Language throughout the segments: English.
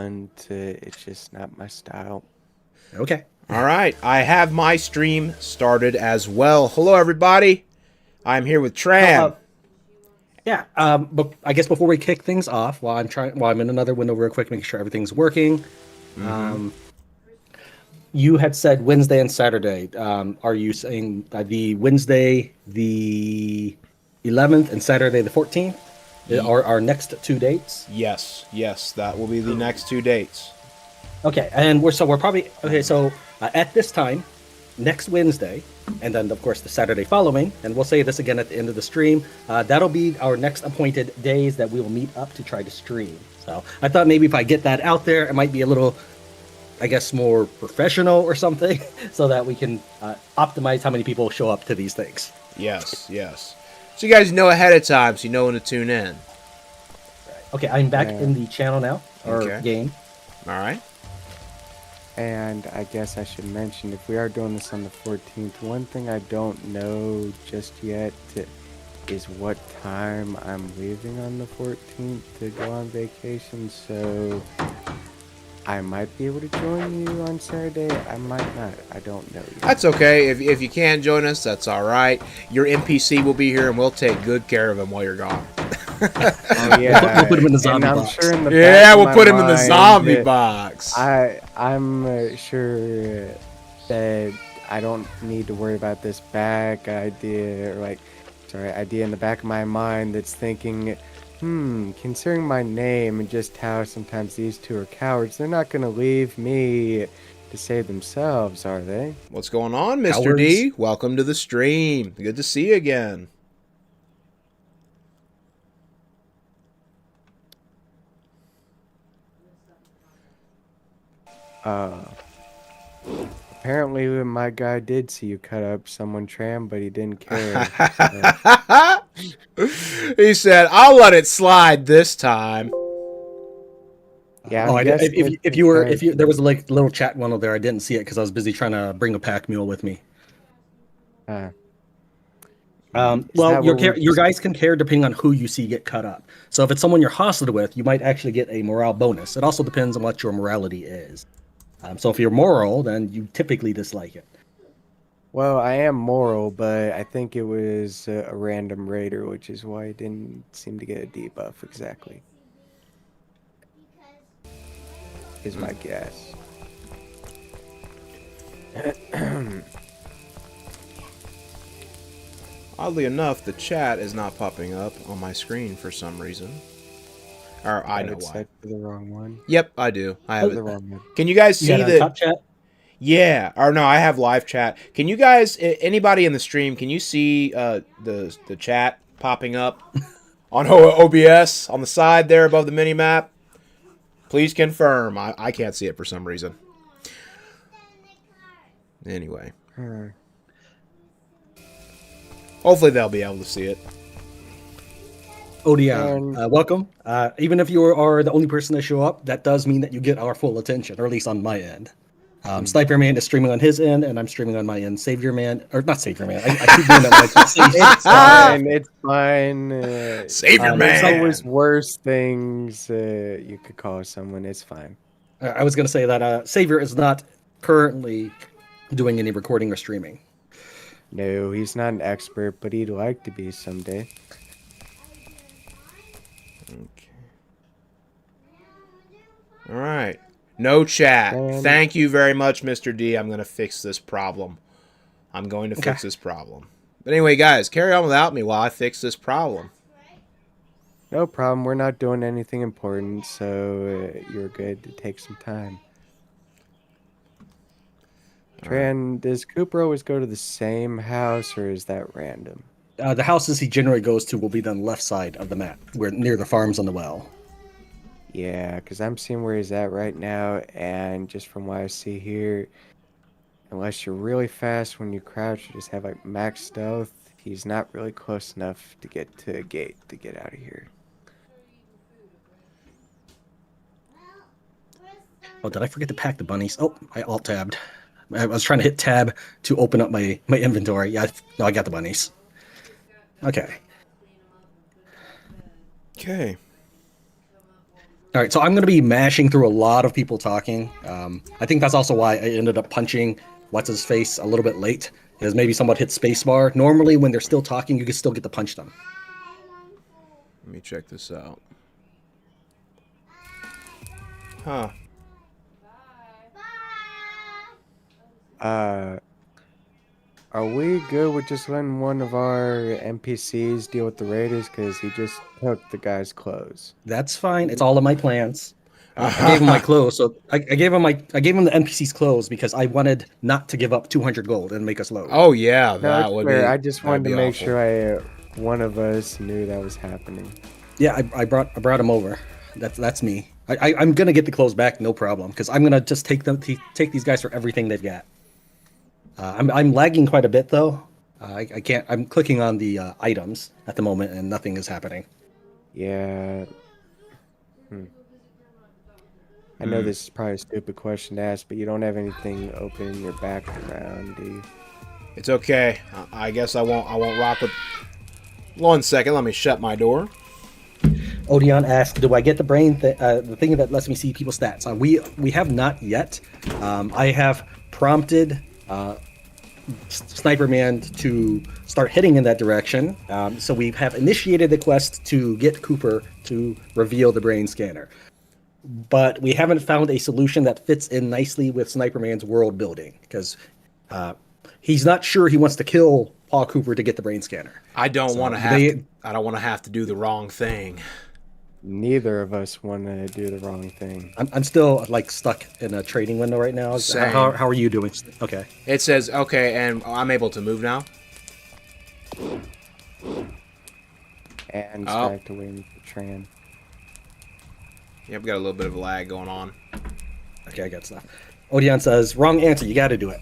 blunt. It's just not my style. Okay. All right. I have my stream started as well. Hello, everybody. I'm here with Tran. Yeah. But I guess before we kick things off, while I'm in another window real quick, making sure everything's working. You had said Wednesday and Saturday. Are you saying the Wednesday the 11th and Saturday the 14th are our next two dates? Yes, that will be the next 2 dates. Okay, and we're probably okay. So at this time, next Wednesday, and then of course the Saturday following, and we'll say this again at the end of the stream. That'll be our next appointed days that we will meet up to try to stream. So I thought maybe if I get that out there, it might be a little, I guess, more professional or something, so that we can optimize how many people show up to these things. Yes. So you guys know ahead of time, so you know when to tune in. Okay, I'm back in the channel now, or game. All right. And I guess I should mention, if we are doing this on the 14th, one thing I don't know just yet is what time I'm leaving on the 14th to go on vacation. So I might be able to join you on Saturday. I might not. I don't know yet. That's okay. If you can join us, that's all right. Your NPC will be here, and we'll take good care of him while you're gone. Oh yeah, we'll put him in the zombie box. Sure in the we'll put him in the zombie box. I'm sure that I don't need to worry about this idea in the back of my mind that's thinking, considering my name and just how sometimes these two are cowards, they're not going to leave me to save themselves, are they? What's going on, Mr. Cowards. D? Welcome to the stream. Good to see you again. Apparently my guy did see you cut up someone, Tram, but he didn't care. He said, "I'll let it slide this time." Yeah, if there was like a little chat window there, I didn't see it because I was busy trying to bring a pack mule with me. Well, your guys can care depending on who you see get cut up. So if it's someone you're hostile with, you might actually get a morale bonus. It also depends on what your morality is. So if you're moral, then you typically dislike it. Well, I am moral, but I think it was a random raider, which is why I didn't seem to get a debuff exactly. Is my guess. Oddly enough, the chat is not popping up on my screen for some reason. Or I know why. Set for the wrong one. Yep, I do. I have The it. wrong one. Can you guys see the top chat? Yeah, or no, I have live chat. Can you guys, anybody in the stream, can you see the chat popping up on OBS on the side there above the mini map? Please confirm. I can't see it for some reason. Anyway. Hopefully they'll be able to see it. Odia, welcome. Even if you are the only person to show up, that does mean that you get our full attention, or at least on my end. Sniperman is streaming on his end, and I'm streaming on my end. Savior Man, or not Savior Man. I keep doing that. It's fine. Savior Man. There's always worse things you could call someone. It's fine. I was going to say that Savior is not currently doing any recording or streaming. No, he's not an expert, but he'd like to be someday. Okay. All right. No chat. Thank you very much, Mr. D. I'm going to fix this problem. I'm going to fix this problem. But anyway, guys, carry on without me while I fix this problem. No problem. We're not doing anything important, so you're good to take some time. Tran, does Cooper always go to the same house, or is that random? The houses he generally goes to will be on the left side of the map, where near the farms on the well. Yeah, because I'm seeing where he's at right now, and just from what I see here, unless you're really fast when you crouch, you just have like max stealth, he's not really close enough to get to a gate to get out of here. Oh, did I forget to pack the bunnies? Oh, I alt-tabbed. I was trying to hit tab to open up my inventory. Yeah, no, I got the bunnies. Okay. Okay. All right, so I'm going to be mashing through a lot of people talking. I think that's also why I ended up punching what's his face a little bit late, because maybe someone hit spacebar. Normally, when they're still talking, you can still get to punch them. Let me check this out. Huh. Uh, are we good with just letting one of our NPCs deal with the raiders? Because he just took the guy's clothes. That's fine. It's all in my plans. I gave him my clothes, so I gave him the NPC's clothes because I wanted not to give up 200 gold and make us load. Oh yeah, No, that it's would fair. be. I just wanted to be make awful. sure one of us knew that was happening. Yeah, I brought him over. That's me. I'm gonna get the clothes back, no problem, because I'm gonna just take these guys for everything they've got. I'm lagging quite a bit though. I can't. I'm clicking on the items at the moment, and nothing is happening. Yeah. I know this is probably a stupid question to ask, but you don't have anything open in your background, do you? It's okay. I guess I won't rock with. 1 second. Let me shut my door. Odeon asked, "Do I get the the thing that lets me see people's stats?" We have not yet. I have prompted Sniperman to start heading in that direction. So we have initiated the quest to get Cooper to reveal the brain scanner. But we haven't found a solution that fits in nicely with Sniperman's world building, because he's not sure he wants to kill Paul Cooper to get the brain scanner. I don't want to have. I don't want to have to do the wrong thing. Neither of us want to do the wrong thing. I'm still like stuck in a trading window right now. Same. How are you doing? Okay. It says okay, and I'm able to move now. And back to waiting for Tran. Yeah, we got a little bit of a lag going on. Okay, I got stuff. Odeon says, "Wrong answer. You got to do it."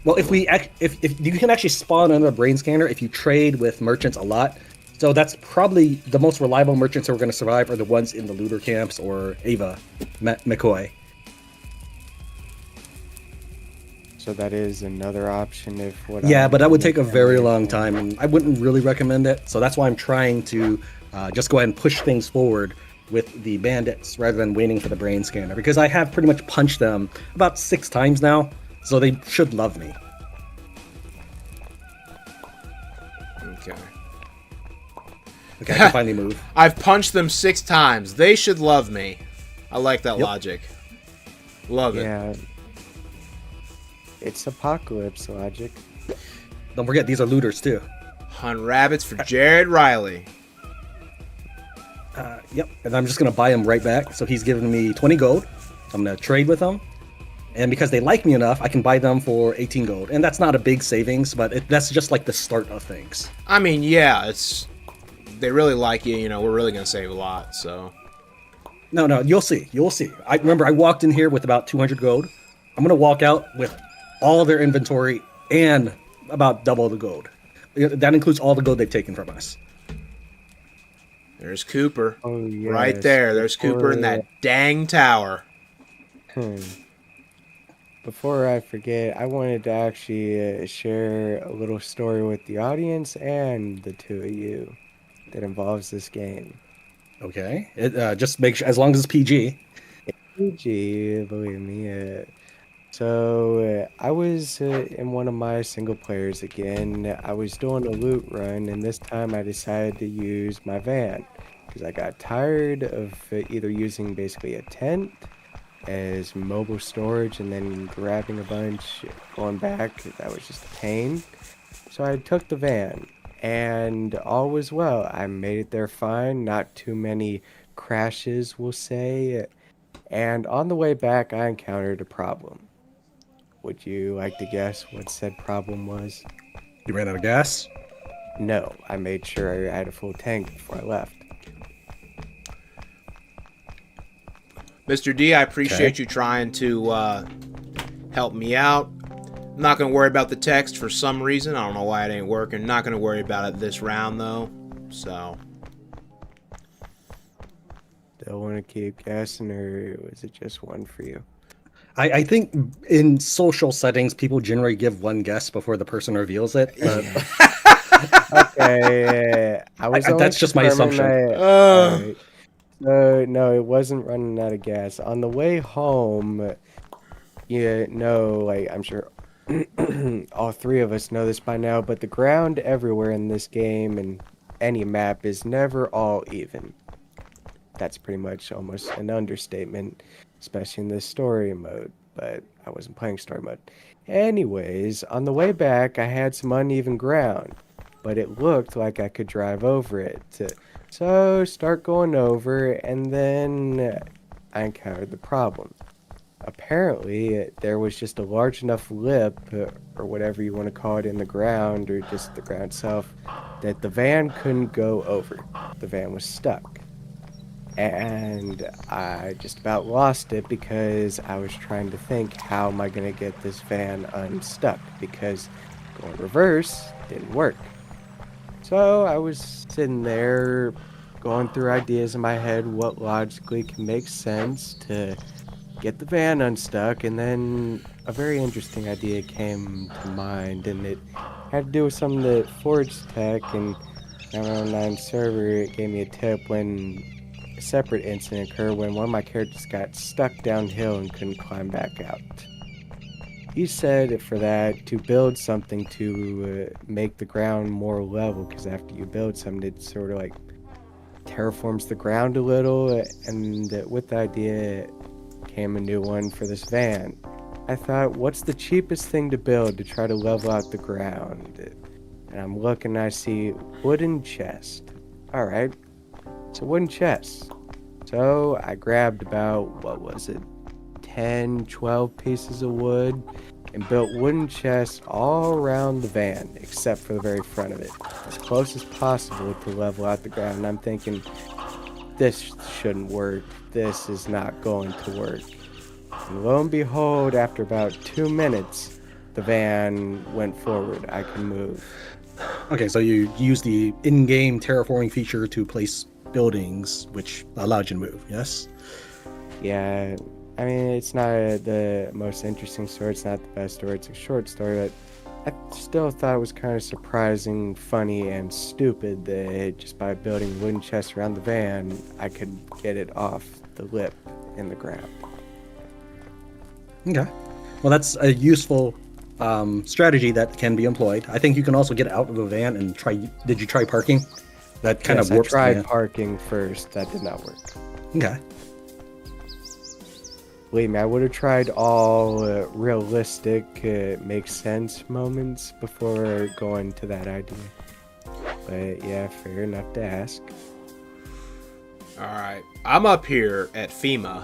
Well, if you can actually spawn another brain scanner if you trade with merchants a lot. So that's probably the most reliable merchants who are going to survive are the ones in the looter camps or Ava McCoy. So that is another option if what. Yeah, but that would take a very long time, and I wouldn't really recommend it. So that's why I'm trying to just go ahead and push things forward with the bandits rather than waiting for the brain scanner, because I have pretty much punched them about 6 times now, so they should love me. Okay. Okay, I can finally move. I've punched them 6 times. They should love me. I like that logic. Love it. Yeah. It's apocalypse logic. Don't forget, these are looters too. Hunt rabbits for Jared Riley. Yep, and I'm just going to buy him right back. So he's giving me 20 gold. I'm going to trade with him. And because they like me enough, I can buy them for 18 gold. And that's not a big savings, but that's just like the start of things. I mean, yeah, they really like you. You know, we're really going to save a lot, so. No, you'll see. You'll see. I walked in here with about 200 gold. I'm going to walk out with all their inventory and about double the gold. That includes all the gold they've taken from us. There's Cooper. Oh, yes. Right there. There's Cooper in that dang tower. Before I forget, I wanted to actually share a little story with the audience and the two of you that involves this game. Okay. Just make sure, as long as it's PG. PG, believe me. So I was in one of my single players again. I was doing a loot run, and this time I decided to use my van because I got tired of either using basically a tent as mobile storage and then grabbing a bunch, going back. That was just a pain. So I took the van, and all was well. I made it there fine. Not too many crashes, we'll say. And on the way back, I encountered a problem. Would you like to guess what said problem was? You ran out of gas? No, I made sure I had a full tank before I left. Mr. D, I appreciate you trying to help me out. I'm not going to worry about the text for some reason. I don't know why it ain't working. Not going to worry about it this round, though. So. Still want to keep guessing, or was it just one for you? I think in social settings, people generally give one guess before the person reveals it. Okay, I was that's just my assumption. Alright. No, it wasn't running out of gas. On the way home, like I'm sure all three of us know this by now, but the ground everywhere in this game and any map is never all even. That's pretty much almost an understatement, especially in this story mode, but I wasn't playing story mode. Anyways, on the way back, I had some uneven ground, but it looked like I could drive over it. So start going over, and then I encountered the problem. Apparently, there was just a large enough lip, or whatever you want to call it, in the ground, or just the ground itself, that the van couldn't go over. The van was stuck. And I just about lost it because I was trying to think, how am I going to get this van unstuck? Because going reverse didn't work. So I was sitting there going through ideas in my head, what logically can make sense to get the van unstuck, and then a very interesting idea came to mind, and it had to do with something that Forge Tech and 909 server gave me a tip when a separate incident occurred when one of my characters got stuck downhill and couldn't climb back out. He said for that to build something to make the ground more level, because after you build something, it sort of like terraforms the ground a little, and with the idea came a new one for this van. I thought, what's the cheapest thing to build to try to level out the ground? And I'm looking, I see wooden chest. Alright, it's a wooden chest. So I grabbed about, what was it, 10, 12 pieces of wood and built wooden chests all around the van, except for the very front of it, as close as possible to level out the ground. And I'm thinking, this shouldn't work. This is not going to work. And lo and behold, after about 2 minutes, the van went forward. I can move. Okay, so you use the in-game terraforming feature to place buildings, which allowed you to move, yes? Yeah, I mean, it's not the most interesting story. It's not the best story. It's a short story, but I still thought it was kind of surprising, funny, and stupid that just by building wooden chests around the van, I could get it off the lip in the ground. Okay. Well, that's a useful strategy that can be employed. I think you can also get out of the van and try. Did you try parking? That kind Yes, of warps I tried the van. parking first. That did not work. Okay. Believe me, I would have tried all realistic, make sense moments before going to that idea. But yeah, fair enough to ask. All right, I'm up here at FEMA,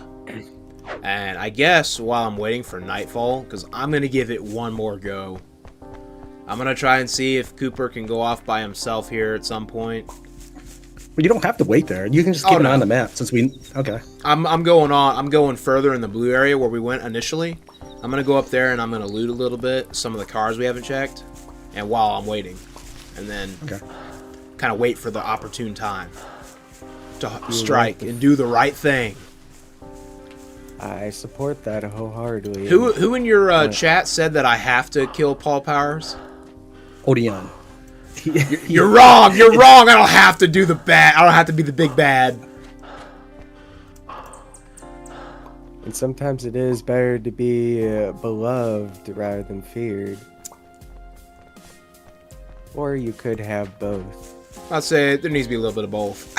and I guess while I'm waiting for nightfall, because I'm gonna give it one more go. I'm gonna try and see if Cooper can go off by himself here at some point. But you don't have to wait there. You can just keep an eye on the map since we. Okay. I'm going further in the blue area where we went initially. I'm gonna go up there and I'm gonna loot a little bit, some of the cars we haven't checked, and while I'm waiting, and then kind of wait for the opportune time to strike and do the right thing. I support that wholeheartedly. Who in your chat said that I have to kill Paul Powers? Odeon. You're wrong. You're wrong. I don't have to do the bad. I don't have to be the big bad. And sometimes it is better to be beloved rather than feared. Or you could have both. I'd say there needs to be a little bit of both.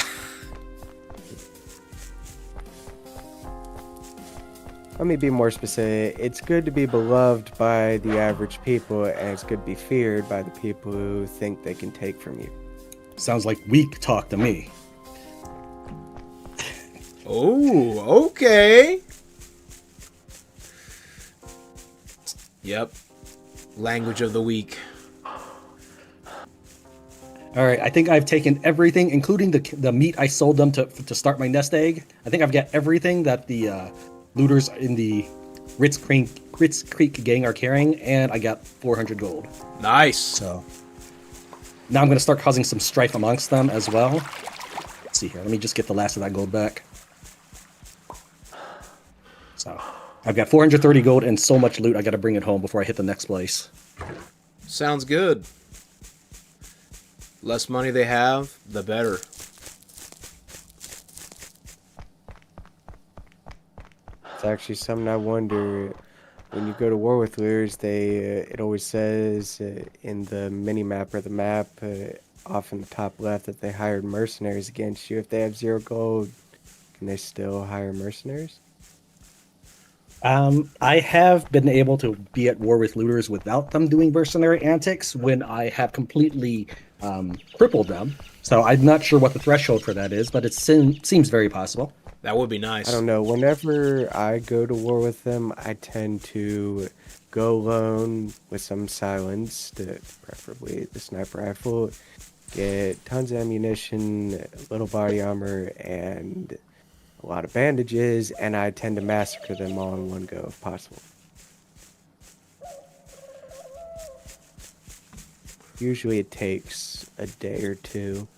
Let me be more specific. It's good to be beloved by the average people, and it's good to be feared by the people who think they can take from you. Sounds like weak talk to me. Oh, okay. Yep. Language of the week. All right, I think I've taken everything, including the meat I sold them to start my nest egg. I think I've got everything that the looters in the Ritz Creek gang are carrying, and I got 400 gold. Nice. So now I'm going to start causing some strife amongst them as well. Let's see here. Let me just get the last of that gold back. So I've got 430 gold and so much loot. I got to bring it home before I hit the next place. Sounds good. Less money they have, the better. It's actually something I wonder. When you go to war with looters, it always says in the mini map or the map off in the top left that they hired mercenaries against you. If they have 0 gold, can they still hire mercenaries? I have been able to be at war with looters without them doing mercenary antics when I have completely crippled them. So I'm not sure what the threshold for that is, but it seems very possible. That would be I nice. don't know. Whenever I go to war with them, I tend to go alone with some silenced, preferably the sniper rifle, get tons of ammunition, little body armor, and a lot of bandages, and I tend to massacre them all in one go if possible. Usually it takes a day or two.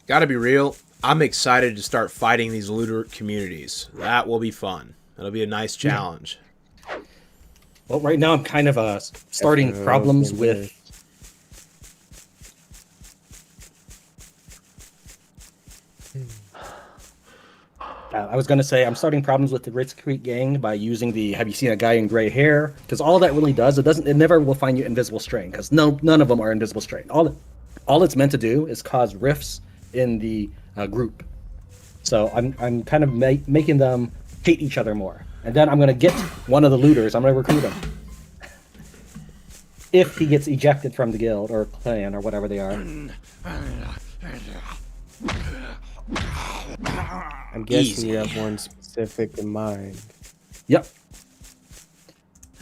Gotta be real. I'm excited to start fighting these looter communities. That will be fun. That'll be a nice challenge. Well, right now I'm kind of starting problems with. I was going to say I'm starting problems with the Ritz Creek gang by using the "Have you seen a guy in gray hair?" Because all that really does, it never will find you invisible strain, because none of them are invisible strain. All it's meant to do is cause rifts in the group. So I'm kind of making them hate each other more, and then I'm going to get one of the looters. I'm going to recruit him. If he gets ejected from the guild or clan or whatever they are. I'm guessing Easy. you have one specific in mind. Yep.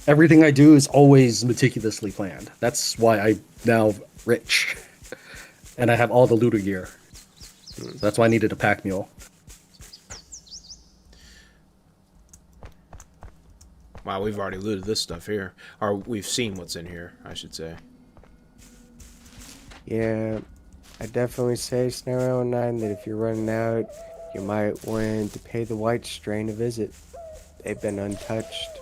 Everything I do is always meticulously planned. That's why I'm now rich. And I have all the looter gear. That's why I needed a pack mule. Wow, we've already looted this stuff here. Or we've seen what's in here, I should say. Yeah, I definitely say, snipermanelevenonine, that if you're running out, you might want to pay the white strain a visit. They've been untouched.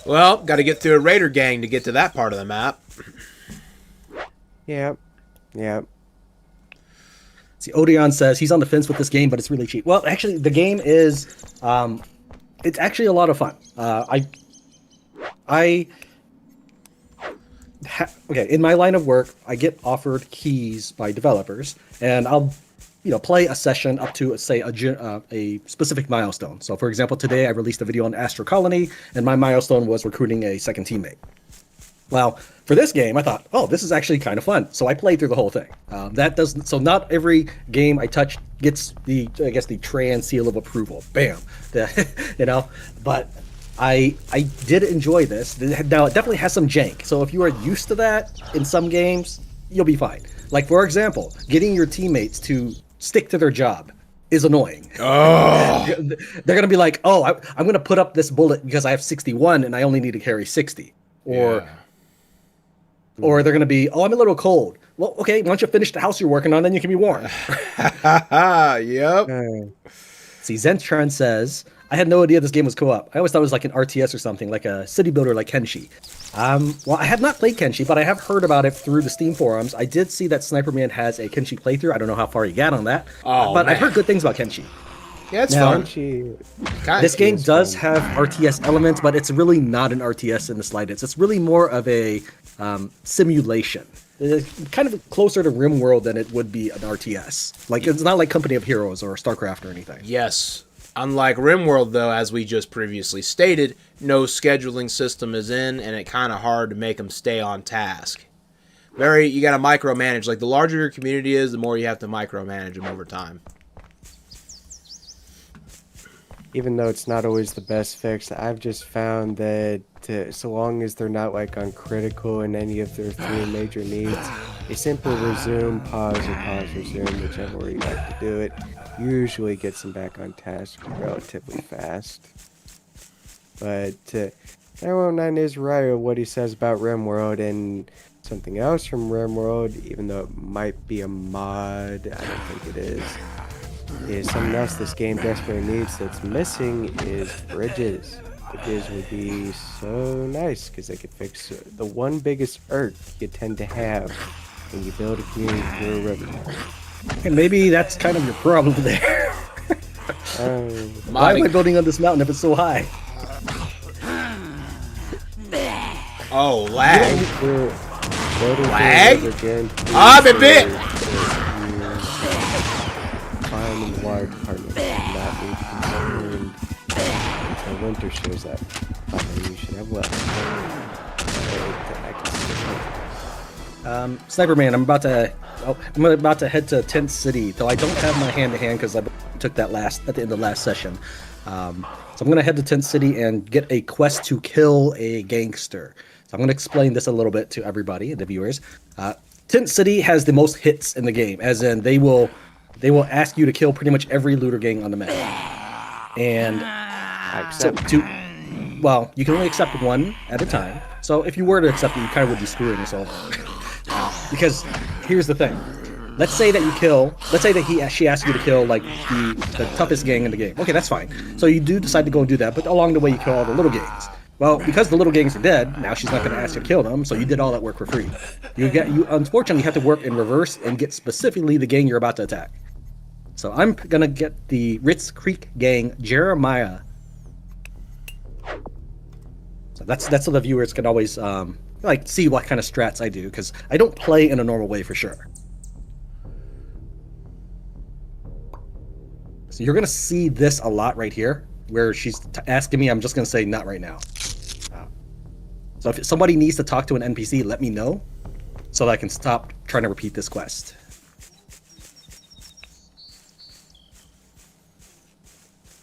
Well, got to get through a raider gang to get to that part of the map. Yep. See, Odeon says he's on the fence with this game, but it's really cheap. Well, actually, the game is, it's actually a lot of fun. Okay, in my line of work, I get offered keys by developers, and I'll, play a session up to, say, a specific milestone. So, for example, today I released a video on Astro Colony, and my milestone was recruiting a second teammate. Well, for this game, I thought, oh, this is actually kind of fun. So I played through the whole thing. So not every game I touch gets the trans seal of approval. Bam, But I did enjoy this. Now it definitely has some jank. So if you are used to that in some games, you'll be fine. Like, for example, getting your teammates to stick to their job is annoying. Oh. They're gonna be like, oh, I'm gonna put up this bullet because I have 61 and I only need to carry 60, or. Yeah. Or they're going to be, oh, I'm a little cold. Well, okay, why don't you finish the house you're working on, then you can be warm. Yep. See, Zentran says, I had no idea this game was co-op. I always thought it was like an RTS or something, like a city builder like Kenshi. Well, I have not played Kenshi, but I have heard about it through the Steam forums. I did see that Sniperman has a Kenshi playthrough. I don't know how far you got on that. But I've heard good things about Kenshi. Yeah, it's Now, fun. This game does have RTS elements, but it's really not an RTS in the slightest. It's really more of a simulation. It's kind of closer to RimWorld than it would be an RTS. Like, it's not like Company of Heroes or StarCraft or anything. Yes. Unlike RimWorld, though, as we just previously stated, no scheduling system is in, and it's kind of hard to make them stay on task. You got to micromanage. Like, the larger your community is, the more you have to micromanage them over time. Even though it's not always the best fix, I've just found that so long as they're not like uncritical in any of their 3 major needs, a simple resume, pause, resume, whichever way you like to do it, usually gets them back on task relatively fast. But 919 is right with what he says about RimWorld, and something else from RimWorld, even though it might be a mod, I don't think it is something else this game desperately needs that's missing is bridges. Bridges would be so nice because they could fix the one biggest irk you tend to have when you build a community through a river. And maybe that's kind of your problem there. Why am I Modding. building on this mountain if it's so high? Oh, lag. Lag? Lag? Ah, I've been bit! Climb in the water department should not be concerned until winter shows up. You should have left. Sniperman, I'm about to head to Tent City, though I don't have my hand-to-hand because I took that at the end of last session. So I'm gonna head to Tent City and get a quest to kill a gangster. So I'm gonna explain this a little bit to everybody, the viewers. Tent City has the most hits in the game, as in they will ask you to kill pretty much every looter gang on the map. And well, you can only accept one at a time. So if you were to accept it, you kind of would be screwing yourself. Because here's the thing. Let's say that she asks you to kill like the toughest gang in the game. Okay, that's fine. So you do decide to go and do that, but along the way you kill all the little gangs. Well, because the little gangs are dead, now she's not going to ask you to kill them, so you did all that work for free. You unfortunately have to work in reverse and get specifically the gang you're about to attack. So I'm going to get the Ritz Creek gang, Jeremiah. So that's so the viewers can always see what kind of strats I do, because I don't play in a normal way for sure. So you're gonna see this a lot right here, where she's asking me. I'm just gonna say not right now. So if somebody needs to talk to an NPC, let me know, so that I can stop trying to repeat this quest.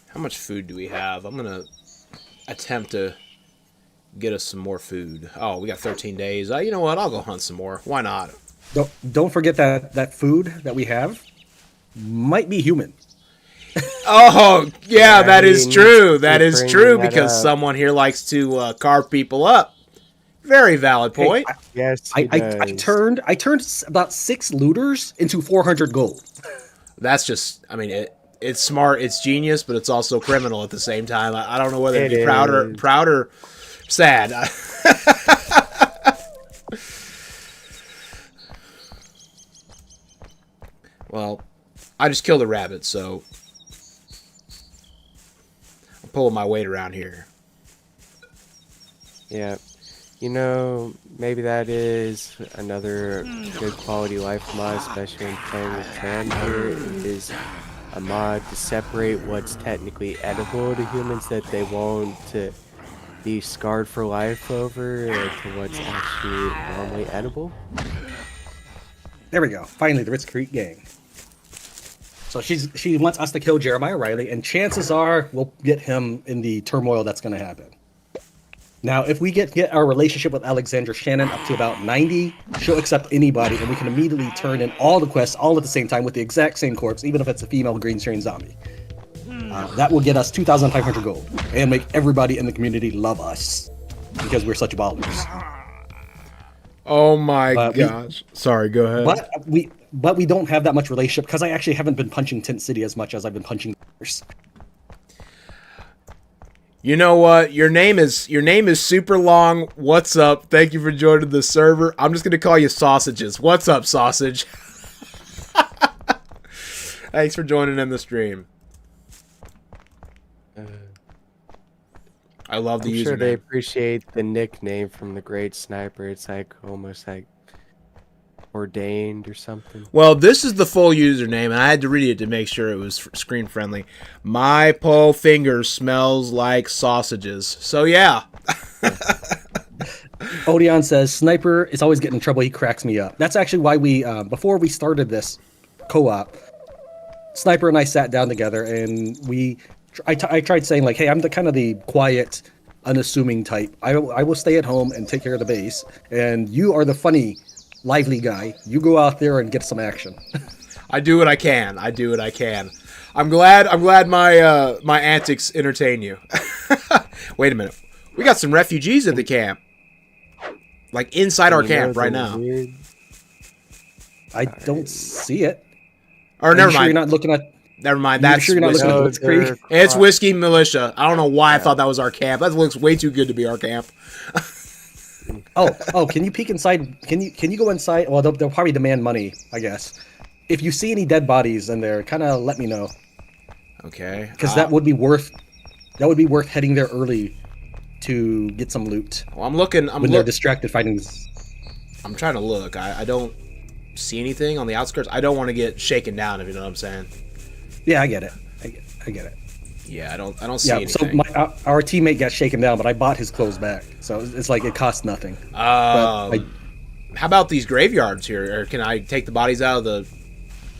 How much food do we have? I'm gonna attempt to get us some more food. Oh, we got 13 days. You know what? I'll go hunt some more. Why not? Don't forget that food that we have might be human. Oh, yeah, that is true. That keep is bringing true that because up. someone here likes to carve people up. Very valid point. Yes, I turned about 6 looters into 400 gold. That's just, I mean, it's smart, it's genius, but it's also criminal at the same time. I don't know whether to be proud or sad. Well, I just killed a rabbit, so I'm pulling my weight around here. Yeah. You know, maybe that is another good quality life mod, especially when playing with Tran here, is a mod to separate what's technically edible to humans that they won't be scarred for life over to what's actually normally edible. There we go. Finally, the Ritz Creek gang. So she wants us to kill Jeremiah Riley, and chances are we'll get him in the turmoil that's going to happen. Now, if we get our relationship with Alexandra Shannon up to about 90, she'll accept anybody, and we can immediately turn in all the quests all at the same time with the exact same corpse, even if it's a female green screen zombie. That will get us 2,500 gold and make everybody in the community love us because we're such ballers. Oh my gosh. Sorry, go ahead. But we don't have that much relationship because I actually haven't been punching Tent City as much as I've been punching others. You know what? Your name is super long. What's up? Thank you for joining the server. I'm just gonna call you Sausages. What's up, Sausage? Thanks for joining in the stream. I love the username. I'm sure they appreciate the nickname from the great sniper. It's like almost like ordained or something. Well, this is the full username, and I had to read it to make sure it was screen friendly. My Poe finger smells like sausages. So yeah. Odeon says Sniper is always getting in trouble. He cracks me up. That's actually why we before we started this co-op, Sniper and I sat down together and I tried saying like, hey, I'm the kind of the quiet, unassuming type. I will stay at home and take care of the base, and you are the funny, lively guy. You go out there and get some action. I do what I can. I'm glad my antics entertain you. Wait a minute. We got some refugees at the camp. Like inside our camp right now. I don't see it. Or never Sure mind. you're not looking at. Never mind. You're That's sure you're not looking at Ritz Creek? It's Whiskey Militia. I don't know why I thought that was our camp. That looks way too good to be our camp. Oh! Can you peek inside? Can you go inside? Well, they'll probably demand money, I guess. If you see any dead bodies in there, kind of let me know. Okay. Because that would be worth heading there early to get some loot Well, I'm looking. when they're distracted fighting. I'm trying to look. I don't see anything on the outskirts. I don't want to get shaken down, if you know what I'm saying. Yeah, I get it. I get it. Yeah, I don't see anything. So our teammate got shaken down, but I bought his clothes back. So it's like it costs nothing. How about these graveyards here? Or can I take the bodies out of the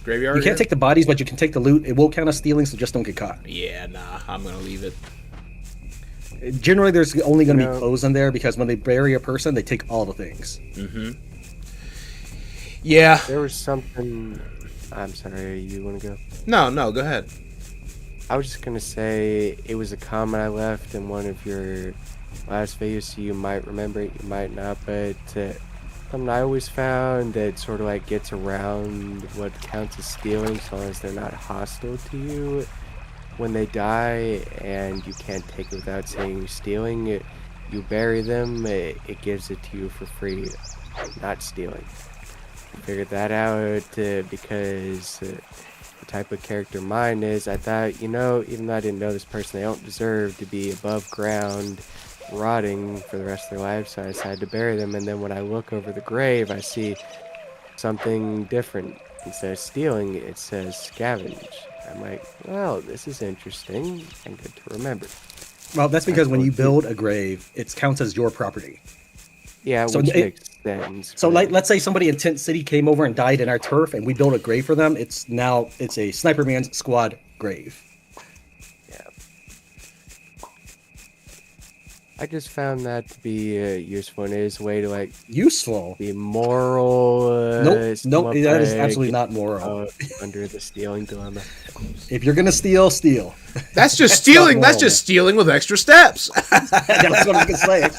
graveyard? You can't take the bodies, but you can take the loot. It will count as stealing, so just don't get caught. Yeah, nah. I'm gonna leave it. Generally, there's only going to be clothes in there because when they bury a person, they take all the things. Mm-hmm. Yeah. There was something. I'm sorry. You want to go? No. Go ahead. I was just gonna say it was a comment I left in one of your last videos, so you might remember it, you might not. But something I always found that sort of like gets around what counts as stealing, as long as they're not hostile to you. When they die and you can't take it without saying you're stealing it, you bury them, it gives it to you for free, not stealing. I figured that out because the type of character mine is, I thought, even though I didn't know this person, they don't deserve to be above ground rotting for the rest of their life, so I decided to bury them. And then when I look over the grave, I see something different. Instead of stealing, it says scavenge. I'm like, well, this is interesting and good to remember. Well, that's because when you build a grave, it counts as your property. Yeah, so which makes sense. So, let's say somebody in Tent City came over and died in our turf, and we built a grave for them. It's a Sniperman's squad grave. Yeah. I just found that to be useful, and it is a way to useful, be moral. Nope, that is absolutely not moral. Under the stealing dilemma. If you're gonna steal. That's just stealing. That's just stealing with extra steps. That's what I was gonna say.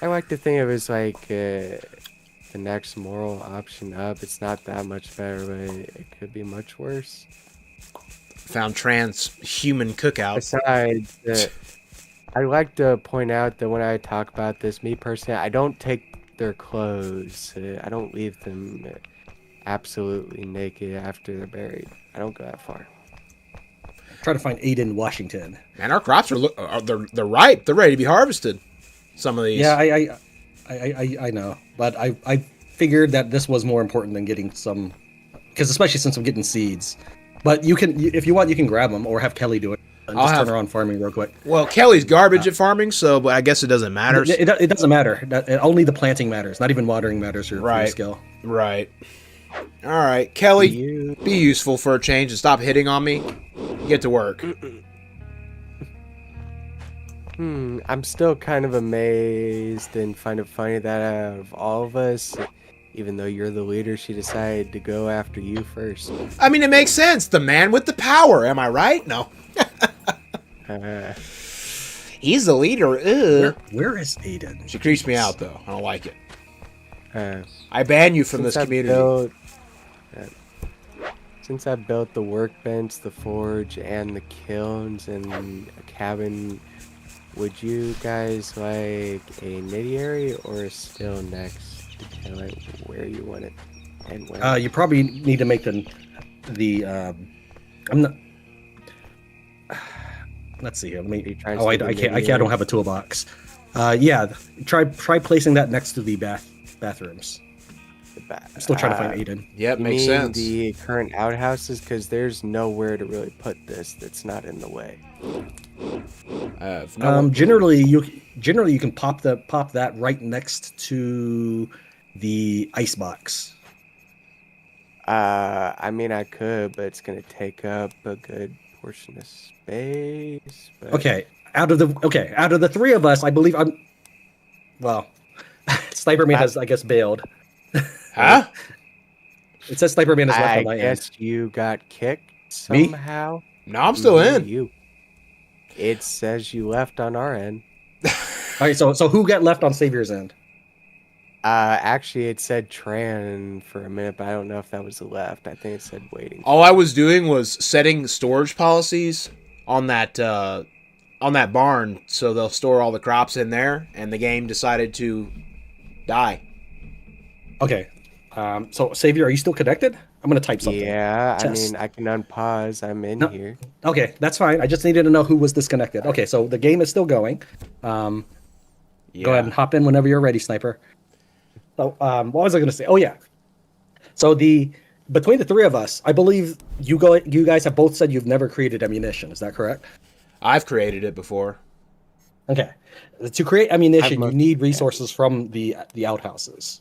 I like to think of it as the next moral option up. It's not that much better, but it could be much worse. Found transhuman cookout. Besides, I'd like to point out that when I talk about this, me personally, I don't take their clothes. I don't leave them absolutely naked after they're buried. I don't go that far. Try to find Aiden, Washington. Man, our crops they're ripe. They're ready to be harvested. Some of these. Yeah, I know, but I figured that this was more important than getting some, because especially since I'm getting seeds. But if you want, you can grab them or have Kelly do it. And just turn her on farming real quick. Well, Kelly's garbage at farming, so I guess it doesn't matter. It doesn't matter. Only the planting matters. Not even watering matters for your skill. Right. All right, Kelly, be useful for a change and stop hitting on me. Get to work. I'm still kind of amazed and find it funny that out of all of us, even though you're the leader, she decided to go after you first. I mean, it makes sense. The man with the power. Am I right? No. He's the leader. Where is Aiden? She creeps me out, though. I don't like it. I ban you from this community. Since I built the workbench, the forge, and the kilns, and a cabin, would you guys like a nitty or a still next to tell it where you want it and when? You probably need to make the I'm not. Let's see here. Let me. I can't. I don't have a toolbox. Yeah. Try placing that next to the bathrooms. I'm still trying to find Aiden. Yep, makes sense. The current outhouses, because there's nowhere to really put this that's not in the way. Generally you can pop that right next to the ice box. I mean, I could, but it's gonna take up a good portion of space. But... Okay, out of the three of us, I believe Sniperman has, I guess, bailed. Huh? It says Sniperman is left on my end. I guess you got kicked somehow. Me? No, I'm still in. You. It says you left on our end. All right, so who got left on Savior's end? Actually, it said Tran for a minute, but I don't know if that was the left. I think it said waiting. All I was doing was setting storage policies on that barn, so they'll store all the crops in there, and the game decided to die. Okay. So Savior, are you still connected? I'm gonna type something. Yeah, I Test. mean, I can unpause. I'm in No. here. Okay, that's fine. I just needed to know who was disconnected. Okay, so the game is still going. Go ahead and hop in whenever you're ready, Sniper. So, what was I going to say? Oh yeah. So between the three of us, I believe you guys have both said you've never created ammunition. Is that correct? I've created it before. Okay. To create ammunition, you most- need resources from the outhouses.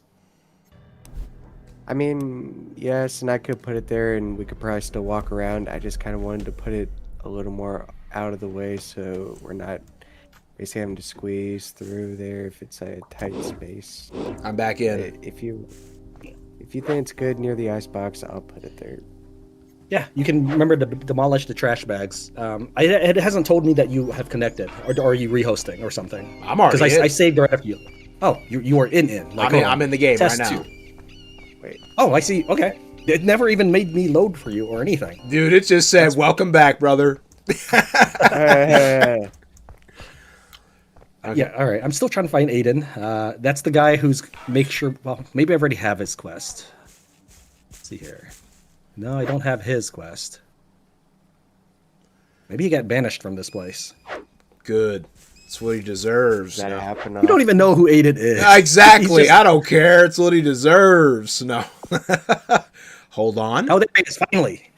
I mean, yes, and I could put it there and we could probably still walk around. I just kind of wanted to put it a little more out of the way so we're not basically having to squeeze through there if it's a tight space. I'm back in. If you think it's good near the icebox, I'll put it there. Yeah, you can remember to demolish the trash bags. It hasn't told me that you have connected, or are you rehosting or something? I'm already Because in. I saved right after you. Oh, you are in. Like, hold on. I'm in the game Test right now. 2. Wait. Oh, I see. Okay. It never even made me load for you or anything. Dude, it just said, welcome back, brother. Okay. Yeah, all right. I'm still trying to find Aiden. That's the guy who's well, maybe I already have his quest. Let's see here. No, I don't have his quest. Maybe he got banished from this place. Good. That's what he deserves. That No. happened. You don't even know who Aiden is. Yeah, exactly. He's just- I don't care. It's what he deserves. No. Hold on. Oh, there he is, finally.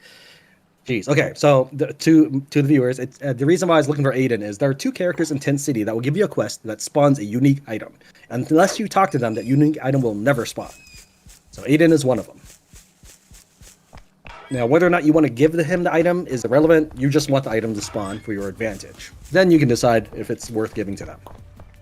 Jeez. Okay, so to the viewers, the reason why I was looking for Aiden is there are 2 characters in Tent City that will give you a quest that spawns a unique item. Unless you talk to them, that unique item will never spawn. So Aiden is one of them. Now, whether or not you want to give him the item is irrelevant. You just want the item to spawn for your advantage. Then you can decide if it's worth giving to them.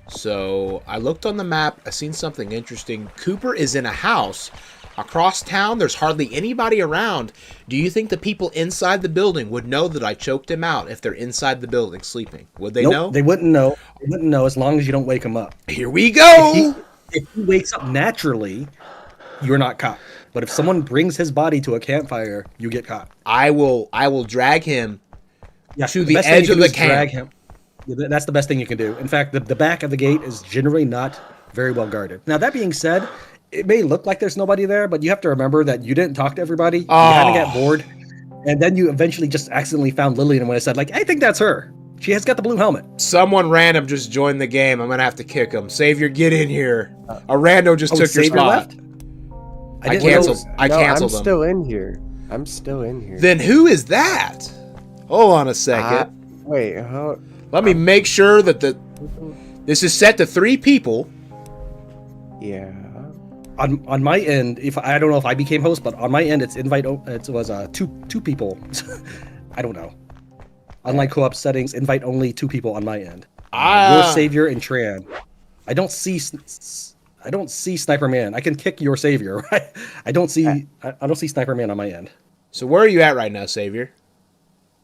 So I looked on the map. I seen something interesting. Cooper is in a house. Across town, there's hardly anybody around. Do you think the people inside the building would know that I choked him out if they're inside the building sleeping? Would they know? They wouldn't know. They wouldn't know as long as you don't wake him up. Here we go. If he wakes up naturally, you're not caught. But if someone brings his body to a campfire, you get caught. I will drag him to the best thing edge you of can do the is drag camp. him. Yeah, that's the best thing you can do. In fact, the back of the gate is generally not very well guarded. Now, that being said, it may look like there's nobody there, but you have to remember that you didn't talk to everybody. You kind of got bored. And then you eventually just accidentally found Lillian when I said, like, I think that's her. She has got the blue helmet. Someone random just joined the game. I'm gonna have to kick him. Savior, get in here. A rando just took your Savior spot. left? I didn't know- canceled. I canceled I'm them. still in here. I'm still in here. Then who is that? Hold on a second. Wait, how? Let me make sure that this is set to 3 people. Yeah. On my end, if I don't know if I became host, but on my end, it was two people. I don't know. Online co-op settings, invite only 2 people on my end. Your Savior and Tran. I don't see Sniper Man. I can kick your Savior, right? I don't see Sniper Man on my end. So where are you at right now, Savior?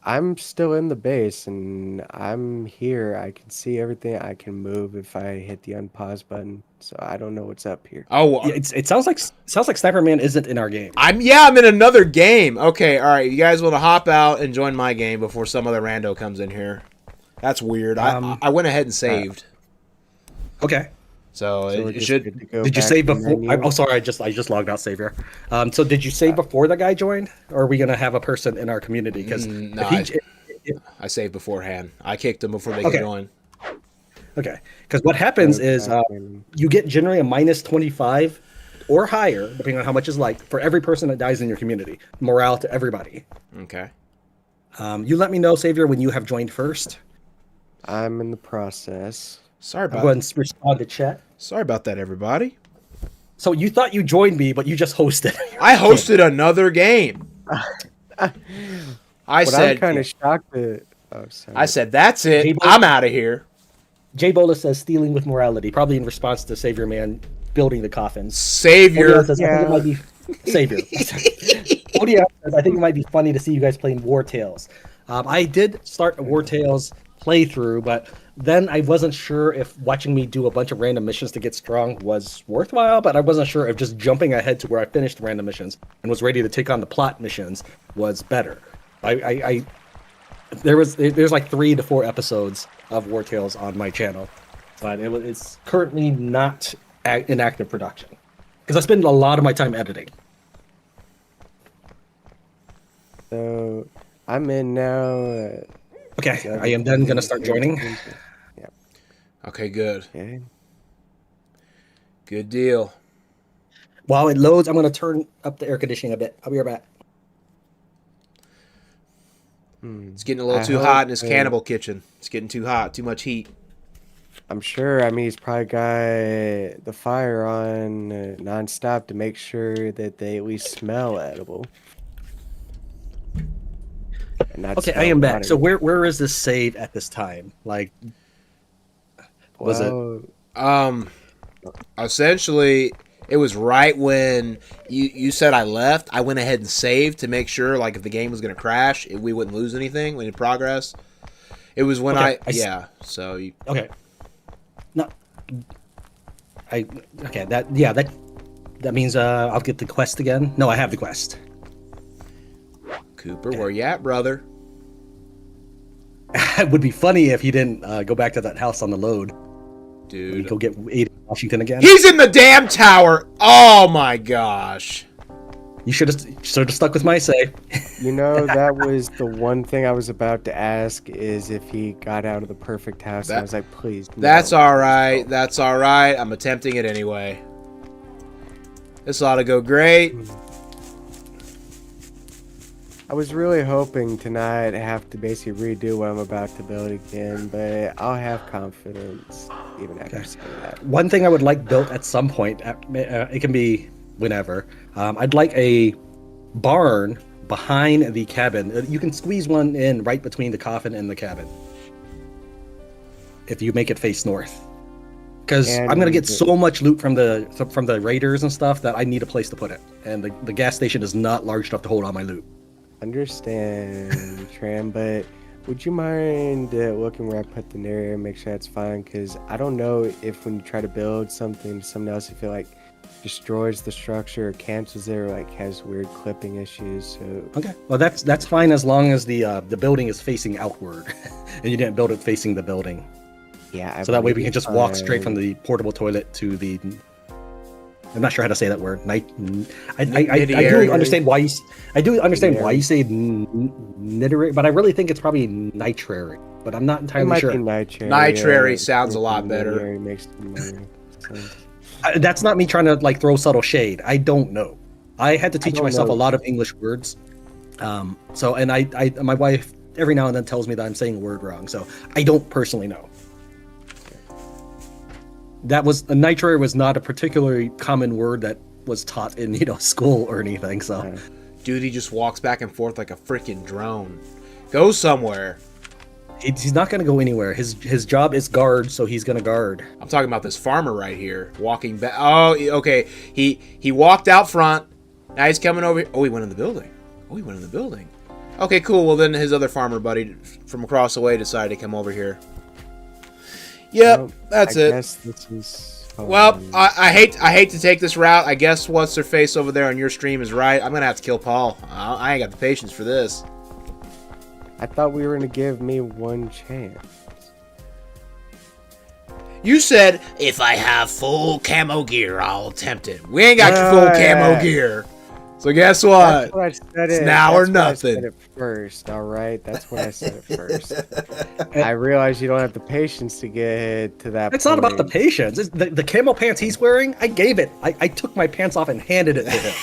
I'm still in the base and I'm here. I can see everything. I can move if I hit the unpause button. So I don't know what's up here. Oh, Yeah, it sounds like Sniper Man isn't in our game. I'm in another game. Okay, all right. You guys want to hop out and join my game before some other rando comes in here? That's weird. I went ahead and saved. Okay. So we're it just should. good to go Did you back save to before? menu? Sorry, I just logged out, Savior. So did you save before the guy joined, or are we gonna have a person in our community? Because No, I saved beforehand. I kicked them before they Okay. could join. okay, because what happens is you get generally a minus 25 or higher, depending on how much is liked, for every person that dies in your community. Morale to everybody. Okay. You let me know, Savior, when you have joined first. I'm in the process. Sorry I'll go ahead about. and respond to chat. Sorry about that, everybody. So you thought you joined me, but you just hosted. I hosted another game. I I'm said. kind of shocked that. Oh, sorry. I said that's it. People- I'm out of here. Jay Bola says stealing with morality, probably in response to Savior Man building the coffins. Savior. Odia says, I think it might be Savior. Odia says, I think it might be funny to see you guys playing War Tales. I did start a War Tales playthrough, but then I wasn't sure if watching me do a bunch of random missions to get strong was worthwhile, but I wasn't sure if just jumping ahead to where I finished the random missions and was ready to take on the plot missions was better. There's like 3 to 4 episodes of War Tales on my channel, but it's currently not in active production because I spend a lot of my time editing. So I'm in now. Okay, Is I am then gonna everybody start paying joining. attention? Yeah. Okay, good. Okay. Good deal. While it loads, I'm gonna turn up the air conditioning a bit. I'll be right back. It's getting a little I too hope. hot in his cannibal kitchen. It's getting too hot. Too much heat. I'm sure. I mean, he's probably got the fire on nonstop to make sure that they at least smell edible and not Okay, I smell am back. So rotten. where is this save at this time? Like, was it Well, Um, essentially, it was right when you said I left. I went ahead and saved to make sure, like, if the game was gonna crash, we wouldn't lose anything. We did progress. It was when okay? yeah. So you, Okay. No, I okay. That means I'll get the quest again. No, I have the quest. Cooper, where you at, brother? It would be funny if you didn't go back to that house on the load. You Dude, go get Aiden Washington again. he's in the damn tower. Oh my gosh. You should have stuck with my say. that was the one thing I was about to ask is if he got out of the perfect house. And I was like, please. That's no, all please right. don't. That's all right. I'm attempting it anyway. This ought to go great. I was really hoping to not have to basically redo what I'm about to build again, but I'll have confidence even after saying that. One thing I would like built at some point, it can be whenever. I'd like a barn behind the cabin. You can squeeze one in right between the coffin and the cabin if you make it face north. Because I'm gonna get so much loot from the raiders and stuff that I need a place to put it, and the gas station is not large enough to hold all my loot. Understand, Tram, but would you mind looking where I put the narrator and make sure that's fine? Because I don't know if when you try to build something else, if it like destroys the structure or cancels it or like has weird clipping issues. So Okay, well that's fine as long as the building is facing outward, and you didn't build it facing the building. yeah, So that way we can just walk straight from the portable toilet to the. I'm not sure how to say that word. I do understand why you. I do understand why you say niterary, but I really think it's probably nitrary. But I'm not it entirely might sure. be nitrary. Nitrary sounds a lot better. Nitrary makes more sense. That's not me trying to like throw subtle shade. I don't know. I had to teach don't myself know. a lot of English words. So and my wife every now and then tells me that I'm saying a word wrong. So I don't personally know. That was a nitrary was not a particularly common word that was taught in school or anything. So Dude, he just walks back and forth like a freaking drone. Go somewhere. he's not going to go anywhere. His job is guard, so he's going to guard. I'm talking about this farmer right here walking back. Oh, okay. He walked out front. Now he's coming over. Oh, he went in the building. Okay, cool. Well, then his other farmer buddy from across the way decided to come over here. Yep, Well, that's I it. guess this is. Well, I hate to take this route. I guess what's their face over there on your stream is right. I'm gonna have to kill Paul. I ain't got the patience for this. I thought we were gonna give me one chance. You said if I have full camo gear, I'll attempt it. We ain't got your full camo gear. So guess what? That's what I said. It's now or that's what I nothing. said it first, all right. That's what I said at first. I realize you don't have the patience to get to that. It's not about the point. patience. It's the camo pants he's wearing, I gave it. I took my pants off and handed it to him.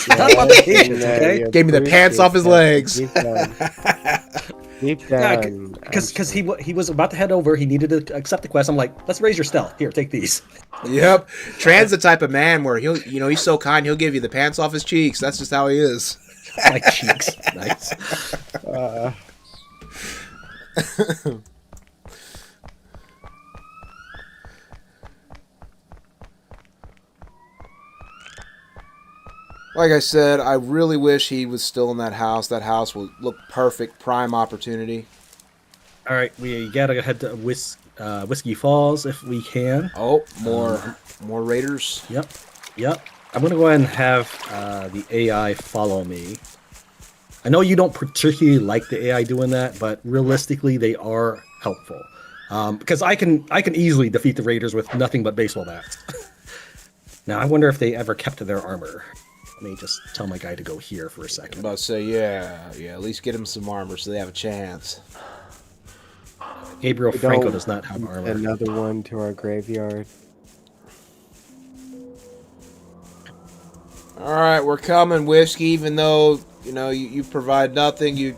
It's not about the patience, okay? Gave me the pants off his legs. Deep Yeah, down. because he was about to head over. He needed to accept the quest. I'm like, let's raise your stealth. Here, take these. Yep. Tran's the type of man where he's so kind, he'll give you the pants off his cheeks. That's just how he is. My cheeks. Nice. Like I said, I really wish he was still in that house. That house would look perfect, prime opportunity. All right, we gotta head to Whiskey Falls if we can. Oh, more raiders. Yep. I'm gonna go ahead and have the AI follow me. I know you don't particularly like the AI doing that, but realistically, they are helpful. Because I can easily defeat the raiders with nothing but baseball bats. Now I wonder if they ever kept their armor. Let me just tell my guy to go here for a I'm second. about to say, yeah. At least get him some armor so they have a chance. Gabriel We Franco don't does not have armor. Another one to our graveyard. All right, we're coming, Whiskey. Even though you provide nothing, you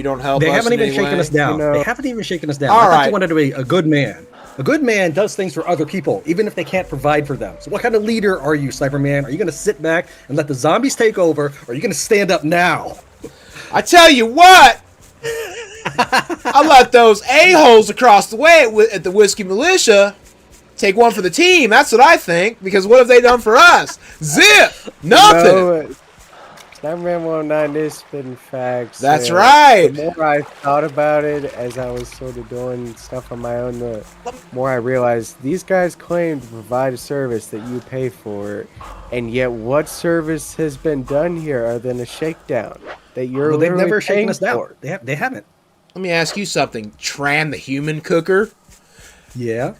don't help They us haven't in even any shaken way. us down. You know- They haven't even shaken us down. All I thought right. you wanted to be a good man. A good man does things for other people, even if they can't provide for them. So what kind of leader are you, Sniper Man? Are you going to sit back and let the zombies take over, or are you going to stand up now? I tell you what, I let those a-holes across the way at the Whiskey Militia take one for the team. That's what I think. Because what have they done for us? Zip! Nothing. No, Sniperman 109 is spitting facts. That's right. The more I thought about it as I was sort of doing stuff on my own, the more I realized these guys claim to provide a service that you pay for, and yet what service has been done here other than a shakedown that you're Well, they've literally never shaken paying us down. for? They haven't. Let me ask you something. Tran the human cooker? Yeah.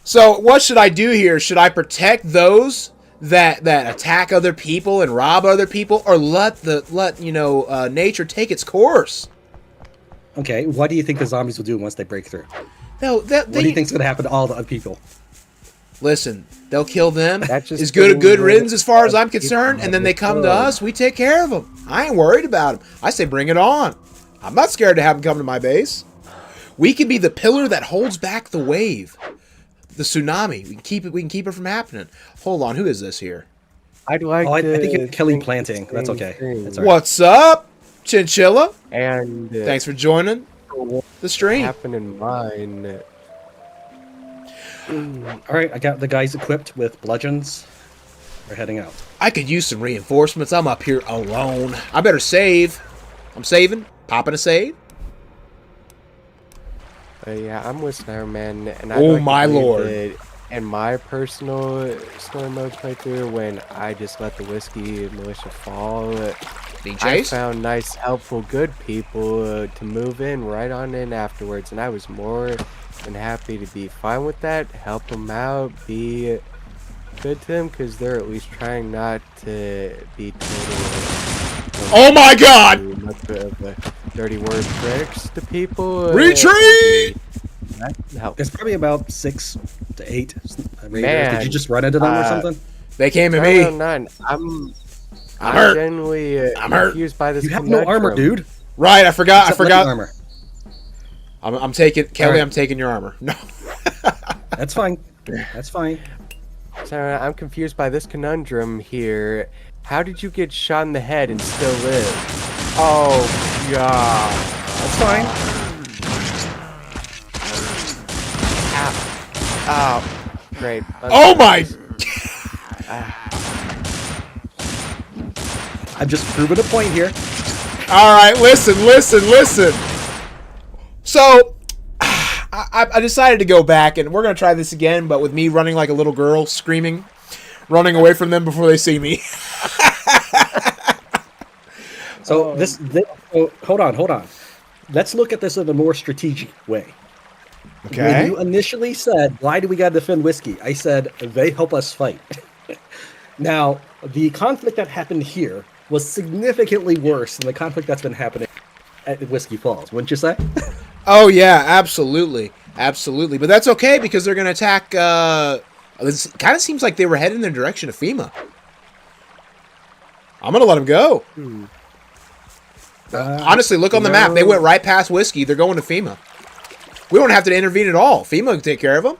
So what should I do here? Should I protect those that attack other people and rob other people, or let nature take its course? Okay. What do you think the zombies will do once they break through? No, What do you think's going to happen to all the other people? Listen, they'll kill them. That just Is good means riddance as far as I'm people concerned, and then they come to go. us. We take care of them. I ain't worried about them. I say bring it on. I'm not scared to have them come to my base. We can be the pillar that holds back the wave, the tsunami. We can keep it from happening. Hold on, who is this here? I'd like I to think you're killing think planting. the That's same okay. thing. That's all right. What's up, Chinchilla? And Thanks for joining the stream. happen in mine. All right. I got the guys equipped with bludgeons. We're heading out. I could use some reinforcements. I'm up here alone. I better save. I'm saving. Popping a save. Yeah, I'm with Sniperman, and Oh, like to my believe lord. that in my personal story mode playthrough, when I just let the Whiskey Militia fall, Being I chased? found nice, helpful, good people to move in right on in afterwards, and I was more than happy to be fine with that, help them out, be good to them, because they're at least trying not to be total. Oh my god! Much of a dirty word pricks to people. Retreat! That helps. There's probably about 6 to 8 raiders. Man, Did you just run into them or something? They came at Sniper me. 9, I'm hurt. genuinely I'm hurt. confused by this. You have no armor, conundrum. dude. Right, I forgot. Except leg armor. I'm taking Kelly. Alright. I'm taking your armor. No. That's fine. That's fine. So I'm confused by this conundrum here. How did you get shot in the head and still live? Oh god. That's fine. Ow. Ow. Great. Oh my! I'm just proving a point here. All right, listen. So, I decided to go back, and we're gonna try this again, but with me running like a little girl, screaming, running away from them before they see me. So so hold on. Let's look at this in a more strategic way. When you initially said, "Why do we got to defend Whiskey?" I said, "They help us fight." Now, the conflict that happened here was significantly worse than the conflict that's been happening at Whiskey Falls, wouldn't you say? Oh yeah, absolutely. But that's okay because they're gonna attack. This kind of seems like they were headed in the direction of FEMA. I'm gonna let them go. Honestly, look on the map. They went right past Whiskey. They're going to FEMA. We don't have to intervene at all. FEMA can take care of them.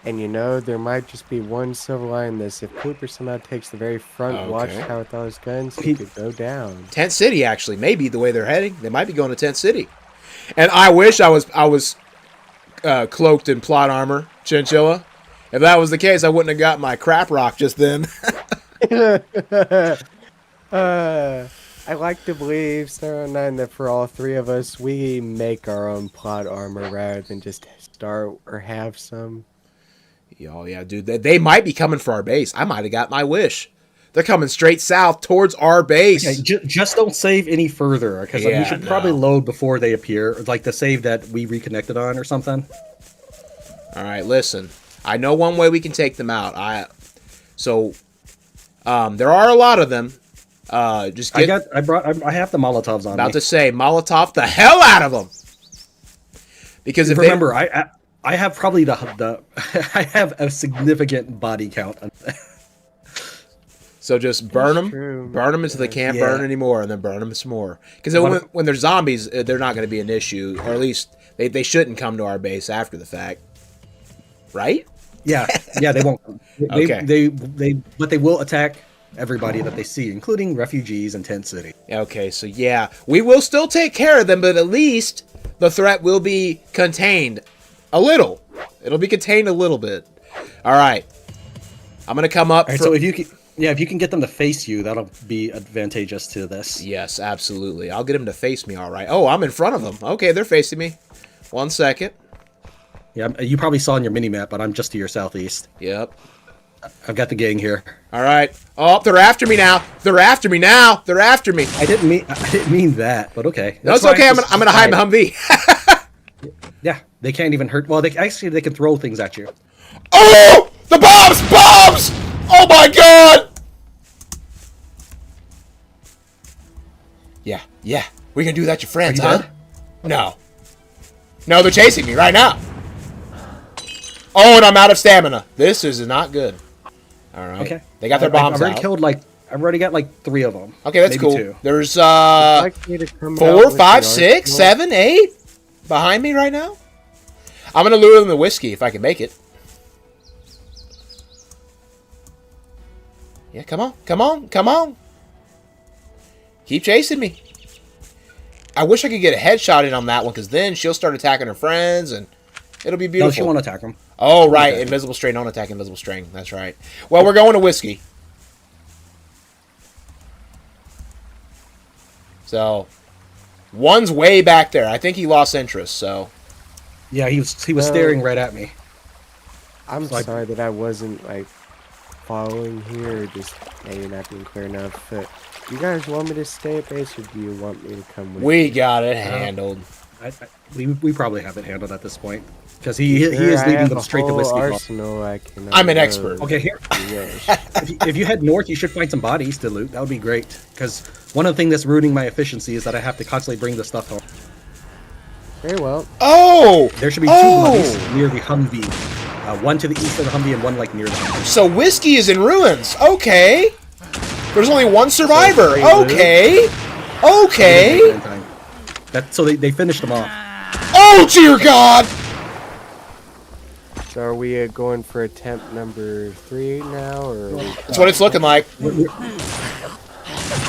And there might just be one silver line in this. If Cooper somehow takes the very front watchtower with all his guns, he could go down. Tent City, actually, may be the way they're heading. They might be going to Tent City. And I wish I was cloaked in plot armor, Chinchilla. If that was the case, I wouldn't have got my crap rock just then. I like to believe, Star 9, that for all three of us, we make our own plot armor rather than just start or have some. Oh, yeah, dude. They might be coming for our base. I might have got my wish. They're coming straight south towards our base. Okay, just don't save any further, because you should probably load before they appear, like the save that we reconnected on or something. All right, listen. I know one way we can take them out. So There are a lot of them. Just get, I have the Molotovs on about me. to say, Molotov the hell out of them. Because if Remember, I have probably the I have a significant body count. So just burn them. true. Burn them until they can't Yeah. burn anymore, and then burn them some more. Because when they're zombies, they're not going to be an issue. Or at least they shouldn't come to our base after the fact. Right? Yeah, they won't. Okay. But they will attack everybody that they see, including refugees in Tent City. Okay, so yeah. We will still take care of them, but at least the threat will be contained a little. It'll be contained a little bit. All right. I'm going to come up. All right, so if you can get them to face you, that'll be advantageous to this. Yes, absolutely. I'll get them to face me, all right. Oh, I'm in front of them. Okay, they're facing me. 1 second. Yeah, you probably saw in your mini-map, but I'm just to your southeast. Yep. I've got the gang here. All right. Oh, they're after me now. They're after me now. They're after me. I didn't mean that, but okay. No, it's That's okay. fine. I'm gonna hide my Humvee. Yeah, they can't even hurt. Well, they can throw things at you. Oh, the bombs! Bombs! Oh my god! Yeah. We can do that, your friends, Are you huh? dead? No, they're chasing me right now. Oh, and I'm out of stamina. This is not good. All right. Okay. They got their bombs I've already out. killed I've already got 3 of them. Okay, that's Maybe cool. 2. There's Like me to come out 4, with 5, the 6, arsenal. 7, 8 behind me right now. I'm gonna lure them the whiskey if I can make it. Yeah, come on. Keep chasing me. I wish I could get a headshot in on that one, because then she'll start attacking her friends, and it'll be beautiful. No, she won't attack them. Oh, right. Okay. Invisible string. Don't attack invisible string. That's right. Well, we're going to whiskey. So, one's way back there. I think he lost interest, so. Yeah, he was staring right at me. I'm So sorry that I wasn't following here, or just maybe not being clear enough. But you guys want me to stay at base, or do you want me to come with you? We got it handled. We probably have it handled at this point because he is Sure, I leading have them a straight to whole Whiskey Hall. arsenal I can I'm an unload expert. Okay, here. if you wish. If you head north, you should find some bodies to loot. That would be great. Because one of the things that's ruining my efficiency is that I have to constantly bring the stuff home. Very well. Oh! There should be 2 bodies near the Humvee. One to the east of the Humvee and one near the Humvee. So whiskey is in ruins. Okay. There's only one survivor. So Okay. So they finished them off. Oh, dear God! So are we going for attempt number 3 now, or? Are we... That's what it's looking like.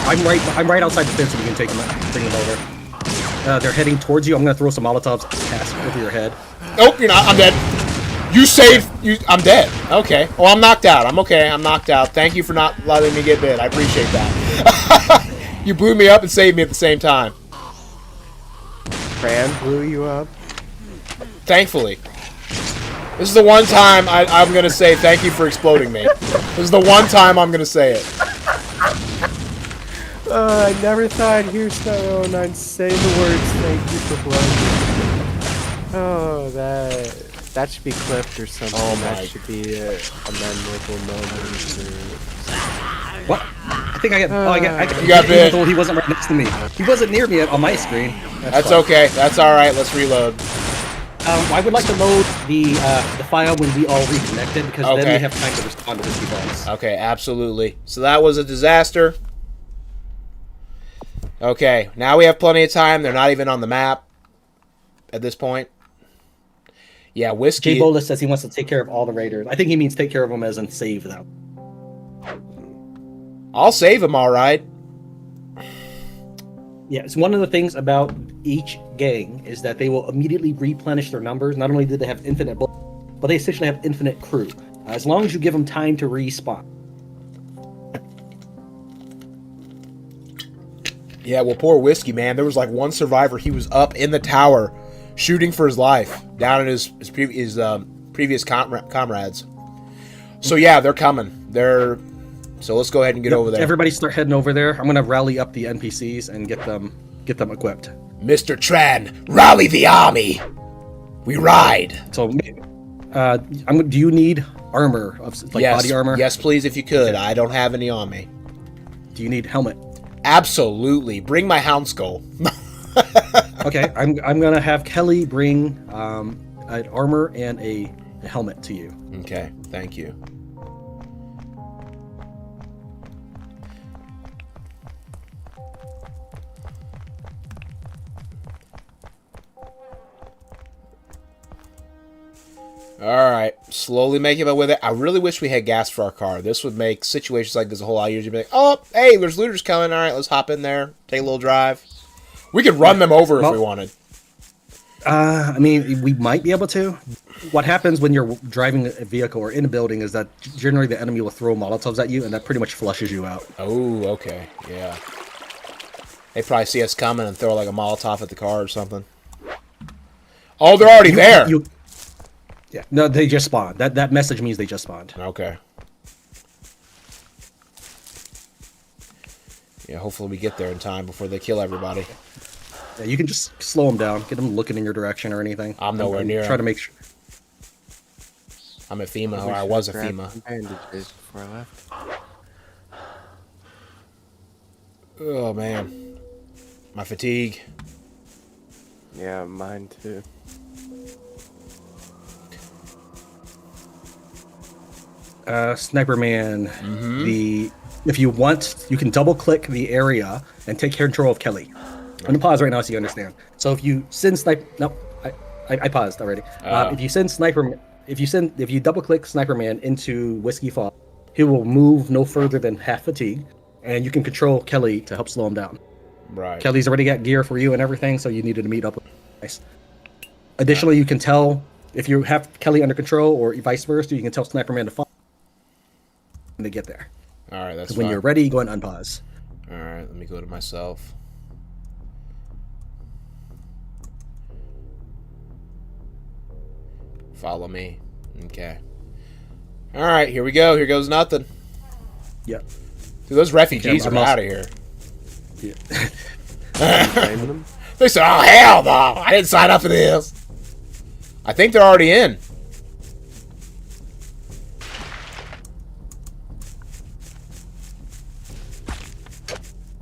I'm right outside the fence, and you can bring them over. They're heading towards you. I'm gonna throw some Molotovs past over your head. Nope, you're not. I'm dead. You saved. I'm dead. Okay. Well, I'm knocked out. I'm okay. I'm knocked out. Thank you for not letting me get bit. I appreciate that. You blew me up and saved me at the same time. Fran blew you up? Thankfully. This is the one time I'm going to say thank you for exploding me. This is the one time I'm going to say it. I never thought I'd hear Snipermanelevenonine say the words thank you for blowing me. Oh, that should be clipped or something. Oh my. That should be a memorable moment. What? I think I got. You got bit. He wasn't right next to me. He wasn't near me on my screen. That's fine. okay. That's all right. Let's reload. I would like to load the file when we all reconnected because Okay. then we have time to respond to Whiskey Bombs. Okay, absolutely. So that was a disaster. Okay, now we have plenty of time. They're not even on the map at this point. Yeah, whiskey. Jay Bola says he wants to take care of all the raiders. I think he means take care of them as in save them. I'll save them, all right. Yeah, it's one of the things about each gang is that they will immediately replenish their numbers. Not only do they have infinite bullets, but they essentially have infinite crew. As long as you give them time to respawn. Yeah, well, poor Whiskey, man. There was like one survivor. He was up in the tower shooting for his life down at his previous comrades. So, yeah, they're coming. So let's go ahead and get over there. Everybody start heading over there. I'm going to rally up the NPCs and get them equipped. Mr. Tran, rally the army. We ride. So, do you need armor, like yes, body armor? yes, please, if you could. I don't have any on me. Do you need helmet? Absolutely. Bring my hound skull. Okay, I'm gonna have Kelly bring an armor and a helmet to you. Okay, thank you. Alright, slowly making my way there. I really wish we had gas for our car. This would make situations like this a whole lot easier. Be like, oh, hey, there's looters coming. Alright, let's hop in there, take a little drive. We could run them over if we wanted. I mean, we might be able to. What happens when you're driving a vehicle or in a building is that generally the enemy will throw Molotovs at you, and that pretty much flushes you out. Oh, okay, yeah. They probably see us coming and throw like a Molotov at the car or something. Oh, they're already there! Yeah, no, they just spawned. That message means they just spawned. Okay. Yeah, hopefully we get there in time before they kill everybody. Yeah, you can just slow them down, get them looking in your direction or anything. I'm nowhere near Try to them. make sure. I'm at FEMA, or I was at FEMA. Bandages before I left. Oh, man. My fatigue. Yeah, mine too. Sniperman, if you want, you can double click the area and take control of Kelly. I'm gonna pause right now so you understand. So if you send I paused already. If you double click Sniperman into Whiskey Fall, he will move no further than half fatigue, and you can control Kelly to help slow him down. Right. Kelly's already got gear for you and everything, so you needed to meet up with nice. Additionally, you can tell if you have Kelly under control or vice versa, you can tell Sniperman to follow when they get there. All right, that's when fine. you're ready, go and unpause. All right, let me go to myself. Follow me. Okay. All right, here we go. Here goes nothing. Yep. Dude, those refugees I'm are also- out of here. Yeah. Blame them? They said, oh, hell no. I didn't sign up for this. I think they're already in.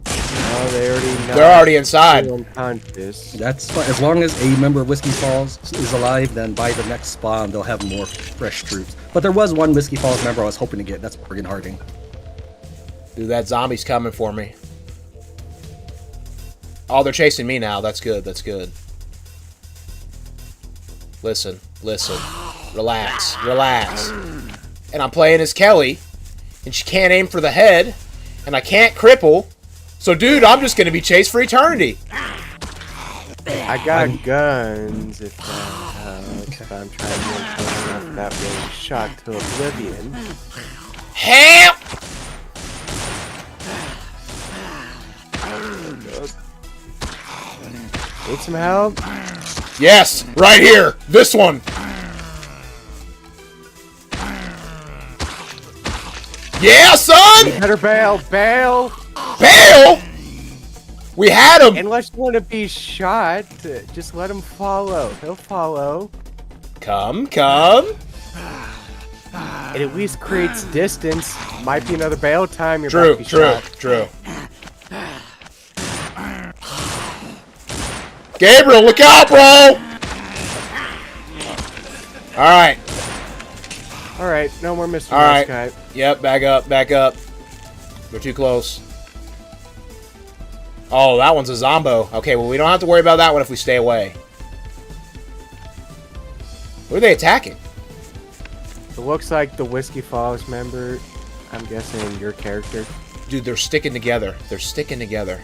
Oh, they already know. They're already inside. Unconscious. That's fine. As long as a member of Whiskey Falls is alive, then by the next spawn, they'll have more fresh troops. But there was one Whiskey Falls member I was hoping to get. That's Morgan Harding. Dude, that zombie's coming for me. Oh, they're chasing me now. That's good. That's good. Listen. Listen. Relax. Relax. And I'm playing as Kelly. And she can't aim for the head. And I can't cripple. So, dude, I'm just going to be chased for eternity. I got guns if that helps. But I'm trying to make sure enough that being shot to oblivion. Help! Need some help? Yes, right here. This one. Yeah, son! You better bail! Bail! Bail! We had him! Unless you want to be shot, just let him follow. He'll follow. Come, come. It at least creates distance. Might be another bail time. You're True, about to be true, shot. true. Gabriel, look out, bro! Alright. Alright, no more Mr. All right. Nice Guy. Yep, back up, back up. We're too close. Oh, that one's a zombo. Okay, well, we don't have to worry about that one if we stay away. Who are they attacking? It looks like the Whiskey Falls member. I'm guessing your character. Dude, they're sticking together. They're sticking together.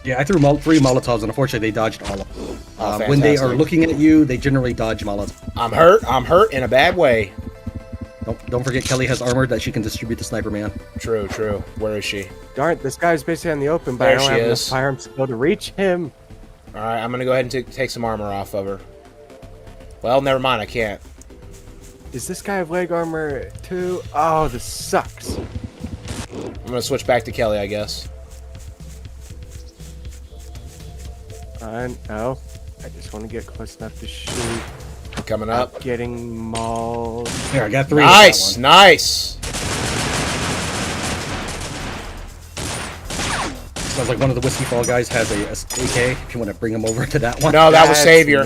Yeah, I threw 3 Molotovs, and unfortunately, they dodged all of them. Oh, when they are fantastic. looking at you, they generally dodge Molotovs. I'm hurt. I'm hurt in a bad way. Don't forget, Kelly has armor that she can distribute to Sniper Man. True, true. Where is she? Darn, this guy's basically in the open, but There I don't she have enough is. firearms to go to reach him. Alright, I'm gonna go ahead and take some armor off of her. Well, never mind. I can't. Does this guy have leg armor too? Oh, this sucks. I'm gonna switch back to Kelly, I guess. No, I just want to get close enough to shoot. coming up. Getting mauled. Here, I got 3. Nice, nice. Sounds like one of the Whiskey Fall guys has a AK. If you want to bring him over to that one. No, that was Savior.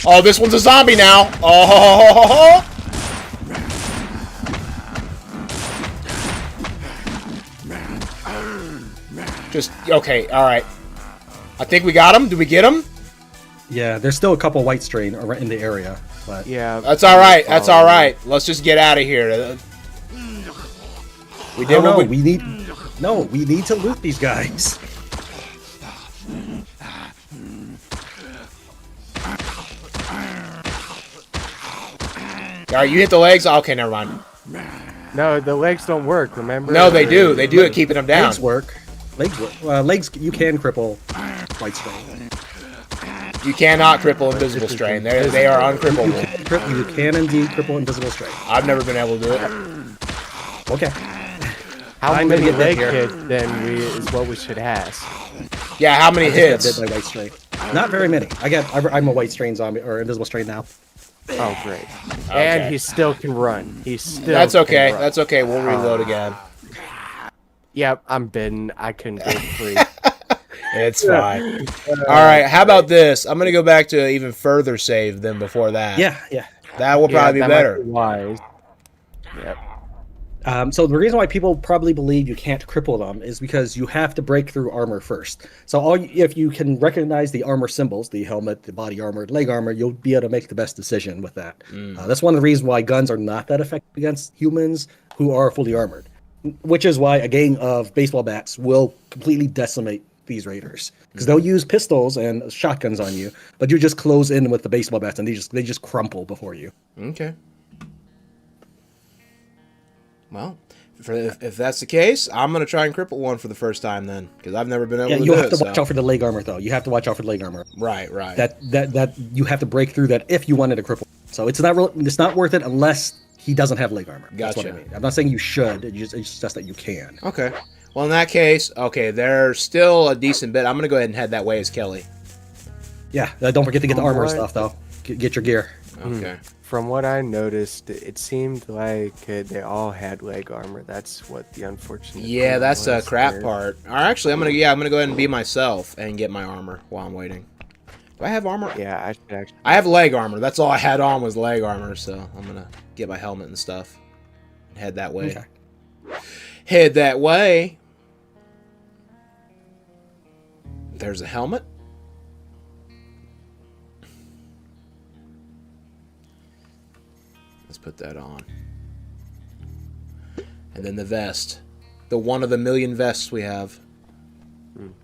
Oh, this one's a zombie now. Oh. Just, okay, all right. I think we got him. Did we get him? Yeah, there's still a couple white strain in the area. But Yeah. That's all right. That's all right. Let's just get out of here. We did what we need. No, we need to loot these guys. All right, you hit the legs. Okay, never mind. No, the legs don't work. Remember? No, they do. They do it keeping them down. Legs work. Legs work. Legs. You can cripple white strain. You cannot cripple invisible strain. They are uncrippable. You can indeed cripple invisible strain. I've never been able to do it. Okay. How I'm many gonna get leg that here. hits then is what we should ask. Yeah, how many Got hits? bit by white strain. Not very many. I'm a white strain zombie or invisible strain now. Oh, great. Okay. And he still can run. He still That's can okay. run. That's okay. We'll reload again. Yep, I'm bitten. I couldn't get free. It's fine. All right. How about this? I'm gonna go back to even further save than before that. Yeah. That will probably be that better. might be wise. Yep. So the reason why people probably believe you can't cripple them is because you have to break through armor first. So if you can recognize the armor symbols, the helmet, the body armor, leg armor, you'll be able to make the best decision with that. That's one of the reasons why guns are not that effective against humans who are fully armored, which is why a gang of baseball bats will completely decimate these raiders because they'll use pistols and shotguns on you, but you just close in with the baseball bats and they just crumple before you. Okay. Well, if that's the case, I'm gonna try and cripple one for the first time then, because I've never been able to do it. You have to watch out for the leg armor though. You have to watch out for the leg armor. Right. That you have to break through that if you wanted to cripple. So it's not worth it unless he doesn't have leg armor. That's what I Gotcha. mean. I'm not saying you should. It's just that you can. Okay. Well, in that case, okay, there's still a decent bit. I'm gonna go ahead and head that way as Kelly. Yeah. Don't forget to get the armor What? stuff though. Get your gear. Okay. From what I noticed, it seemed like they all had leg armor. That's what the unfortunate. Yeah, thing that's the was crap there. part. Or actually, I'm gonna go ahead and be myself and get my armor while I'm waiting. Do I have armor? Yeah, I should actually. I have leg armor. That's all I had on was leg armor, so I'm gonna get my helmet and stuff. Head that way. Okay. Head that way. There's a helmet. Let's put that on. And then the vest. The one of the million vests we have. And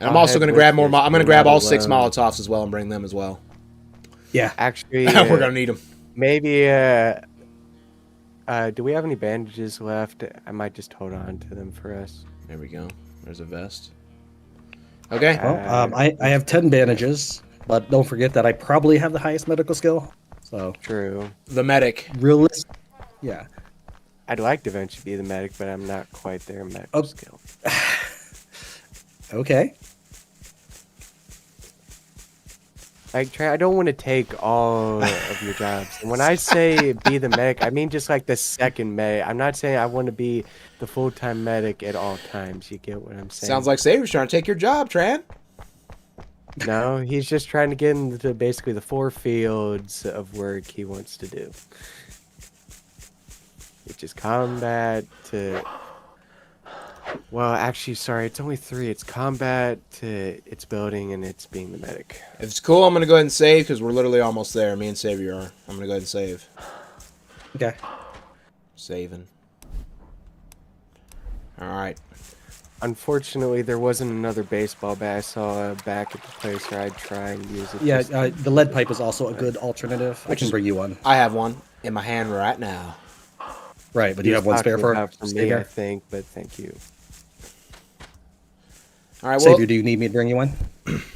I'm I'll also head going to with grab more. you, I'm going to so grab you're all not 6 alone. Molotovs as well and bring them as well. Yeah. Actually, We're going to need them. maybe. Do we have any bandages left? I might just hold on to them for us. There we go. There's a vest. Okay. Well, I have 10 bandages, but don't forget that I probably have the highest medical skill. So True. The medic. realistic. Yeah. I'd like to eventually be the medic, but I'm not quite there in medical skill. Okay. Like, Trey, I don't want to take all of your jobs. And when I say be the medic, I mean just like the second medic. I'm not saying I want to be the full-time medic at all times. You get what I'm saying? Sounds like Savior's trying to take your job, Tran. No, he's just trying to get into basically the 4 fields of work he wants to do. Which is combat to... Well, actually, sorry, it's only 3. It's combat to it's building and it's being the medic. If it's cool, I'm going to go ahead and save because we're literally almost there. Me and Savior are. I'm going to go ahead and save. Okay. Saving. Alright. Unfortunately, there wasn't another baseball bat I saw back at the place where I'd try and use it. Yeah, just- the lead pipe is also a good alternative. I can bring you one. I have one in my hand right now. Right, but do you have one spare talking for about me, I Savior? think, but thank you. Alright, well, Savior, do you need me to bring you one?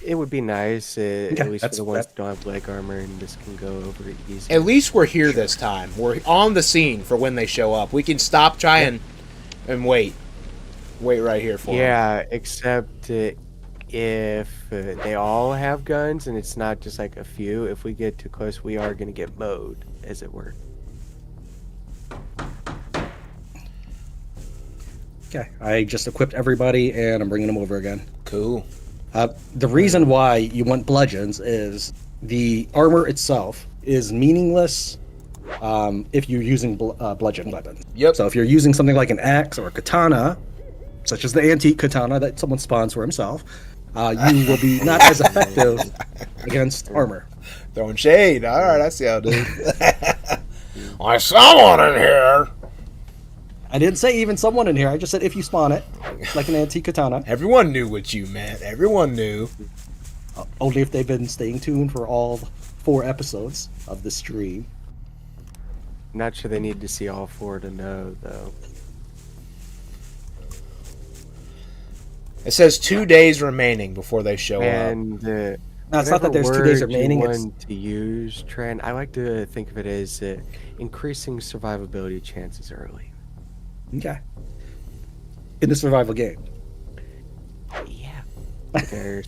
It would be nice, at least for that's- the ones that don't have leg armor, and this can go over it easy. at least we're here this time. We're on the scene for when they show up. We can stop trying and wait. wait right here for him. Yeah, except if they all have guns and it's not just like a few, if we get too close, we are going to get mowed, as it were. Okay, I just equipped everybody, and I'm bringing them over again. Cool. The reason why you want bludgeons is the armor itself is meaningless if you're using bludgeon weapons. Yep. So if you're using something like an axe or a katana, such as the antique katana that someone spawns for himself, you will be not as effective against armor. Throwing shade. All right, I see how it is. I saw one in here. I didn't say even someone in here. I just said if you spawn it, like an antique katana. Everyone knew what you meant. Everyone knew. Only if they've been staying tuned for all 4 episodes of the stream. Not sure they need to see all 4 to know, though. It says 2 days remaining before they show up. And No, it's not that there's 2 days remaining. It's To use, Trent, I like to think of it as increasing survivability chances early. okay. In the survival game. Yeah.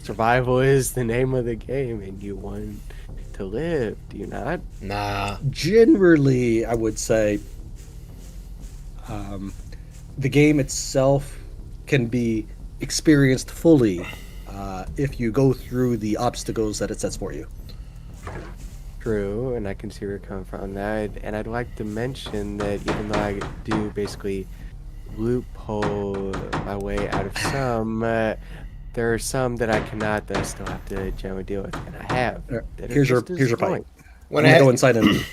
Survival is the name of the game, and you want to live, do you not? Nah. Generally, I would say the game itself can be experienced fully if you go through the obstacles that it sets for you. True, and I can see where you're coming from on that. And I'd like to mention that even though I do basically loophole my way out of some, there are some that I cannot that I still have to generally deal with, and I have. Here's your pipe. Went I'm ahead, gonna go inside and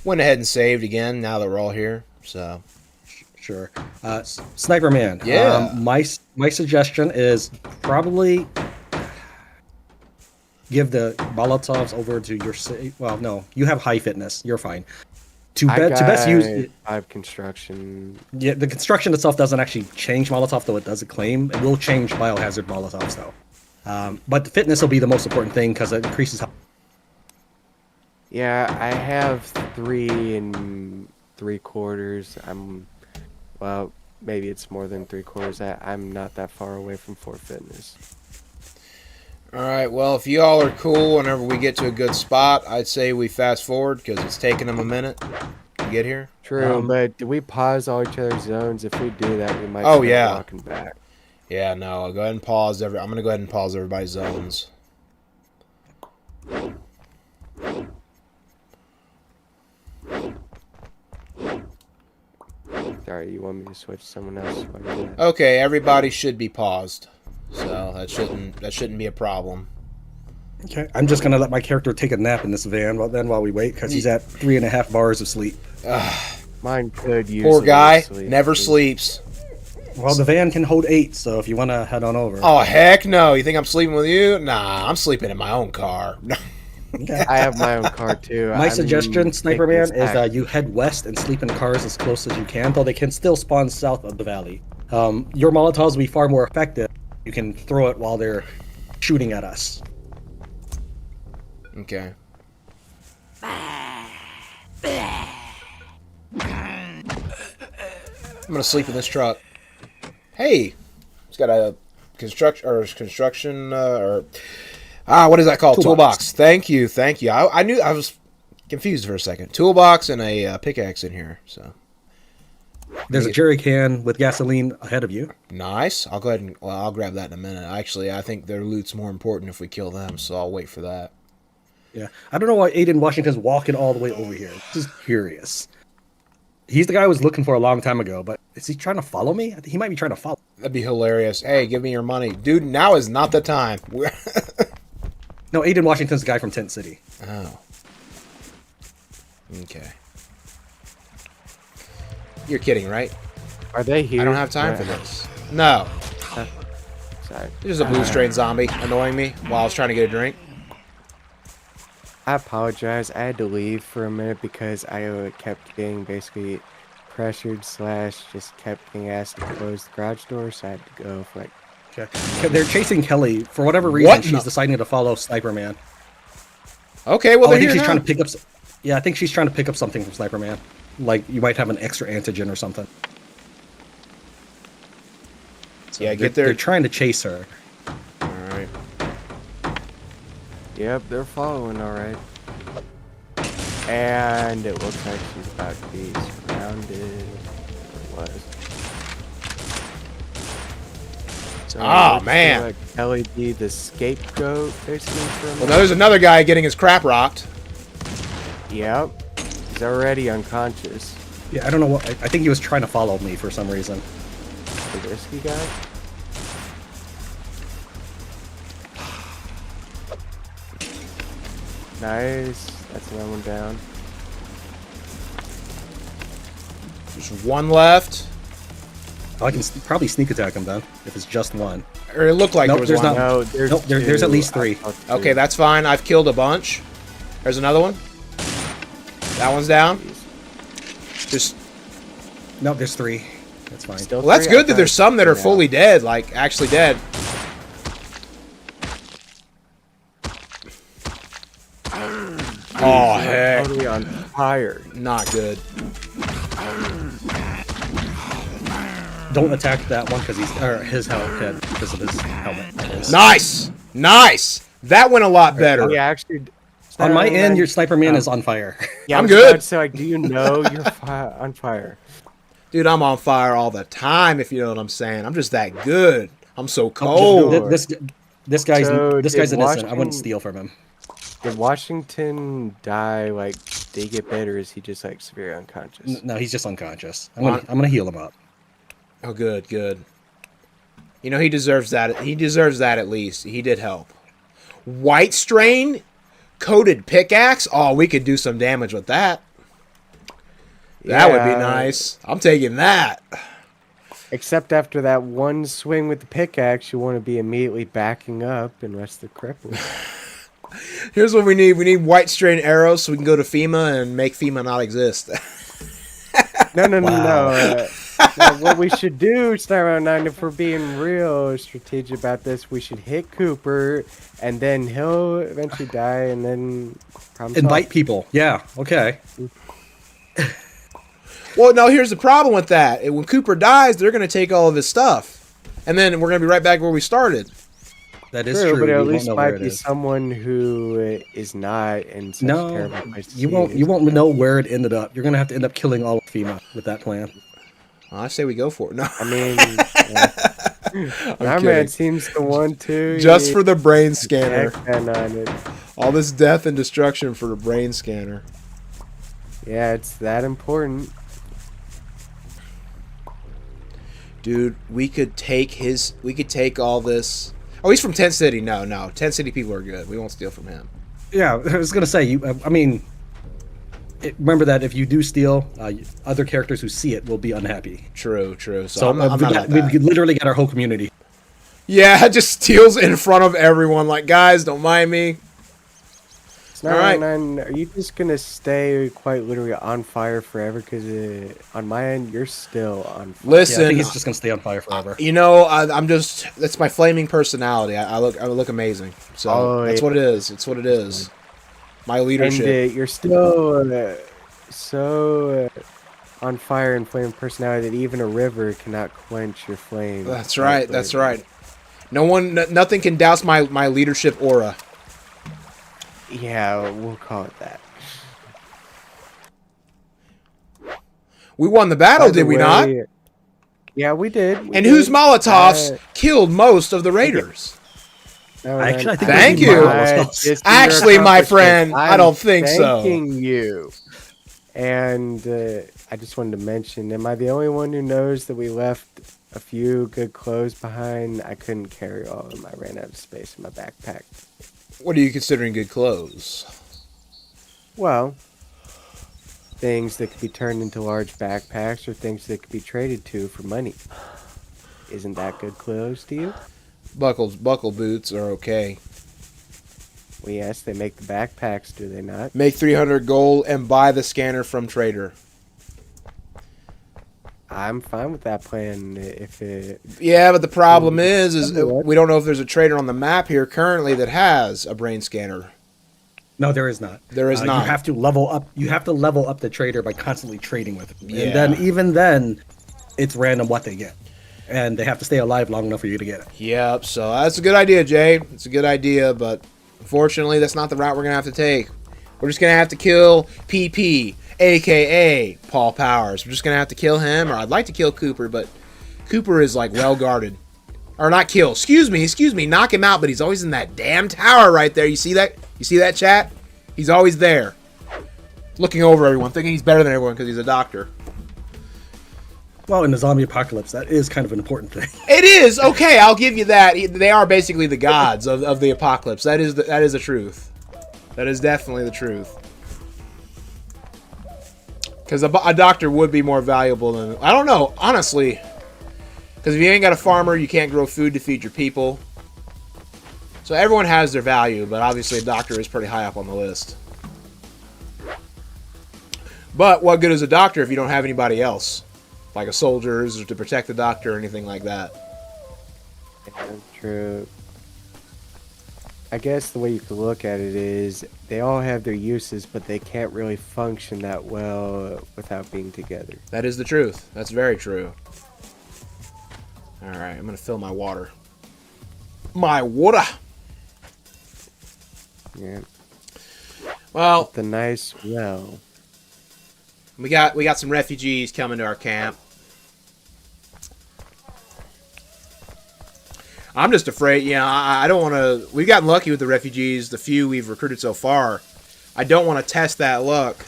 went ahead and saved again. Now that we're all here, so sure. Sniper Man. Yeah. My suggestion is probably give the Molotovs over to your. Well, no, you have high fitness. You're fine. To best use 5 construction. Yeah, the construction itself doesn't actually change Molotov, though it does claim. It will change biohazard Molotovs, though. But the fitness will be the most important thing because it increases. Yeah, I have 3 3/4. Well, maybe it's more than 3/4. I'm not that far away from 4 fitness. all right. Well, if you all are cool, whenever we get to a good spot, I'd say we fast forward because it's taking them a minute to get here. True, but do we pause all each other's zones? If we do that, we might Oh, start yeah. walking back. Yeah, no. I'll go ahead and pause I'm gonna go ahead and pause everybody's zones. Sorry, you want me to switch to someone else? While you do that? Okay, everybody should be paused, so that shouldn't be a problem. Okay, I'm just gonna let my character take a nap in this van while we wait because he's at 3.5 bars of sleep. Mine could use Poor a guy, little sleep. never sleeps. Well, the van can hold 8, so if you want to head on over. Oh heck no! You think I'm sleeping with you? Nah, I'm sleeping in my own car. Okay. I have my own car too. My I'm suggestion, Sniper taking Man, this back. is you head west and sleep in cars as close as you can, though they can still spawn south of the valley. Your Molotovs will be far more effective. You can throw it while they're shooting at us. Okay. I'm gonna sleep in this truck. Hey, it's got a construction what is that called? Toolbox. Thank you. I knew I was confused for a second. Toolbox and a pickaxe in here. So There's a jerry can with gasoline ahead of you. nice. I'll go ahead and I'll grab that in a minute. Actually, I think their loot's more important if we kill them, so I'll wait for that. Yeah, I don't know why Aiden Washington's walking all the way over here. Just curious. He's the guy I was looking for a long time ago, but is he trying to follow me? I think he might be trying to follow. That'd be hilarious. Hey, give me your money, dude. Now is not the time. No, Aiden Washington's the guy from Tent City. Oh. Okay. You're kidding, right? Are they here? I don't have time for this. No. Sorry. There's a blue strain zombie annoying me while I was trying to get a drink. I apologize. I had to leave for a minute because I kept getting basically pressured / just kept getting asked to close the garage door, so I had to go for like. Okay. They're chasing Kelly for whatever reason. What? She's deciding to follow Sniper Man. Okay, well, I they're think here she's now. trying to pick up. Yeah, I think she's trying to pick up something from Sniper Man. Like you might have an extra antigen or something. So Yeah, get they're there. trying to chase her. All right. Yep, they're following all right. And it looks like she's about to be surrounded. Or was. So Ah, looks man. like Ellie be the scapegoat, basically. Well, now there's another guy getting his crap rocked. Yep. He's already unconscious. Yeah, I don't know what. I think he was trying to follow me for some reason. The risky guy? Nice. That's another one down. There's one left. Oh, I can probably sneak attack him then if it's just one. Or it looked like Nope, there was there's one. not. No, there's Nope, there's at two. least three. I saw two. Okay, that's fine. I've killed a bunch. There's another one. That one's down. Just No, there's three. That's fine. Still well, that's three? I good that thought there's some that are two now. fully dead, like actually dead. Oh heck, Totally on fire. not good. Don't attack that one because his head because of his helmet. Nice, nice. That went a lot better. Yeah, actually. On my end, your Sniperman- sniper man is on fire. Yeah, I'm I was good. about to say, like, do you know you're on fire? Dude, I'm on fire all the time. If you know what I'm saying, I'm just that good. I'm so Oh, cold. this guy's So this did guy's innocent. I Washington- wouldn't steal from him. Did Washington die? Like, did he get bit, or is he just like severely unconscious? No, he's just unconscious. I'm gonna heal him up. Oh, good, good. You know he deserves that. He deserves that at least. He did help. White strain, coated pickaxe. Oh, we could do some damage with that. That would be Yeah. nice. I'm taking that. Except after that one swing with the pickaxe, you want to be immediately backing up unless they're crippled. Here's what we need. We need white strain arrows so we can go to FEMA and make FEMA not exist. No, no, no, Wow. no. No, what we should do, snipermanelevenonine, if we're being real strategic about this, we should hit Cooper, and then he'll eventually die, and then problem Invite solved. people. Yeah. Okay. Well, no, here's the problem with that. When Cooper dies, they're going to take all of his stuff. And then we're going to be right back where we started. That is True, true. but We at won't least know where might it be is. someone who is not in such a No, terrible place. to you see won't. it. You won't know where it ended up. You're gonna have to end up killing all of FEMA with that plan. I say we go for it. No, I mean, yeah. Our kidding. man seems to want to. just for the brain scanner. Heck on it. All this death and destruction for the brain scanner. Yeah, it's that important. Dude, we could take all this. Oh, he's from Tent City. No. Tent City people are good. We won't steal from him. Yeah, I was gonna say. I mean, remember that if you do steal, other characters who see it will be unhappy. True. So, So I'm not like we that. could literally get our whole community. Yeah, just steals in front of everyone. Like, guys, don't mind me. All right. Are you just gonna stay quite literally on fire forever? Because on my end, you're still on fire. Yeah, I Listen, think he's just gonna stay on fire forever. you know, I'm just. That's my flaming personality. I look amazing. So Oh, that's yeah. what it is. It's what it is. My And leadership. you're still so on fire and flame personality that even a river cannot quench your flame. That's right. That's right. Nothing can douse my leadership aura. Yeah, we'll call it that. We won the battle, By the did we not? way, Yeah, we did. And whose Molotovs killed most of the raiders? Actually, I think Thank it was you. Molotovs. Just Actually, your my friend, accomplishments. I don't think so. Thanking you. And I just wanted to mention, am I the only one who knows that we left a few good clothes behind? I couldn't carry all of them. I ran out of space in my backpack. What are you considering good clothes? Well, things that could be turned into large backpacks or things that could be traded to for money. Isn't that good clothes to you? Buckle boots are okay. Well, yes, they make the backpacks, do they not? Make 300 gold and buy the scanner from trader. I'm fine with that plan. If it, Yeah, but the problem is What? we don't know if there's a trader on the map here currently that has a brain scanner. No, there is not. There is not. You have to level up. You have to level up the trader by constantly trading with him. Yeah. And then even then, it's random what they get. and they have to stay alive long enough for you to get it. Yep, so that's a good idea, Jay. It's a good idea, but unfortunately, that's not the route we're going to have to take. We're just going to have to kill PP, a.k.a. Paul Powers. We're just going to have to kill him, or I'd like to kill Cooper, but Cooper is, like, well-guarded. Or not kill. Excuse me. Knock him out, but he's always in that damn tower right there. You see that? You see that, chat? He's always there. Looking over everyone, thinking he's better than everyone because he's a doctor. Well, in the zombie apocalypse, that is kind of an important thing. It is! Okay, I'll give you that. They are basically the gods of the apocalypse. That is the truth. That is definitely the truth. Because a doctor would be more valuable than... I don't know, honestly. Because if you ain't got a farmer, you can't grow food to feed your people. So everyone has their value, but obviously a doctor is pretty high up on the list. But what good is a doctor if you don't have anybody else? Like a soldiers or to protect the doctor or anything like that. Yeah, true. I guess the way you could look at it is they all have their uses, but they can't really function that well without being together. That is the truth. That's very true. Alright, I'm going to fill my water. My water! Yeah. Well, The nice well. we got some refugees coming to our camp. I'm just afraid, I don't want to... We've gotten lucky with the refugees, the few we've recruited so far. I don't want to test that luck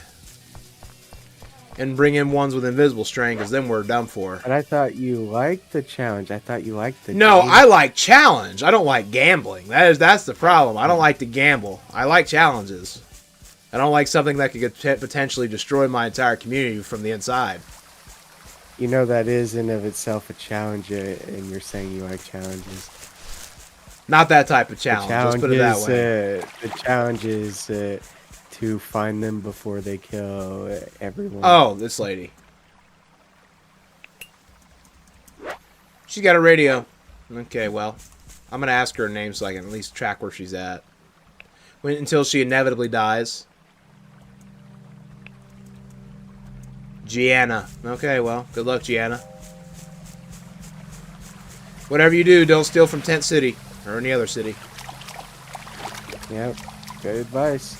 and bring in ones with invisible strain, because then we're done for. But I thought you liked the challenge. I thought you liked the No, game. I like challenge. I don't like gambling. That's the problem. I don't like to gamble. I like challenges. I don't like something that could potentially destroy my entire community from the inside. You know that is in of itself a challenge, and you're saying you like challenges. Not that type of challenge. Let's put it that way. The challenge is to find them before they kill everyone. Oh, this lady. She's got a radio. Okay, well, I'm going to ask her name so I can at least track where she's at. Until she inevitably dies. Gianna. Okay, well, good luck, Gianna. Whatever you do, don't steal from Tent City or any other city. Yep, good advice.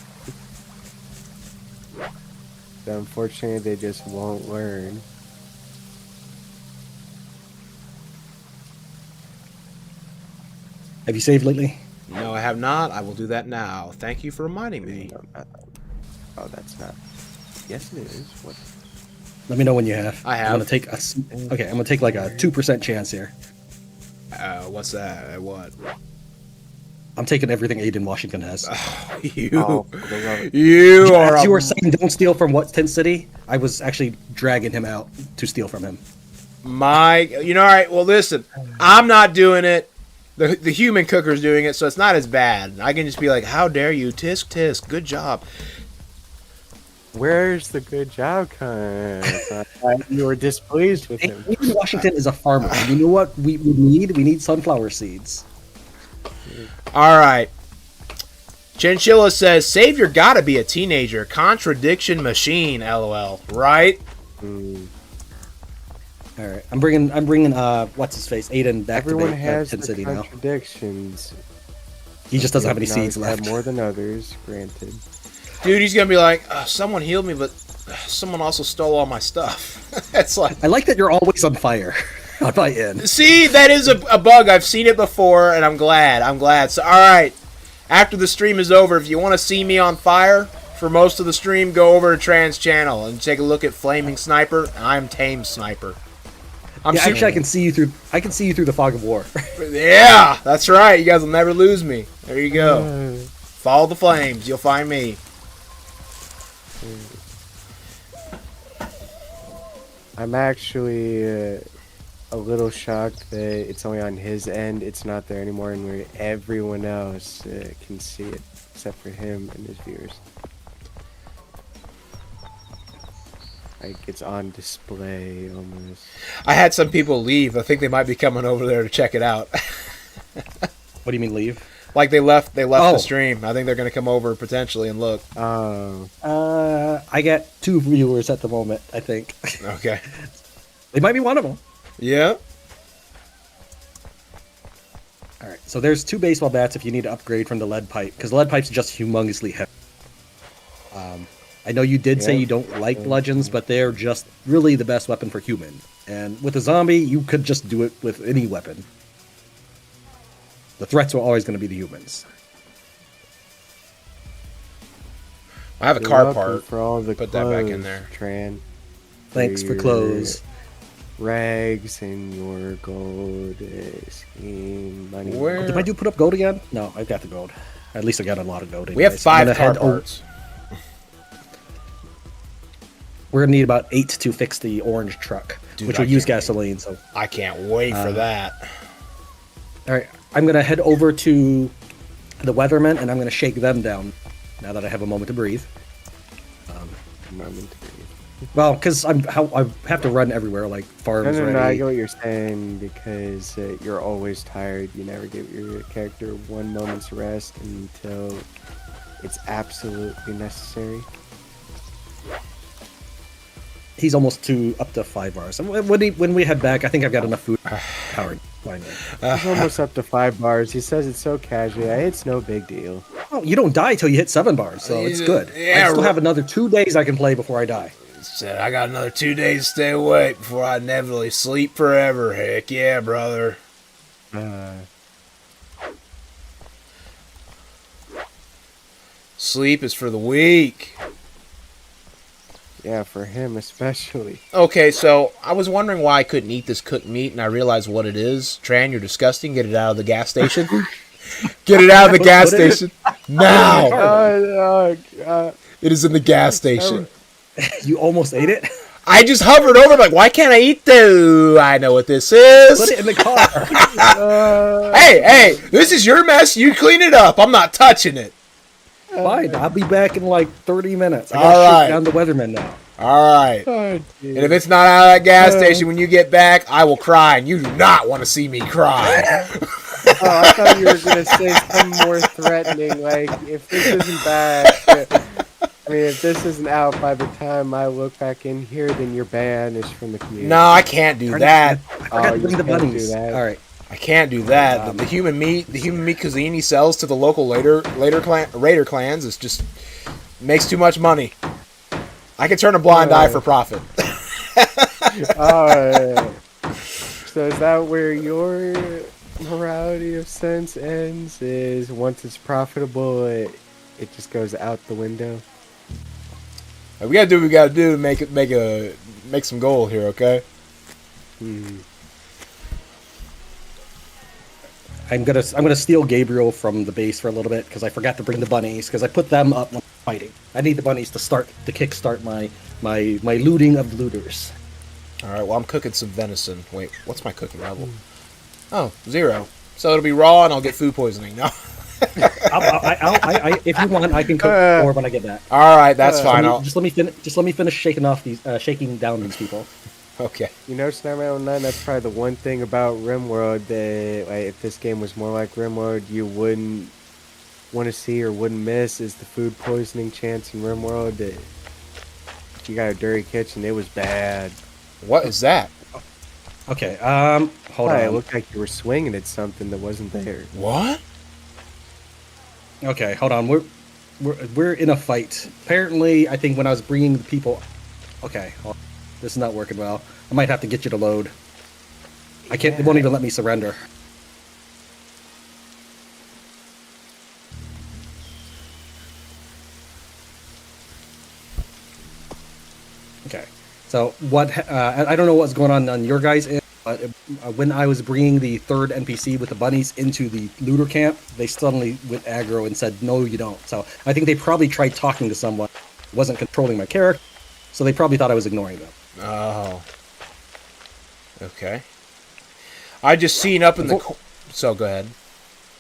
But unfortunately, they just won't learn. Have you saved lately? No, I have not. I will do that now. Thank you for reminding me. Oh, that's not. Yes, it is. What? Let me know when you have. I have. I'm gonna take I'm gonna take like a 2% chance here. What's that? What? I'm taking everything Aiden Washington has. You. Oh, for the love of- You are. As you were saying, don't steal from what Tent City? I was actually dragging him out to steal from him. All right. Well, listen. I'm not doing it. The human cooker's doing it, so it's not as bad. I can just be like, how dare you? Tisk, tisk. Good job. Where's the good job, cunt? You were displeased with him. Aiden Washington is a farmer. And you know what we need? We need sunflower seeds. All right. Chinchilla says, Savior gotta be a teenager. Contradiction machine, LOL. Right? Mm. All right, I'm bringing what's his face, Aiden back Everyone to has Tent the City now. contradictions. He just doesn't have any Now seeds he's got left. more than others, granted. Dude, he's gonna be like, someone healed me, but someone also stole all my stuff. It's like... I like that you're always on fire on my end. See, that is a bug. I've seen it before, and I'm glad. So, all right. After the stream is over, if you want to see me on fire for most of the stream, go over to Trans channel and take a look at Flaming Sniper. I'm Tame Sniper. Actually, I can see you through the fog of war. Yeah, that's right. You guys will never lose me. There you go. Follow the flames. You'll find me. I'm actually a little shocked that it's only on his end. It's not there anymore, and where everyone else can see it, except for him and his viewers. Like, it's on display almost. I had some people leave. I think they might be coming over there to check it out. What do you mean leave? Like they left the stream. I think they're going to come over potentially and look. Oh. I got 2 viewers at the moment, I think. Okay. They might be one of them. Yeah. So there's 2 baseball bats if you need to upgrade from the lead pipe, because lead pipe's just humongously heavy. I know you did say Yeah. you don't like bludgeons, but they're just really the best weapon for human. And with a zombie, you could just do it with any weapon. The threats were always going to be the humans. I have a You're car welcome part. for all the Put clothes, that back in there. Tran. Thanks for your clothes. Rags and your gold scheme money. Where- Did I do put up gold again? No, I've got the gold. At least I got a lot of gold. We have anyways. I'm 5 gonna car head over- parts. We're going to need about 8 to fix the orange truck, Dude, which I will use can't gasoline. So, I can't wait for that. all right, I'm going to head over to the weathermen, and I'm going to shake them down now that I have a moment to breathe. Moment to breathe. Well, because I have to run everywhere, like farms No, ready. I get what you're saying because you're always tired. You never give your character one moment's rest until it's absolutely necessary. He's almost up to 5 bars. And when we head back, I think I've got enough food powered. Finally. He's almost up to 5 bars. He says it's so casually. It's no big deal. Oh, you don't die till you hit 7 bars, so it's good. Yeah, I still have another 2 days I can play before I die. Said I got another 2 days to stay awake before I inevitably sleep forever. Heck yeah, brother. Sleep is for the weak. Yeah, for him especially. Okay, so I was wondering why I couldn't eat this cooked meat, and I realized what it is. Tran, you're disgusting. Get it out of the gas station. Get it out of the gas Put it- station now. Uh, It is in the gas station. You almost ate it? I just hovered over, like, why can't I eat this? I know what this is. Put it in the car. Hey, this is your mess. You clean it up. I'm not touching it. Fine, I'll be back in like 30 minutes. I All gotta right. shoot down the weatherman now. All right. oh, dude. And if it's not out of that gas station when you get back, I will cry, and you do not want to see me cry. Oh, I thought you were gonna say something more threatening, like if this isn't back. I mean, if this isn't out by the time I look back in here, then you're banished from the community. No, I can't do that. I forgot to you bring the can't do bunnies. that. All right. I can't do that. The human meat Kazini sells to the local raider clans is just makes too much money. I can turn a blind eye for profit. So is that where your morality of sense ends? Is once it's profitable, it just goes out the window? We gotta do what we gotta do to make some gold here, okay? I'm gonna steal Gabriel from the base for a little bit because I forgot to bring the bunnies because I put them up when fighting. I need the bunnies to kickstart my looting of looters. All right. Well, I'm cooking some venison. Wait, what's my cooking level? Oh, 0. So it'll be raw, and I'll get food poisoning. No. If you want, I can cook more when I get back. All right, that's fine. Just let me finish shaking down these people. Okay. You know, snipermanelevenonine, that's probably the one thing about RimWorld that, like, if this game was more like RimWorld, you wouldn't want to see or wouldn't miss is the food poisoning chance in RimWorld. That if you got a dirty kitchen, it was bad. What is that? Okay, hold It on. looked like you were swinging at something that wasn't there. What? Okay, hold on. We're in a fight. Apparently, I think when I was bringing the people. Okay, well, this is not working well. I might have to get you to load. I can't. It won't even let me surrender. Okay. So what? I don't know what's going on your guys' end, but when I was bringing the third NPC with the bunnies into the looter camp, they suddenly went aggro and said, "No, you don't." So I think they probably tried talking to someone, wasn't controlling my character, so they probably thought I was ignoring them. Oh. Okay. I just seen up in the. So go ahead.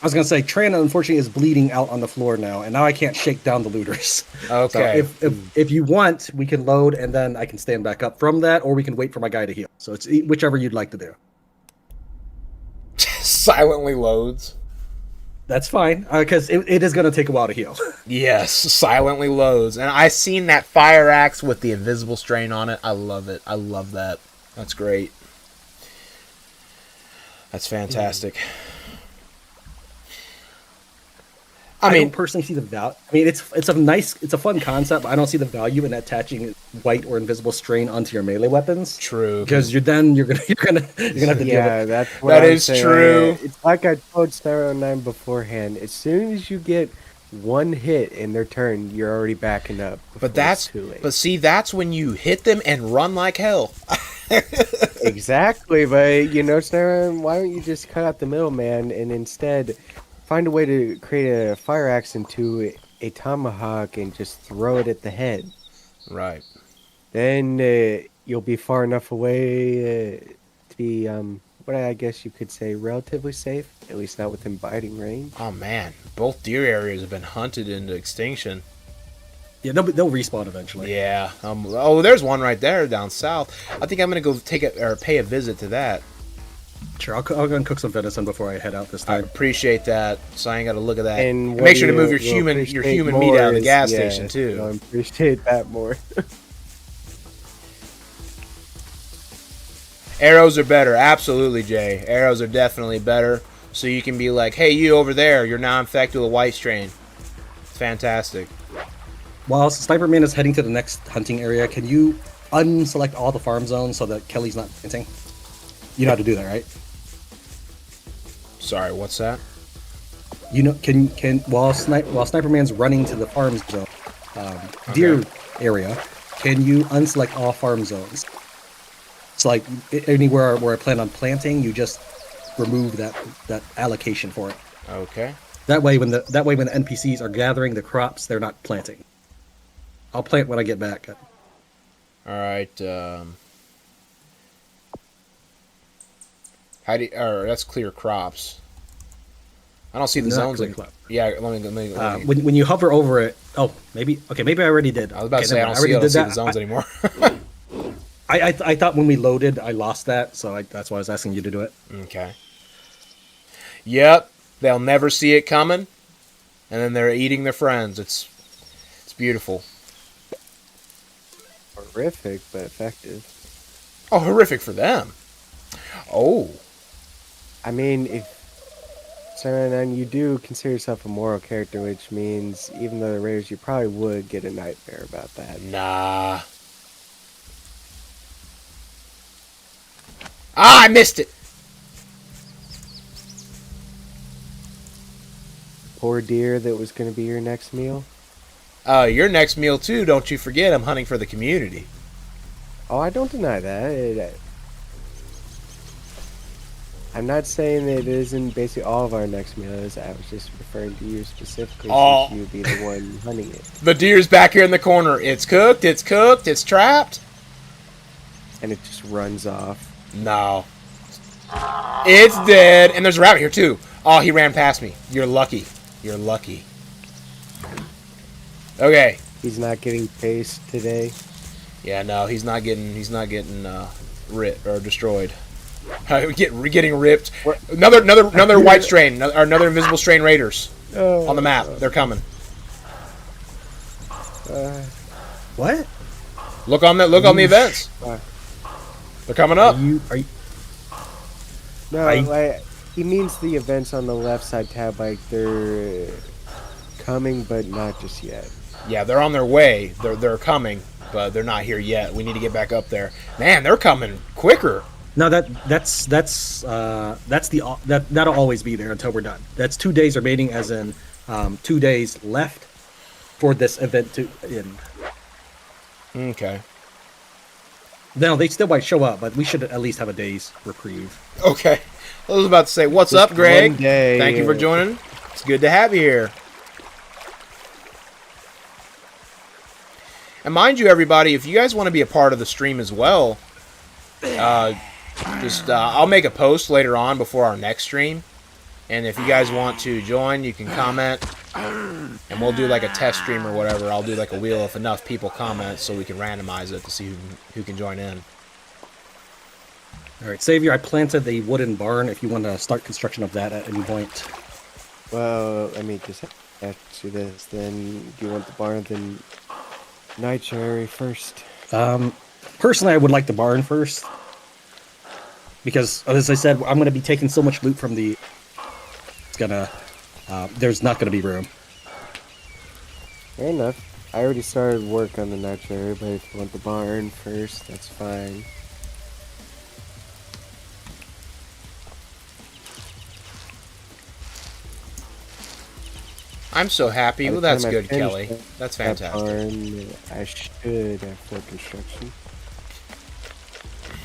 I was gonna say, Trana unfortunately is bleeding out on the floor now, and now I can't shake down the looters. Okay. So if you want, we can load, and then I can stand back up from that, or we can wait for my guy to heal. So it's whichever you'd like to do. Silently loads. That's fine, because it is gonna take a while to heal. Yes, silently loads. And I seen that fire axe with the invisible strain on it. I love it. I love that. That's great. That's fantastic. I don't personally see the value. I mean, it's a fun concept, but I don't see the value in attaching white or invisible strain onto your melee weapons. True. Because you're gonna have to deal with. Yeah, that's what That I'm is saying. true. It's like I told Sniper9 beforehand. As soon as you get one hit in their turn, you're already backing up. But that's see, that's when you hit them and run like hell. Exactly, but Sniper, why don't you just cut out the middleman and instead find a way to create a fire axe into a tomahawk and just throw it at the head? Right. Then you'll be far enough away to be, what I guess you could say, relatively safe. At least not within biting range. Oh man, both deer areas have been hunted into extinction. Yeah, they'll respawn eventually. Yeah. Oh, there's one right there down south. I think I'm gonna go pay a visit to that. Sure, I'll go and cook some venison before I head out this I time. appreciate that. So I ain't got to look at that. And make sure to move will your human appreciate meat out of the is- gas yeah, station too. I appreciate that more. Arrows are better, absolutely, Jay. Arrows are definitely better. So you can be like, hey, you over there, you're now infected with a white strain. It's fantastic. While Sniperman is heading to the next hunting area, can you unselect all the farm zones so that Kelly's not hinting? You know how to do that, right? Sorry, what's that? You know, can while Sniperman's running to the farm zone, deer area, can you unselect all farm zones? So like anywhere where I plan on planting, you just remove that allocation for it. Okay. That way, when the NPCs are gathering the crops, they're not planting. I'll plant when I get back. All right. How do you, that's clear crops. I don't see the Not zones. clear crop. Yeah, let me. When you hover over it, oh, maybe I already did. I was about to say I don't see the zones anymore. I thought when we loaded, I lost that, so that's why I was asking you to do it. Okay. Yep, they'll never see it coming, and then they're eating their friends. It's beautiful. Horrific, but effective. Oh, horrific for them. Oh. I mean, if Sniper9, you do consider yourself a moral character, which means even though the Raiders, you probably would get a nightmare about that. Nah. Ah, I missed it. Poor deer that was going to be your next meal. Your next meal too. Don't you forget, I'm hunting for the community. Oh, I don't deny that. I'm not saying that it isn't basically all of our next meals. I was just referring to you specifically since you would be the one hunting it. The deer's back here in the corner. It's cooked. It's cooked. It's trapped. And it just runs off. No. It's dead. And there's a rabbit here too. Oh, he ran past me. You're lucky. You're lucky. Okay. He's not getting chased today. Yeah, no, he's not getting ripped or destroyed. Getting ripped. Another white strain, or another invisible strain raiders on the map. They're coming. What? Look on the events. They're coming up. Are you? No, he means the events on the left side tab, like they're coming, but not just yet. Yeah, they're on their way. They're coming, but they're not here yet. We need to get back up there. Man, they're coming quicker. No, that'll always be there until we're done. That's 2 days remaining, as in 2 days left for this event to end. Okay. No, they still might show up, but we should at least have a day's reprieve. Okay. I was about to say, what's up, Greg? One day, Thank you for joining. It's good to have you here. And mind you, everybody, if you guys want to be a part of the stream as well, I'll make a post later on before our next stream. And if you guys want to join, you can comment. And we'll do like a test stream or whatever. I'll do like a wheel if enough people comment so we can randomize it to see who can join in. All right, Savior, I planted the wooden barn if you want to start construction of that at any point. Well, let me just ask you this then. Do you want the barn then Nightshire first? Personally, I would like the barn first. Because, as I said, I'm going to be taking so much loot from the... there's not going to be room. Fair enough. I already started work on the nightmare, but if you want the barn first, that's fine. I'm so happy. By the Well, that's time I good, finish Kelly. That's that fantastic. barn, I should have full construction.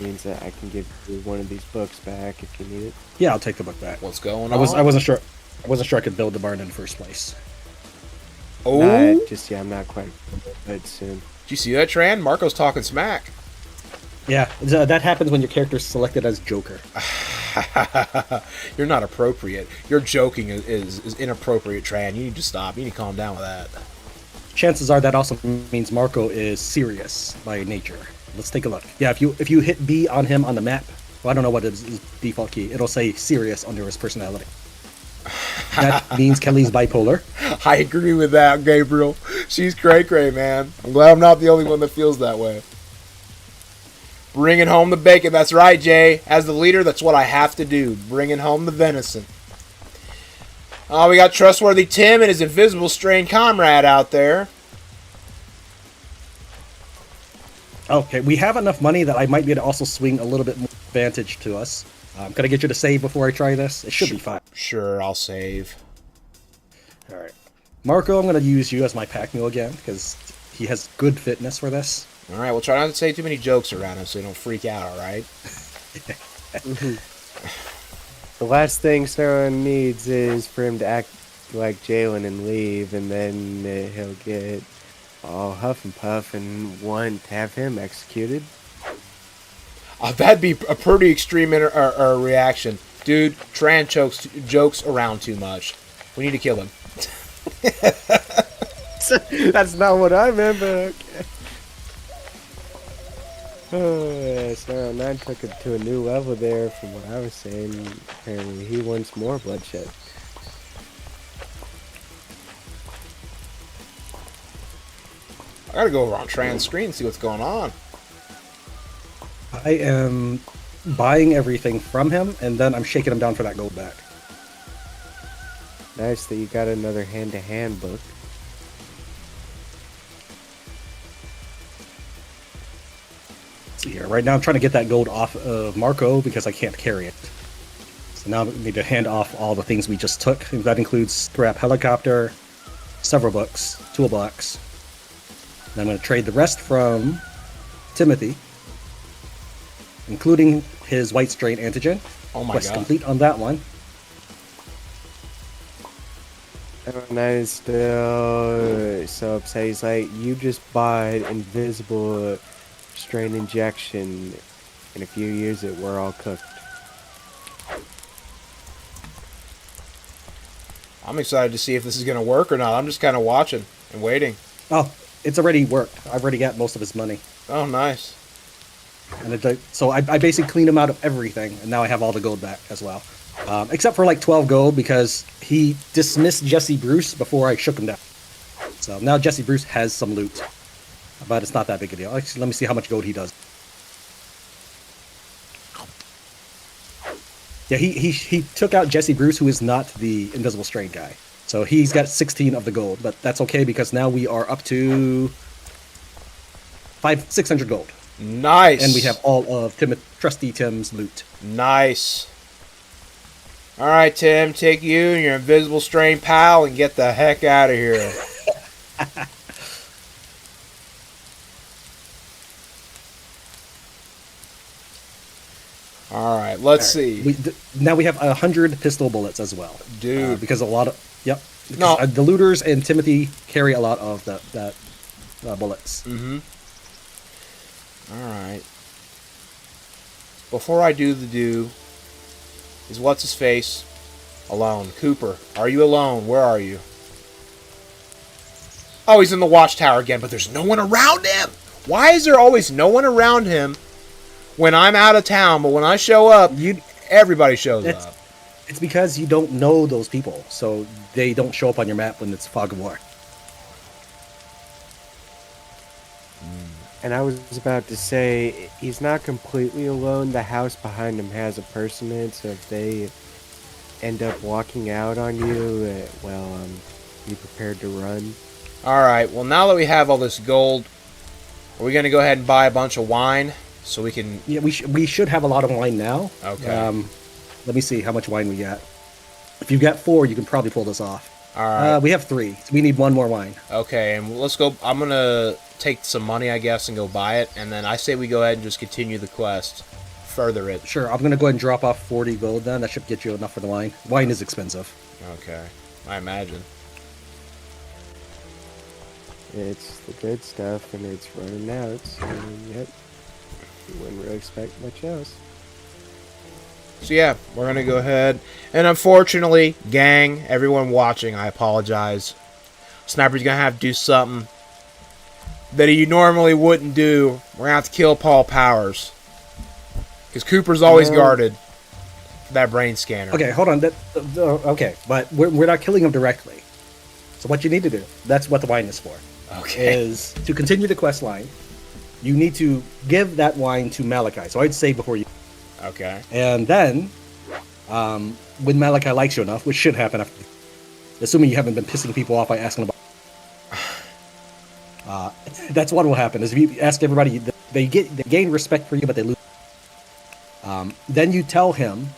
Means that I can give you one of these books back if you need it. Yeah, I'll take the book back. What's going I on? wasn't sure. I wasn't sure I could build the barn in the first place. Oh, Not did just yeah, I'm not quite, but soon. you see that, Tran? Marco's talking smack. Yeah, that happens when your character's selected as Joker. You're not appropriate. Your joking is inappropriate, Tran. You need to stop. You need to calm down with that. Chances are that also means Marco is serious by nature. Let's take a look. Yeah, if you hit B on him on the map, well, I don't know what is his default key. It'll say serious under his personality. That means Kelly's bipolar. I agree with that, Gabriel. She's cray-cray, man. I'm glad I'm not the only one that feels that way. Bringing home the bacon. That's right, Jay. As the leader, that's what I have to do. Bringing home the venison. Oh, we got trustworthy Tim and his invisible strain comrade out there. Okay, we have enough money that I might be able to also swing a little bit more advantage to us. Can I get you to save before I try this? It should be fine. Sure, I'll save. All right. Marco, I'm going to use you as my pack mule again because he has good fitness for this. All right, well, try not to say too many jokes around him so you don't freak out, all right? The last thing Sterling needs is for him to act like Jalen and leave, and then he'll get all huff and puff and want to have him executed. That'd be a pretty extreme reaction. Dude, Tran jokes around too much. We need to kill him. That's not what I meant, but okay. So 9 took it to a new level there from what I was saying. Apparently he wants more bloodshed. I gotta go over on Tran's screen and see what's going on. I am buying everything from him, and then I'm shaking him down for that gold back. Nice that you got another hand-to-hand book. Let's see here. Right now I'm trying to get that gold off of Marco because I can't carry it. So now we need to hand off all the things we just took. That includes scrap helicopter, several books, toolbox. And I'm going to trade the rest from Timothy, including his white strain antigen. Oh my Quest god. complete on that one. And I is still so upset. He's like, you just bought invisible strain injection. In a few years, we're all cooked. I'm excited to see if this is gonna work or not. I'm just kind of watching and waiting. Oh, it's already worked. I've already got most of his money. Oh, nice. And so I basically cleaned him out of everything, and now I have all the gold back as well. Except for like 12 gold because he dismissed Jesse Bruce before I shook him down. So now Jesse Bruce has some loot. But it's not that big a deal. Actually, let me see how much gold he does. Yeah, he took out Jesse Bruce, who is not the invisible strain guy. So he's got 16 of the gold, but that's okay because now we are up to 600 gold. Nice. And we have all of Trusty Tim's loot. Nice. All right, Tim, take you and your invisible strain pal and get the heck out of here. All right, let's see. Now we have 100 pistol bullets as well. Dude. Because a lot of... Yep. No. The looters and Timothy carry a lot of that bullets. Mm-hmm. All right. Before I do the do, is what's-his-face alone? Cooper, are you alone? Where are you? Oh, he's in the watchtower again, but there's no one around him. Why is there always no one around him when I'm out of town, but when I show up, everybody shows up? It's because you don't know those people, so they don't show up on your map when it's fog of war. And I was about to say, he's not completely alone. The house behind him has a person in it, so if they end up walking out on you, be prepared to run. All right. Well, now that we have all this gold, are we gonna go ahead and buy a bunch of wine so we can? Yeah, we should have a lot of wine now. Okay. Let me see how much wine we got. If you've got 4, you can probably pull this off. All right. We have 3, so we need 1 more wine. Okay, and let's go. I'm gonna take some money, I guess, and go buy it, and then I say we go ahead and just continue the quest, further it. Sure, I'm going to go ahead and drop off 40 gold then. That should get you enough for the wine. Wine is expensive. Okay, I imagine. It's the good stuff, and it's running out, so yep. You wouldn't really expect much else. So yeah, we're gonna go ahead, and unfortunately, gang, everyone watching, I apologize. Sniper's gonna have to do something that he normally wouldn't do. We're gonna have to kill Paul Powers, because Cooper's always guarded that brain scanner. Okay, hold on. Okay, but we're not killing him directly. So what you need to do, that's what the wine is for. Okay. Is to continue the quest line, you need to give that wine to Malachi. So I'd say before you. Okay. And then, when Malachi likes you enough, which should happen after, assuming you haven't been pissing people off by asking about. That's what will happen. Is if you ask everybody, they gain respect for you, but they lose. Then you tell him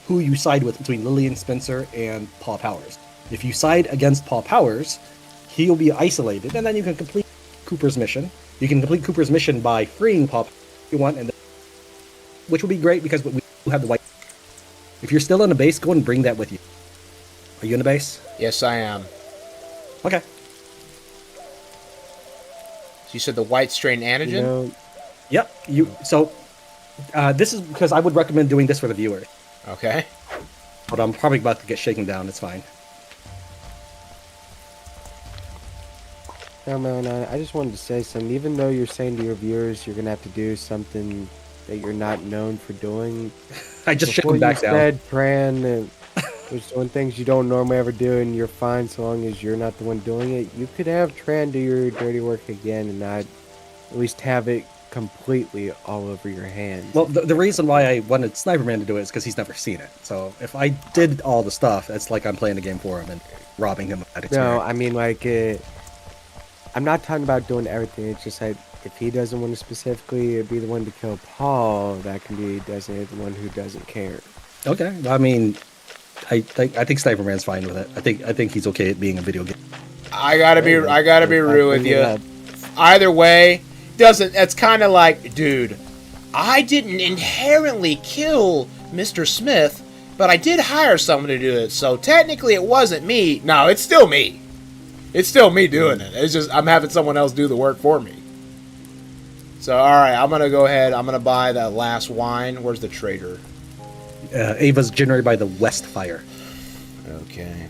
who you side with between Lillian Spencer and Paul Powers. If you side against Paul Powers, he'll be isolated, and then you can complete Cooper's mission. You can complete Cooper's mission by freeing Paul if you want, and which will be great because we have the white. If you're still in the base, go and bring that with you. Are you in the base? Yes, I am. Okay. So you said the white strain antigen? You know, Yep. So this is because I would recommend doing this for the viewer, Okay. but I'm probably about to get shaken down. It's fine. no, I just wanted to say something. Even though you're saying to your viewers you're gonna have to do something that you're not known for doing, I just shook before him back you down. said Tran was doing things you don't normally ever do, and you're fine so long as you're not the one doing it. You could have Tran do your dirty work again, and not at least have it completely all over your hands. Well, the reason why I wanted Sniperman to do it is because he's never seen it. So if I did all the stuff, it's like I'm playing the game for him and robbing him of that experience. No, I mean like I'm not talking about doing everything. It's just like if he doesn't want to specifically be the one to kill Paul, that can be designated the one who doesn't care. Okay. I mean, I think Sniperman's fine with it. I think he's okay at being a video game. I gotta be real with you. Either way, doesn't. It's kind of like, dude, I didn't inherently kill Mr. Smith, but I did hire someone to do it. So technically, it wasn't me. No, it's still me. It's still me doing it. It's just I'm having someone else do the work for me. So all right, I'm gonna go ahead. I'm gonna buy that last wine. Where's the trader? Ava's generated by the West Fire. Okay.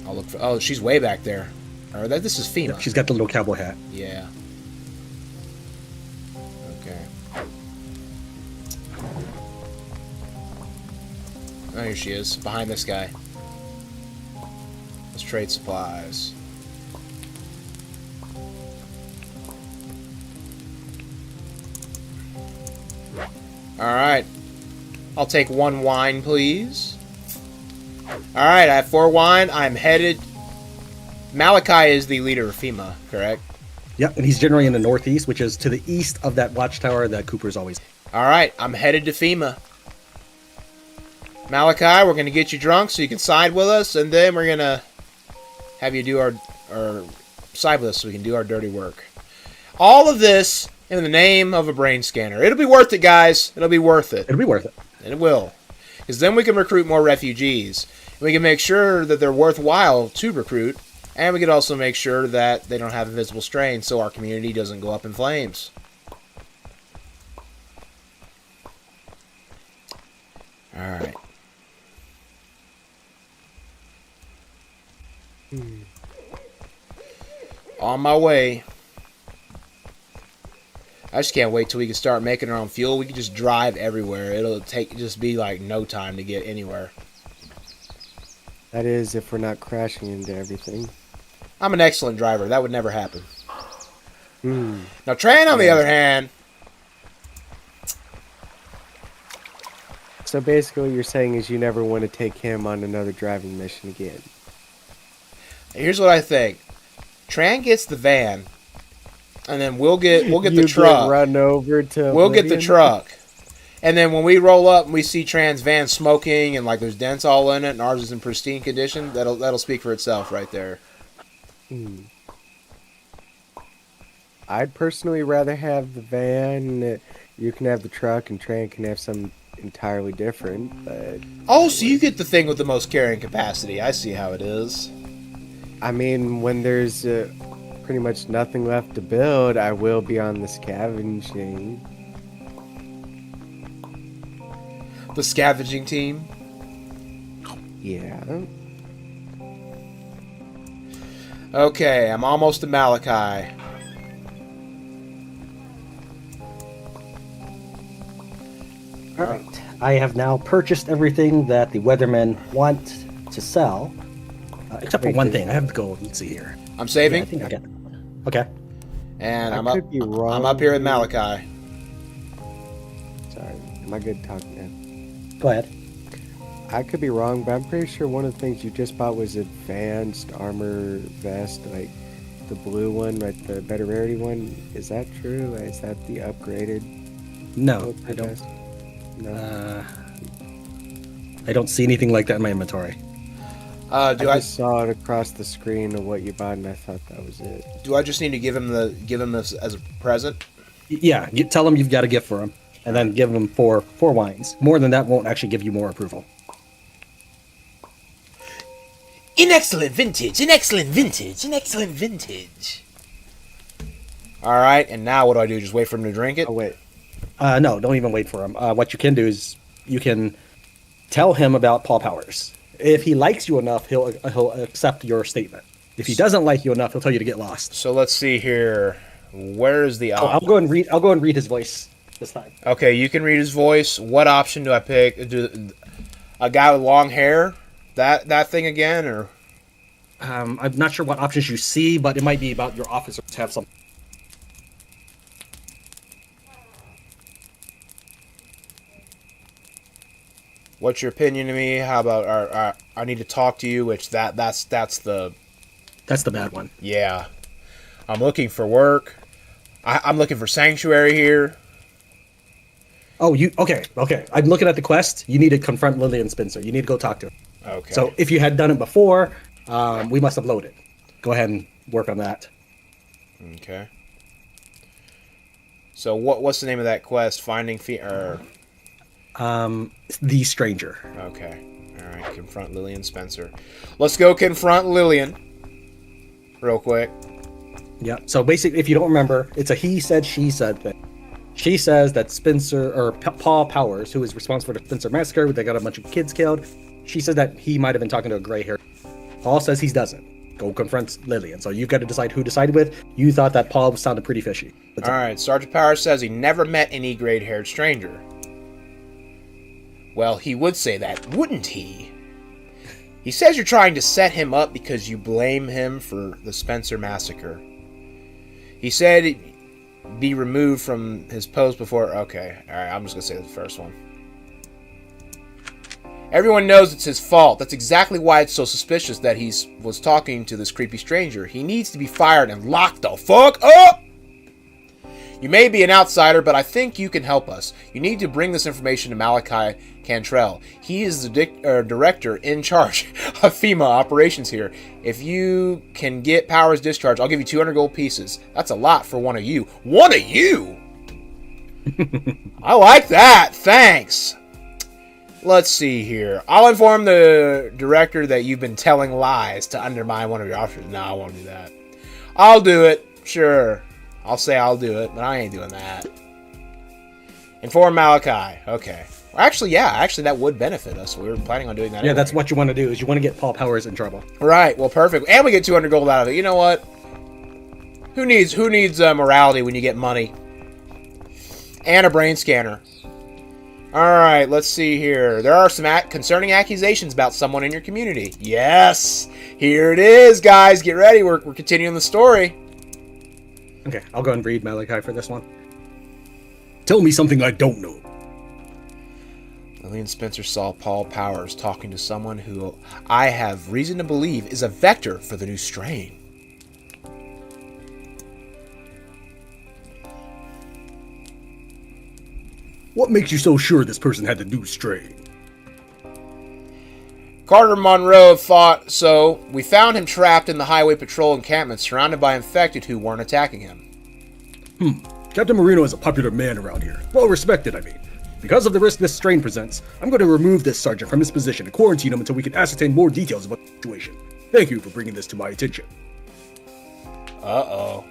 I'll look for. Oh, she's way back there. Or this is FEMA. She's got the little cowboy hat. Yeah. Okay. Oh, here she is, behind this guy. Let's trade supplies. Alright. I'll take 1 wine, please. Alright, I have 4 wine. I'm headed... Malachi is the leader of FEMA, correct? Yep, and he's generally in the northeast, which is to the east of that watchtower that Cooper's always. Alright, I'm headed to FEMA. Malachi, we're going to get you drunk so you can side with us, and then we're going to have you do our side with us so we can do our dirty work. All of this in the name of a brain scanner. It'll be worth it, guys. It'll be worth it. It'll be worth it. And it will. Because then we can recruit more refugees. We can make sure that they're worthwhile to recruit. And we can also make sure that they don't have invisible strain so our community doesn't go up in flames. Alright. On my way. I just can't wait till we can start making our own fuel. We can just drive everywhere. It'll just be like no time to get anywhere. That is, if we're not crashing into everything. I'm an excellent driver. That would never happen. Hmm. Now, Tran, on the other hand... So basically what you're saying is you never want to take him on another driving mission again. Here's what I think. Tran gets the van, and then we'll get the You truck. Get run over to. We'll get the Oblivion? truck. And then when we roll up and we see Tran's van smoking and like there's dents all in it and ours is in pristine condition, that'll speak for itself right there. I'd personally rather have the van. You can have the truck, and Tran can have some entirely different. But Oh, so you get the thing with the most carrying capacity. I see how it is. I mean, when there's pretty much nothing left to build, I will be on the scavenging. The scavenging team. Yeah. Okay, I'm almost to Malachi. All right. I have now purchased everything that the weathermen want to sell, except for one thing. I have to go and see here. I'm saving. Yeah, I think I got it. Okay. And I I'm up. could be wrong. I'm up here with Malachi. Sorry, am I good talking now? Go ahead. I could be wrong, but I'm pretty sure one of the things you just bought was advanced armor vest, like the blue one, right? The better rarity one. Is that true? Is that the upgraded? No, I don't. vest? No. I don't see anything like that in my inventory. Do I I just saw it across the screen of what you bought, and I thought that was it. just need to give him this as a present? Yeah, tell them you've got a gift for him, and then give him four wines. More than that won't actually give you more approval. In excellent vintage. All right, and now what do I do? Just wait for him to drink it? Oh wait, No, don't even wait for him. What you can do is you can tell him about Paul Powers. If he likes you enough, he'll accept your statement. If he doesn't like you enough, he'll tell you to get lost. So let's see here. Where is the Oh, I'll go and read his voice this time. Okay, you can read his voice. What option do I pick? Do a guy with long hair? That thing again, or I'm not sure what options you see, but it might be about your officers have some. what's your opinion of me? How about I need to talk to you? Which that's the bad one. yeah. I'm looking for work. I'm looking for sanctuary here. Oh, okay. I'm looking at the quest. You need to confront Lillian Spencer. You need to go talk to her. Okay. So if you had done it before, we must have loaded. Go ahead and work on that. Okay. So what's the name of that quest? Finding or The Stranger. okay. All right. Confront Lillian Spencer. Let's go confront Lillian. Real quick. Yeah. So basically, if you don't remember, it's a he said, she said thing. She says that Spencer or Paul Powers, who is responsible for the Spencer massacre, where they got a bunch of kids killed, she says that he might have been talking to a gray hair. Paul says he doesn't. Go confront Lillian. So you've got to decide who to side with. You thought that Paul sounded pretty fishy. All right. Sergeant Powers says he never met any gray-haired stranger. Well, he would say that, wouldn't he? He says you're trying to set him up because you blame him for the Spencer massacre. He said he'd be removed from his post before... Okay, alright, I'm just going to say the first one. Everyone knows it's his fault. That's exactly why it's so suspicious that he was talking to this creepy stranger. He needs to be fired and locked the fuck up! You may be an outsider, but I think you can help us. You need to bring this information to Malachi Cantrell. He is the director in charge of FEMA operations here. If you can get Powers discharged, I'll give you 200 gold pieces. That's a lot for one of you. One of you? I like that. Thanks. Let's see here. I'll inform the director that you've been telling lies to undermine one of your officers. No, I won't do that. I'll do it. Sure. I'll say I'll do it, but I ain't doing that. Inform Malachi. Okay. Actually, that would benefit us. We were planning on doing that. Yeah, anyway. that's what you want to do, is you want to get Paul Powers in trouble. Right. Well, perfect. And we get 200 gold out of it. You know what? Who needs morality when you get money? And a brain scanner. All right, let's see here. There are some concerning accusations about someone in your community. Yes. Here it is, guys. Get ready. We're continuing the story. Okay, I'll go and read Malachi for this one. Tell me something I don't know. Lillian Spencer saw Paul Powers talking to someone who I have reason to believe is a vector for the new strain. What makes you so sure this person had the new strain? Carter Monroe thought so. We found him trapped in the highway patrol encampment, surrounded by infected who weren't attacking him. Captain Marino is a popular man around here. Well respected, I mean. Because of the risk this strain presents, I'm going to remove this sergeant from his position and quarantine him until we can ascertain more details about the situation. Thank you for bringing this to my attention. Uh-oh.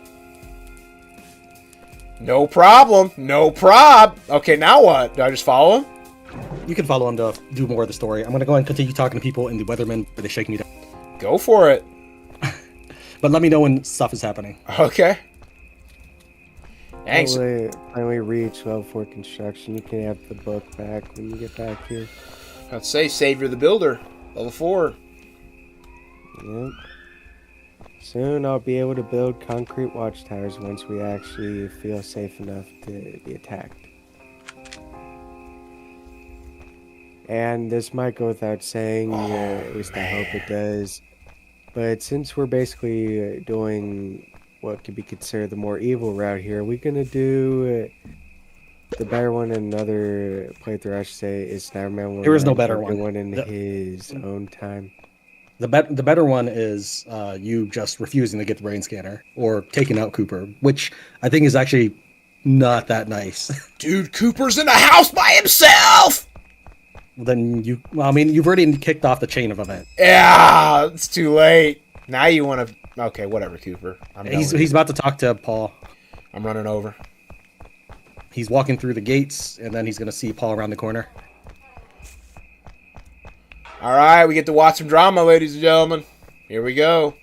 No problem. No prob. Okay, now what? Do I just follow him? You can follow him to do more of the story. I'm going to go and continue talking to people in the Weathermen where they shake me down. Go for it. But let me know when stuff is happening. Okay. Thanks. Finally reach level 4 construction. You can have the book back when you get back here. I'd say Savior the Builder, level 4. Yep. Soon I'll be able to build concrete watchtowers once we actually feel safe enough to be attacked. And this might go without saying, at least I hope it does. But since we're basically doing what could be considered the more evil route here, we're going to do the better one in another playthrough, I should say, is Sniperman. There is no better one. One in his own time. The better one is you just refusing to get the brain scanner or taking out Cooper, which I think is actually not that nice. Dude, Cooper's in the house by himself! Then you've already kicked off the chain of event. Yeah, it's too late. Now you want to... Okay, whatever, Cooper. He's about to talk to Paul. I'm running over. He's walking through the gates, and then he's going to see Paul around the corner. All right, we get to watch some drama, ladies and gentlemen. Here we go.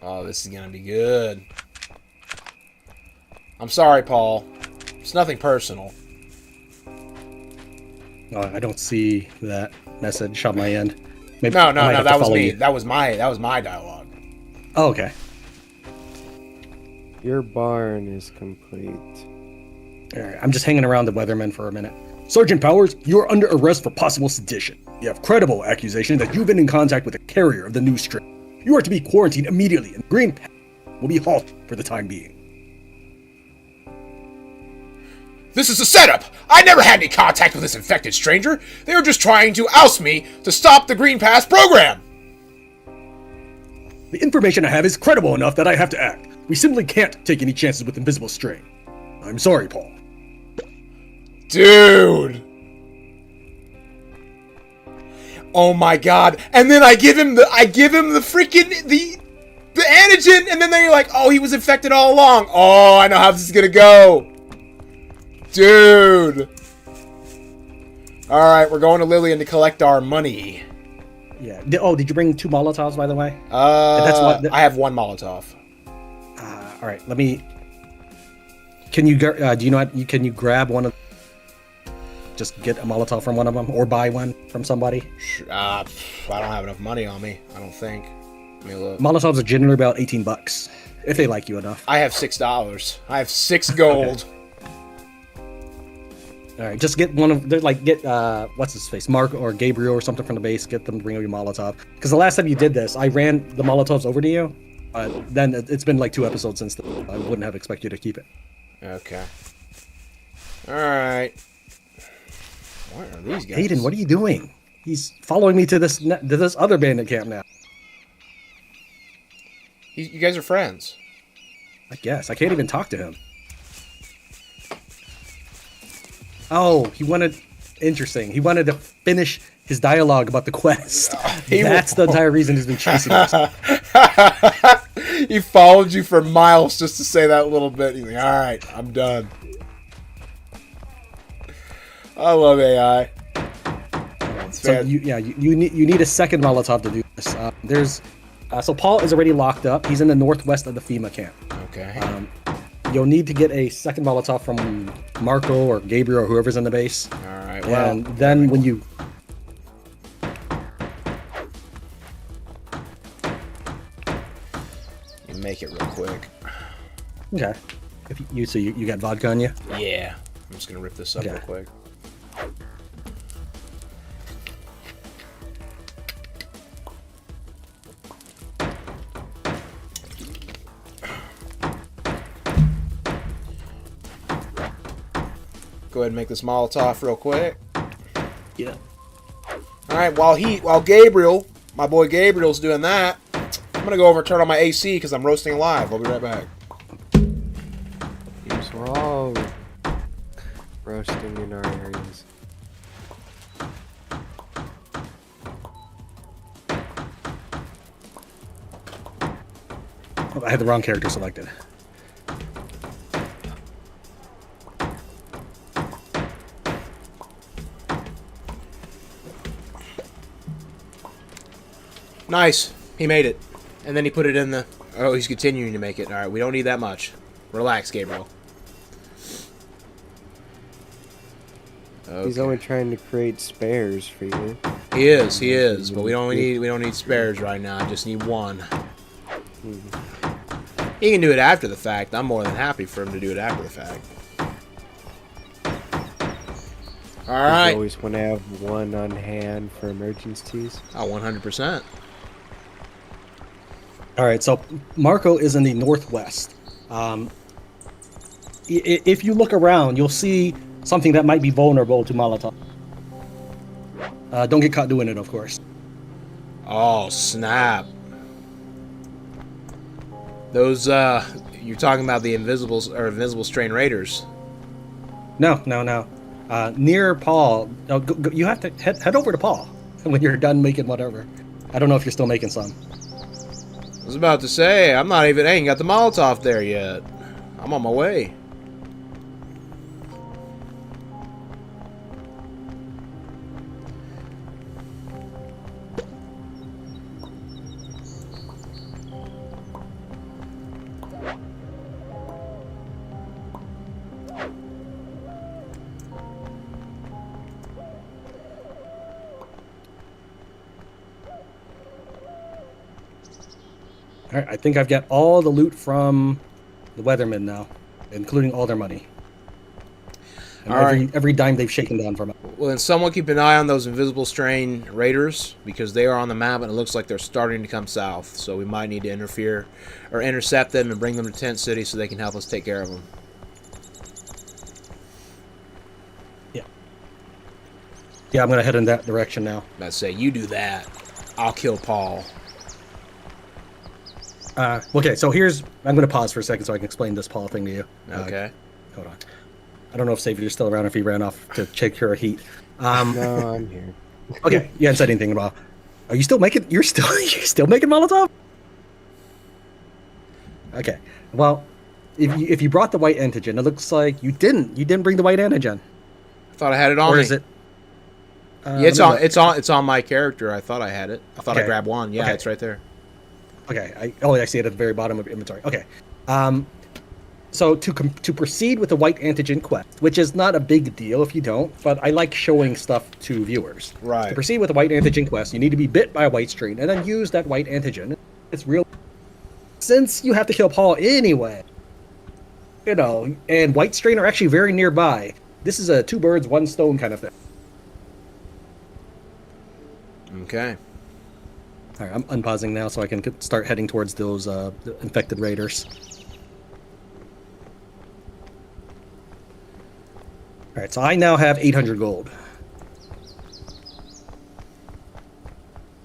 Oh, this is going to be good. I'm sorry, Paul. It's nothing personal. Oh, I don't see that message on my end. Maybe no, that was me. That was my dialogue. Oh, okay. Your barn is complete. All right, I'm just hanging around the Weathermen for a minute. Sergeant Powers, you are under arrest for possible sedition. You have credible accusation that you've been in contact with a carrier of the new strain. You are to be quarantined immediately, and Green Path will be halted for the time being. This is a setup! I never had any contact with this infected stranger. They were just trying to oust me to stop the Green Pass program! The information I have is credible enough that I have to act. We simply can't take any chances with invisible strain. I'm sorry, Paul. Dude! Oh my god. And then I give him the freaking, the antigen, and then they're like, oh, he was infected all along. Oh, I know how this is gonna go. Dude. Alright, we're going to Lillian to collect our money. Yeah. Did you bring 2 Molotovs, by the way? I have 1 Molotov. All right, let me... Can you, can you grab one of... Just get a Molotov from one of them, or buy one from somebody? I don't have enough money on me, I don't think. Let me look. Molotovs are generally about $18, if they like you enough. I have $6. I have 6 gold. Okay. All right, just get one of... Get, what's his face? Mark or Gabriel or something from the base. Get them to bring you a Molotov. Because the last time you did this, I ran the Molotovs over to you. Then it's been like 2 episodes since I wouldn't have expected you to keep it. Okay. Alright. What are these guys? Hayden, what are you doing? He's following me to this other bandit camp now. You guys are friends. I guess. I can't even talk to him. Oh, he wanted... Interesting. He wanted to finish his dialogue about the quest. That's the entire reason he's been chasing us. He followed you for miles just to say that little bit. He's like, alright, I'm done. I love AI. So you need a second Molotov to do this. So Paul is already locked up. He's in the northwest of the FEMA camp. Okay. You'll need to get a second Molotov from Marco or Gabriel or whoever's in the base. All right. well, And then when you make it real quick. okay, if you got vodka on you. Yeah, I'm just gonna rip this up Okay. real quick. Go ahead and make this Molotov real quick. Yeah. All right, while Gabriel, my boy Gabriel's doing that, I'm gonna go over and turn on my AC because I'm roasting alive. I'll be right back. Seems we're all roasting in our areas. Oh, I had the wrong character selected. Nice, he made it, and then he put it in the. Oh, he's continuing to make it. All right, we don't need that much. Relax, Gabriel. He's Okay. only trying to create spares for you. He is, but we don't need spares right now. I just need one. He can do it after the fact. I'm more than happy for him to do it after the fact. All right. You always want to have one on hand for emergencies. Oh, 100%. All right, so Marco is in the northwest. If you look around, you'll see something that might be vulnerable to Molotov. Don't get caught doing it, of course. Oh, snap. Those, you're talking about the invisible strain raiders. No. Near Paul, you have to head over to Paul when you're done making whatever. I don't know if you're still making some. I was about to say, I ain't got the Molotov there yet. I'm on my way. All right, I think I've got all the loot from the Weathermen now, including all their money. And All right. every dime they've shaken down from it. Well, then someone keep an eye on those invisible strain raiders because they are on the map and it looks like they're starting to come south. So we might need to interfere or intercept them and bring them to Tent City so they can help us take care of them. Yeah, I'm gonna head in that direction now. Let's say you do that. I'll kill Paul. Okay, so I'm gonna pause for a second so I can explain this Paul thing to you. Okay. Hold on. I don't know if Savior's still around, if he ran off to check her heat. No, I'm here. Okay, you hadn't said anything about. Are you still making? You're still making Molotov? Okay. Well, if you brought the white antigen, it looks like you didn't. You didn't bring the white antigen. I thought I had it on Or me. is it? Yeah, it's on my character. I thought I had it. I thought I Okay. grabbed one. Yeah, Okay. it's right there. Okay. I see it at the very bottom of inventory. Okay. So to proceed with the white antigen quest, which is not a big deal if you don't, but I like showing stuff to viewers. Right. To proceed with the white antigen quest, you need to be bit by a white strain and then use that white antigen. It's real. Since you have to kill Paul anyway, and white strain are actually very nearby. This is a two birds, one stone kind of thing. Okay. All right, I'm unpausing now so I can start heading towards those infected raiders. All right, so I now have 800 gold.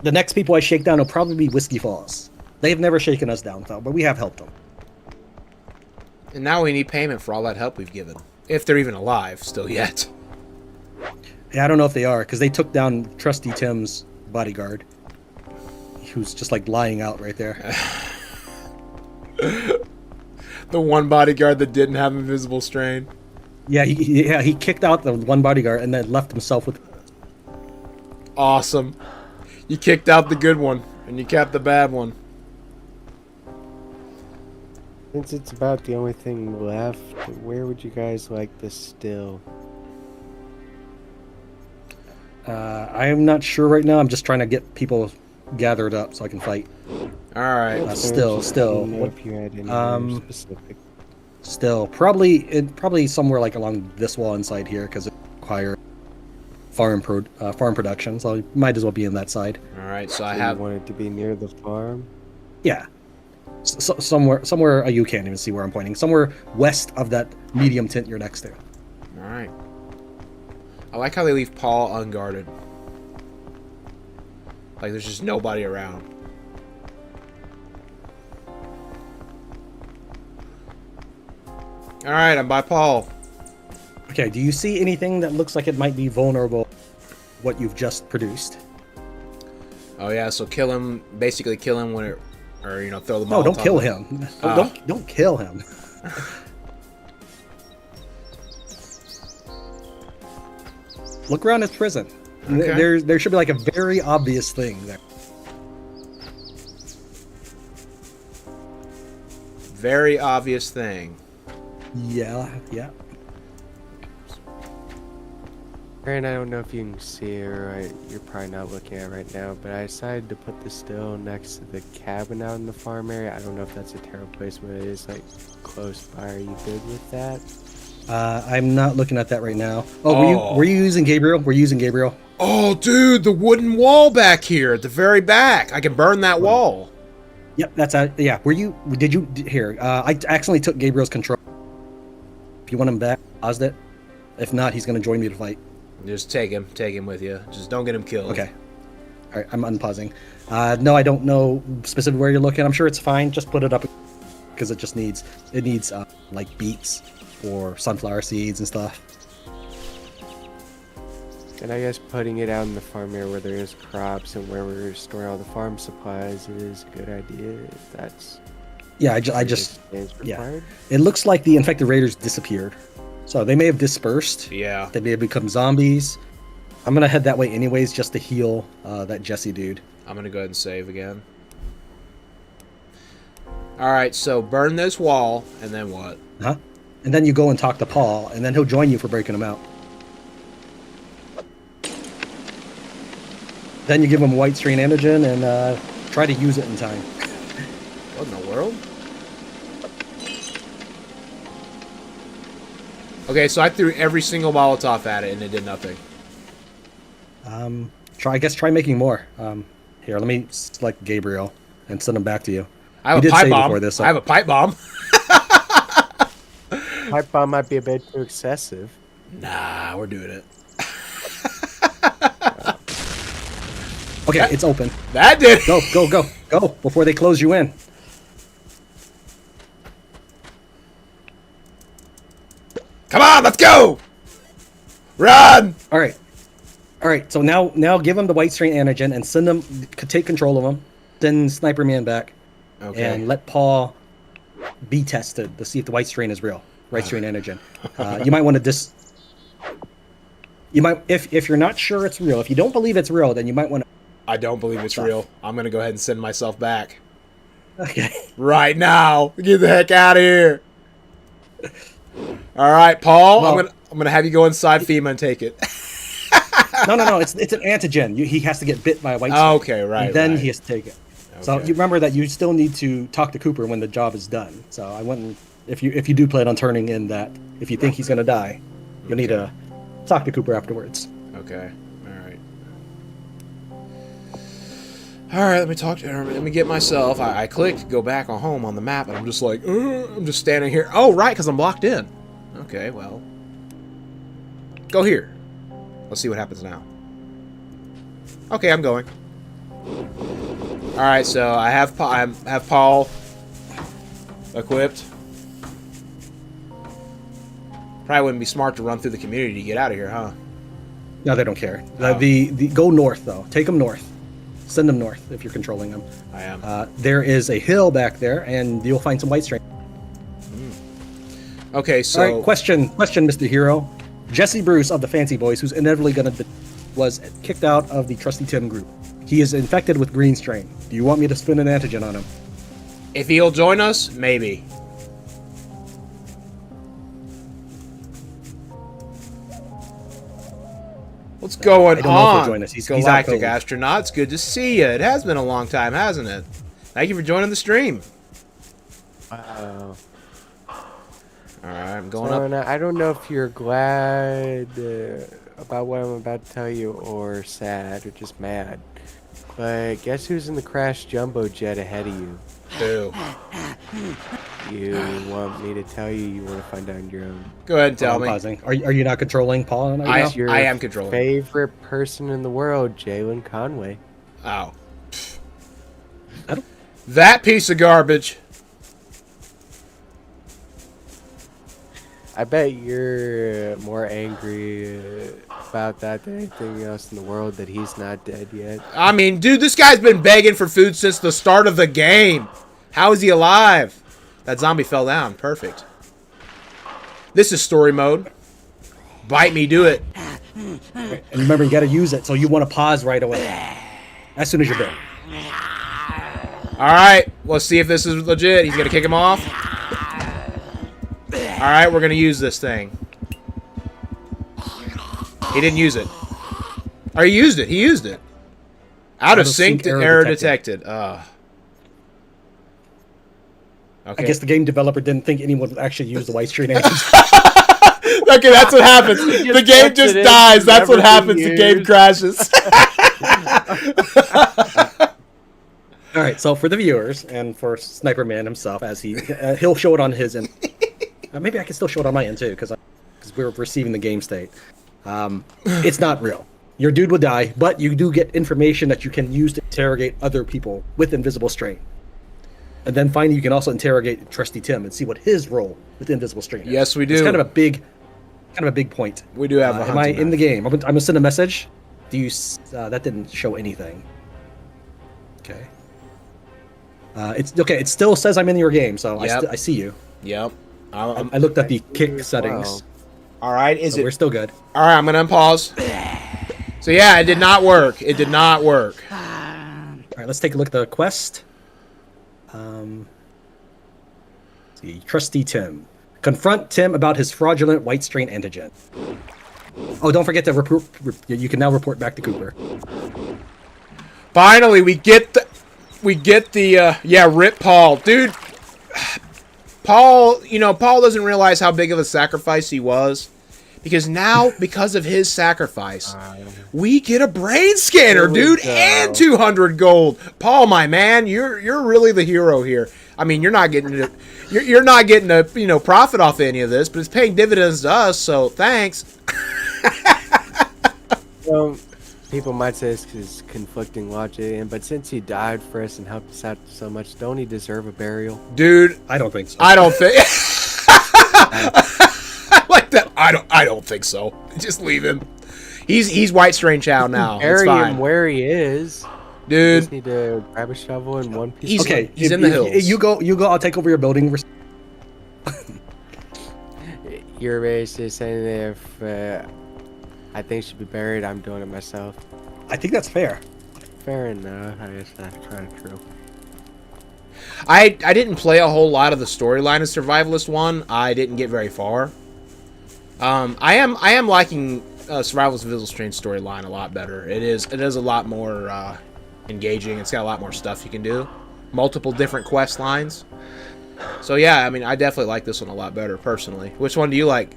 The next people I shake down will probably be Whiskey Falls. They have never shaken us down, though, but we have helped them. And now we need payment for all that help we've given. If they're even alive still yet. Yeah, I don't know if they are, because they took down Trusty Tim's bodyguard, who's just like lying out right there. The one bodyguard that didn't have invisible strain. Yeah, he kicked out the one bodyguard and then left himself with. Awesome. You kicked out the good one and you kept the bad one. Since it's about the only thing left, where would you guys like this still? I am not sure right now. I'm just trying to get people gathered up so I can fight. All right. Still, Didn't know what, if you had anywhere specific. still, probably somewhere like along this wall inside here because it requires farm production. So it might as well be in that side. All right. So I So have. you want it to be near the farm. Yeah, somewhere you can't even see where I'm pointing. Somewhere west of that medium tint you're next to. All right. I like how they leave Paul unguarded. Like there's just nobody around. All right, I'm by Paul. Okay, do you see anything that looks like it might be vulnerable? What you've just produced? Oh yeah, so kill him. Basically, kill him when it, or throw the. No, don't Molotov. kill him. Don't kill him. Look around his prison. Okay. There should be like a very obvious thing there. Very obvious thing. Yeah. Aaron, I don't know if you can see it right. You're probably not looking at it right now, but I decided to put the still next to the cabin out in the farm area. I don't know if that's a terrible placement. It is like close by. Are you good with that? I'm not looking at that right now. Oh, were you using Gabriel? Were you using Gabriel? Oh, dude, the wooden wall back here at the very back. I can burn that wall. Yep, that's yeah. Did you here? I accidentally took Gabriel's control. If you want him back, paused it. If not, he's gonna join me to fight. Just take him with you. Just don't get him killed. Okay. All right, I'm unpausing. No, I don't know specifically where you're looking. I'm sure it's fine. Just put it up because it needs like beets or sunflower seeds and stuff. And I guess putting it out in the farm area where there is crops and where we're storing all the farm supplies is a good idea. If that's Yeah, I just is yeah. required. It looks like the infected raiders disappeared, so they may have dispersed. Yeah. They may have become zombies. I'm gonna head that way anyways, just to heal that Jesse dude. I'm gonna go ahead and save again. All right, so burn this wall, and then what? Huh? And then you go and talk to Paul, and then he'll join you for breaking him out. Then you give him white strain antigen and try to use it in time. What in the world? Okay, so I threw every single Molotov at it, and it did nothing. Try making more. Here, let me select Gabriel and send him back to you. I have We a did pipe say bomb. before this, I have a pipe bomb. Pipe bomb might be a bit too excessive. Nah, we're doing it. Okay, it's open. That did. Go before they close you in. Come on, let's go. Run. All right. So now give him the white strain antigen and send him. Take control of him. Send Sniper Man back. Okay. And let Paul be tested to see if the white strain is real. White strain antigen. You might want to You might, if you're not sure it's real, if you don't believe it's real, then you might want to. I don't believe it's real. I'm gonna go ahead and send myself back Okay. right now. Get the heck out of here. All right, Paul. Well, I'm gonna have you go inside FEMA and take it. No. It's an antigen. He has to get bit by a white strain. Okay, right. And then right. he has to take it. So Okay. you remember that you still need to talk to Cooper when the job is done. So I wouldn't. If you do plan on turning in that, if you think he's gonna die, you'll need to talk to Cooper afterwards. Okay. All right, let me talk to her. Let me get myself. I clicked go back on home on the map, and I'm just like, I'm just standing here. Oh, right, because I'm locked in. Okay, well. Go here. Let's see what happens now. Okay, I'm going. All right, so I have Paul equipped. Probably wouldn't be smart to run through the community to get out of here, huh? No, they don't care. Oh. The go north though. Take them north. Send them north if you're controlling them. I am. There is a hill back there, and you'll find some white strain. Okay, so... All right, question, Mr. Hero. Jesse Bruce of the Fancy Boys, who's inevitably was kicked out of the Trusty Tim group. He is infected with green strain. Do you want me to spin an antigen on him? If he'll join us, maybe. What's going I don't know if he'll on? join us. He's out Galactic cold. Astronaut. It's good to see you. It has been a long time, hasn't it? Thank you for joining the stream. Wow. Alright, I'm going up. So, I don't know if you're glad about what I'm about to tell you, or sad, or just mad. But guess who's in the crash jumbo jet ahead of you? Who? You want me to tell you? You want to find out on your own? Go ahead and tell I'm me. pausing. Are you not controlling Paul? Right now? Your I am controlling. favorite person in the world, Jalen Conway. Oh. I don't- That piece of garbage. I bet you're more angry about that than anything else in the world, that he's not dead yet. I mean, dude, this guy's been begging for food since the start of the game. How is he alive? That zombie fell down. Perfect. This is story mode. Bite me, do it. And remember, you got to use it, so you want to pause right away as soon as you're done. Alright, let's see if this is legit. He's going to kick him off. Alright, we're going to use this thing. He didn't use it. Or he used it. He used it. Out of sync, error detected. Okay. I guess the game developer didn't think anyone would actually use the white screen engine. Okay, that's what happens. The game just dies. That's what happens. The game crashes. All right, so for the viewers and for Sniperman himself, as he'll show it on his end. Maybe I can still show it on my end too, because we're receiving the game state. It's not real. Your dude will die, but you do get information that you can use to interrogate other people with invisible strain. And then finally, you can also interrogate Trusty Tim and see what his role with invisible strain is. Yes, we do. It's kind of a big point. We do have a am I hunting in the knife. game? I'm gonna send a message. Do you? That didn't show anything. Okay. It's okay. It still says I'm in your game, so Yep. I see you. Yep. I looked at the kick settings. Alright, So we're still good. Alright, I'm going to unpause. So yeah, it did not work. It did not work. All right, let's take a look at the quest. See, Trusty Tim. Confront Tim about his fraudulent white strain antigen. Oh, don't forget to report. You can now report back to Cooper. Finally, we get the yeah, rip Paul. Dude, Paul doesn't realize how big of a sacrifice he was. Because now, because of his sacrifice, we get a brain scanner, dude, and 200 gold. Paul, my man, you're really the hero here. I mean, you're not getting a profit off any of this, but it's paying dividends to us. So thanks. Well, people might say it's because conflicting logic, but since he died for us and helped us out so much, don't he deserve a burial? Dude, I don't think so. I don't think. Like that. I don't think so. Just leave him. He's White Strain Chow now. It's Bury fine. him where he is. You Dude, just need to grab a shovel and one piece. He's- Okay, he's in the hills. You go. I'll take over your building. You're basically saying that if I think should be buried, I'm doing it myself. I think that's fair. Fair enough. I guess that's kind of true. I didn't play a whole lot of the storyline of Survivalist 1. I didn't get very far. I am liking Survivalist Invisible Strain storyline a lot better. It is a lot more engaging. It's got a lot more stuff you can do. Multiple different quest lines. So yeah, I mean, I definitely like this one a lot better personally. Which one do you like?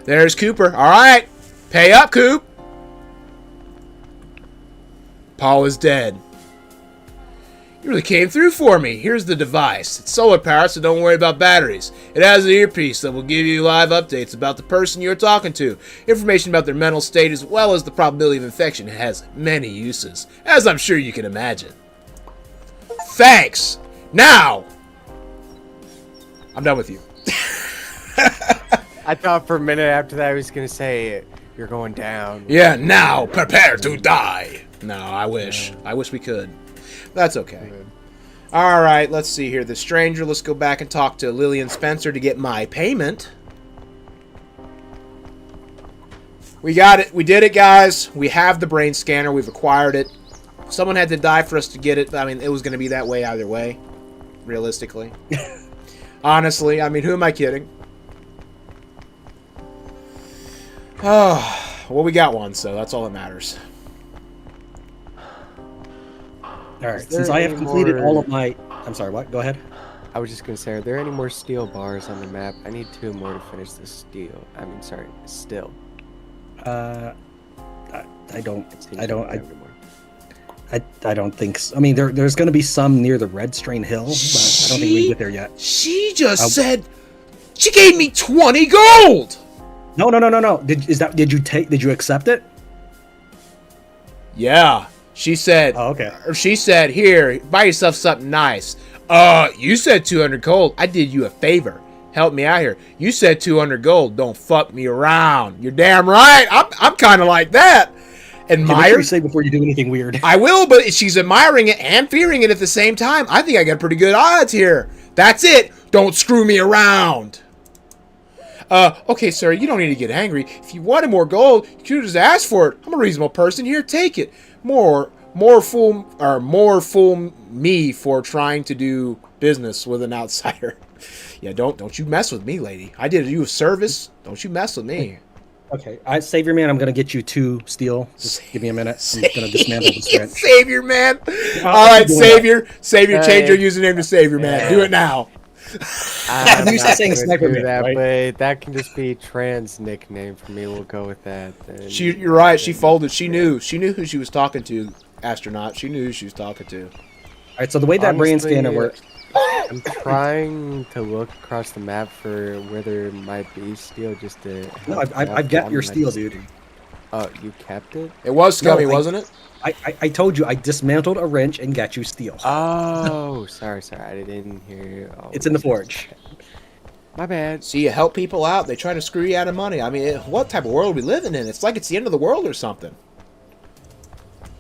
There's Cooper. All right, pay up, Coop. Paul is dead. You really came through for me. Here's the device. It's solar powered, so don't worry about batteries. It has an earpiece that will give you live updates about the person you're talking to, information about their mental state, as well as the probability of infection. It has many uses, as I'm sure you can imagine. Thanks. Now, I'm done with you. I thought for a minute after that I was gonna say you're going down. Yeah, now prepare to die. No, I wish. I wish we could. That's okay. All right, let's see here. The stranger. Let's go back and talk to Lillian Spencer to get my payment. We got it. We did it, guys. We have the brain scanner. We've acquired it. Someone had to die for us to get it. I mean, it was going to be that way either way, realistically. Honestly, I mean, who am I kidding? Oh. Well, we got one, so that's all that matters. All right. Is there Since I have any completed all more- of my, I'm sorry. What? Go ahead. I was just gonna say, are there any more steel bars on the map? I need 2 more to finish the steel. I mean, sorry, still. I don't. It seems I don't. like I, everywhere. I don't think so. I mean, there's going to be some near the Red Strain Hill, but I don't think we can get there yet. She just said she gave me 20 gold. No. Did you accept it? Yeah. She said. Oh, okay. Or she said, "Here, buy yourself something nice." You said 200 gold. I did you a favor. Help me out here. You said 200 gold. Don't fuck me around. You're damn right. I'm kind of like that. Make sure you Admired. say before you do anything weird. I will, but she's admiring it and fearing it at the same time. I think I got pretty good odds here. That's it. Don't screw me around. Okay, sir, you don't need to get angry. If you wanted more gold, you could have just asked for it. I'm a reasonable person. Here, take it. More fool me for trying to do business with an outsider. Yeah, don't you mess with me, lady. I did you a service. Don't you mess with me. Okay, Savior Man, I'm going to get you 2 steel. Just give me a minute. I'm going to dismantle this wrench. Savior man. All right, doing Savior. Savior, change your username to Savior man. Do it now. I'm used to not saying gonna Sniper do Man, that, right? but that can just be trans nickname for me. We'll go with that. Then. You're right. She folded. She knew who she was talking to. Astronaut. She knew who she was talking to. All right, so the way that brain Honestly, scanner works. I'm trying to look across the map for where there might be steel, just to. No, help I've out got on your my steel, steel. dude. Oh, you kept it? It was scummy, No, wasn't it? I told you I dismantled a wrench and got you steel. Oh, sorry. I didn't hear. Oh, It's in the forge. My bad. See, you help people out. They try to screw you out of money. I mean, what type of world are we living in? It's like it's the end of the world or something.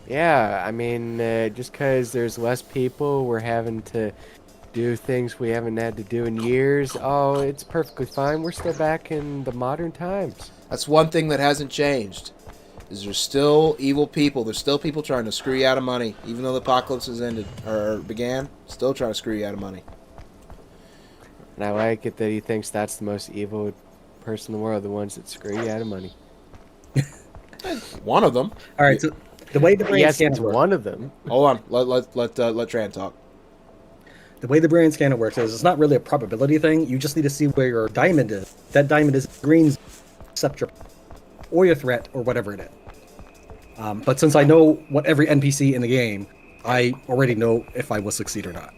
Yeah, I mean, just because there's less people, we're having to do things we haven't had to do in years. Oh, it's perfectly fine. We're still back in the modern times. That's one thing that hasn't changed. Is there's still evil people. There's still people trying to screw you out of money, even though the apocalypse has ended or began. Still trying to screw you out of money. And I like it that he thinks that's the most evil person in the world, the ones that screw you out of money. One of them. All right, so the way the brain Yes, scanner it's works. one of them. Hold on. Let Tran talk. The way the brain scanner works is it's not really a probability thing. You just need to see where your diamond is. That diamond is green, except your or your threat or whatever it is. But since I know what every NPC in the game, I already know if I will succeed or not.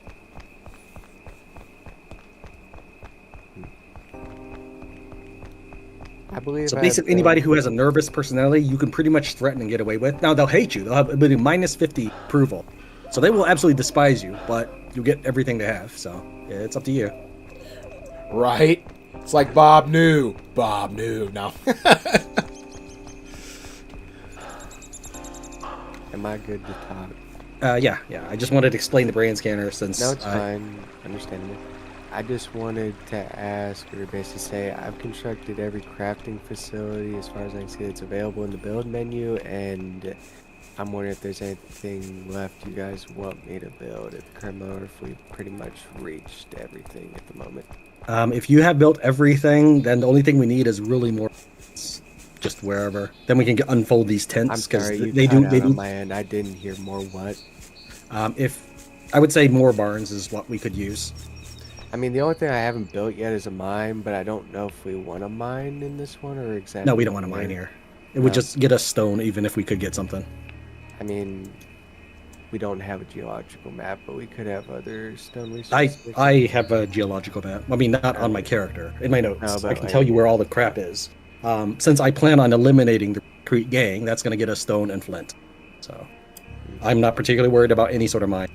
I believe. So I basically, have anybody who has a nervous personality, you can pretty much threaten and get away with. Now they'll hate you. They'll have a minus 50 approval, so they will absolutely despise you. But you get everything they have. So yeah, it's up to you. Right? It's like Bob knew. Bob knew. No. Am I good to talk? Yeah. I just wanted to explain the brain scanner since. No, it's fine. Understandable. I just wanted to ask, or basically say, I've constructed every crafting facility as far as I can see that's available in the build menu, and I'm wondering if there's anything left you guys want me to build at the current moment, or if we've pretty much reached everything at the moment. If you have built everything, then the only thing we need is really more. Just wherever. Then we can unfold these tents. I'm sorry, you they cut do. out They on do. my end. I didn't hear more what. If I would say more barns is what we could use. I mean, the only thing I haven't built yet is a mine, but I don't know if we want a mine in this one or exactly. No, we don't want a mine here. It would just get us stone, even if we could get something. I mean, we don't have a geological map, but we could have other stone I resources. I have a geological map. I mean, not on my character. In my notes, No, but I can like- tell you where all the crap is. Since I plan on eliminating the Crete gang, that's going to get us stone and flint. So I'm not particularly worried about any sort of mine.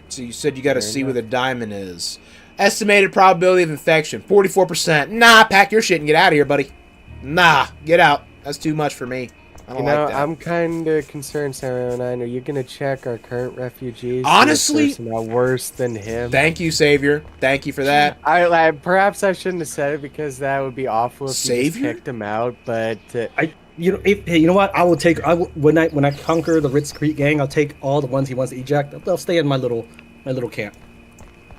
So you said you got to Fair see where enough. the diamond is. Estimated probability of infection, 44%. Nah, pack your shit and get out of here, buddy. Nah, get out. That's too much for me. I don't You know, like that. I'm kind of concerned, Sniperman. Are you gonna check our current refugees? Honestly- Is there somehow worse than him? Thank you, Savior. Thank you for that. Perhaps I shouldn't have said it because that would be awful if you just Savior? kicked him out. But Hey, you know what? I will when I conquer the Ritz Crete gang, I'll take all the ones he wants to eject. They'll stay in my little camp.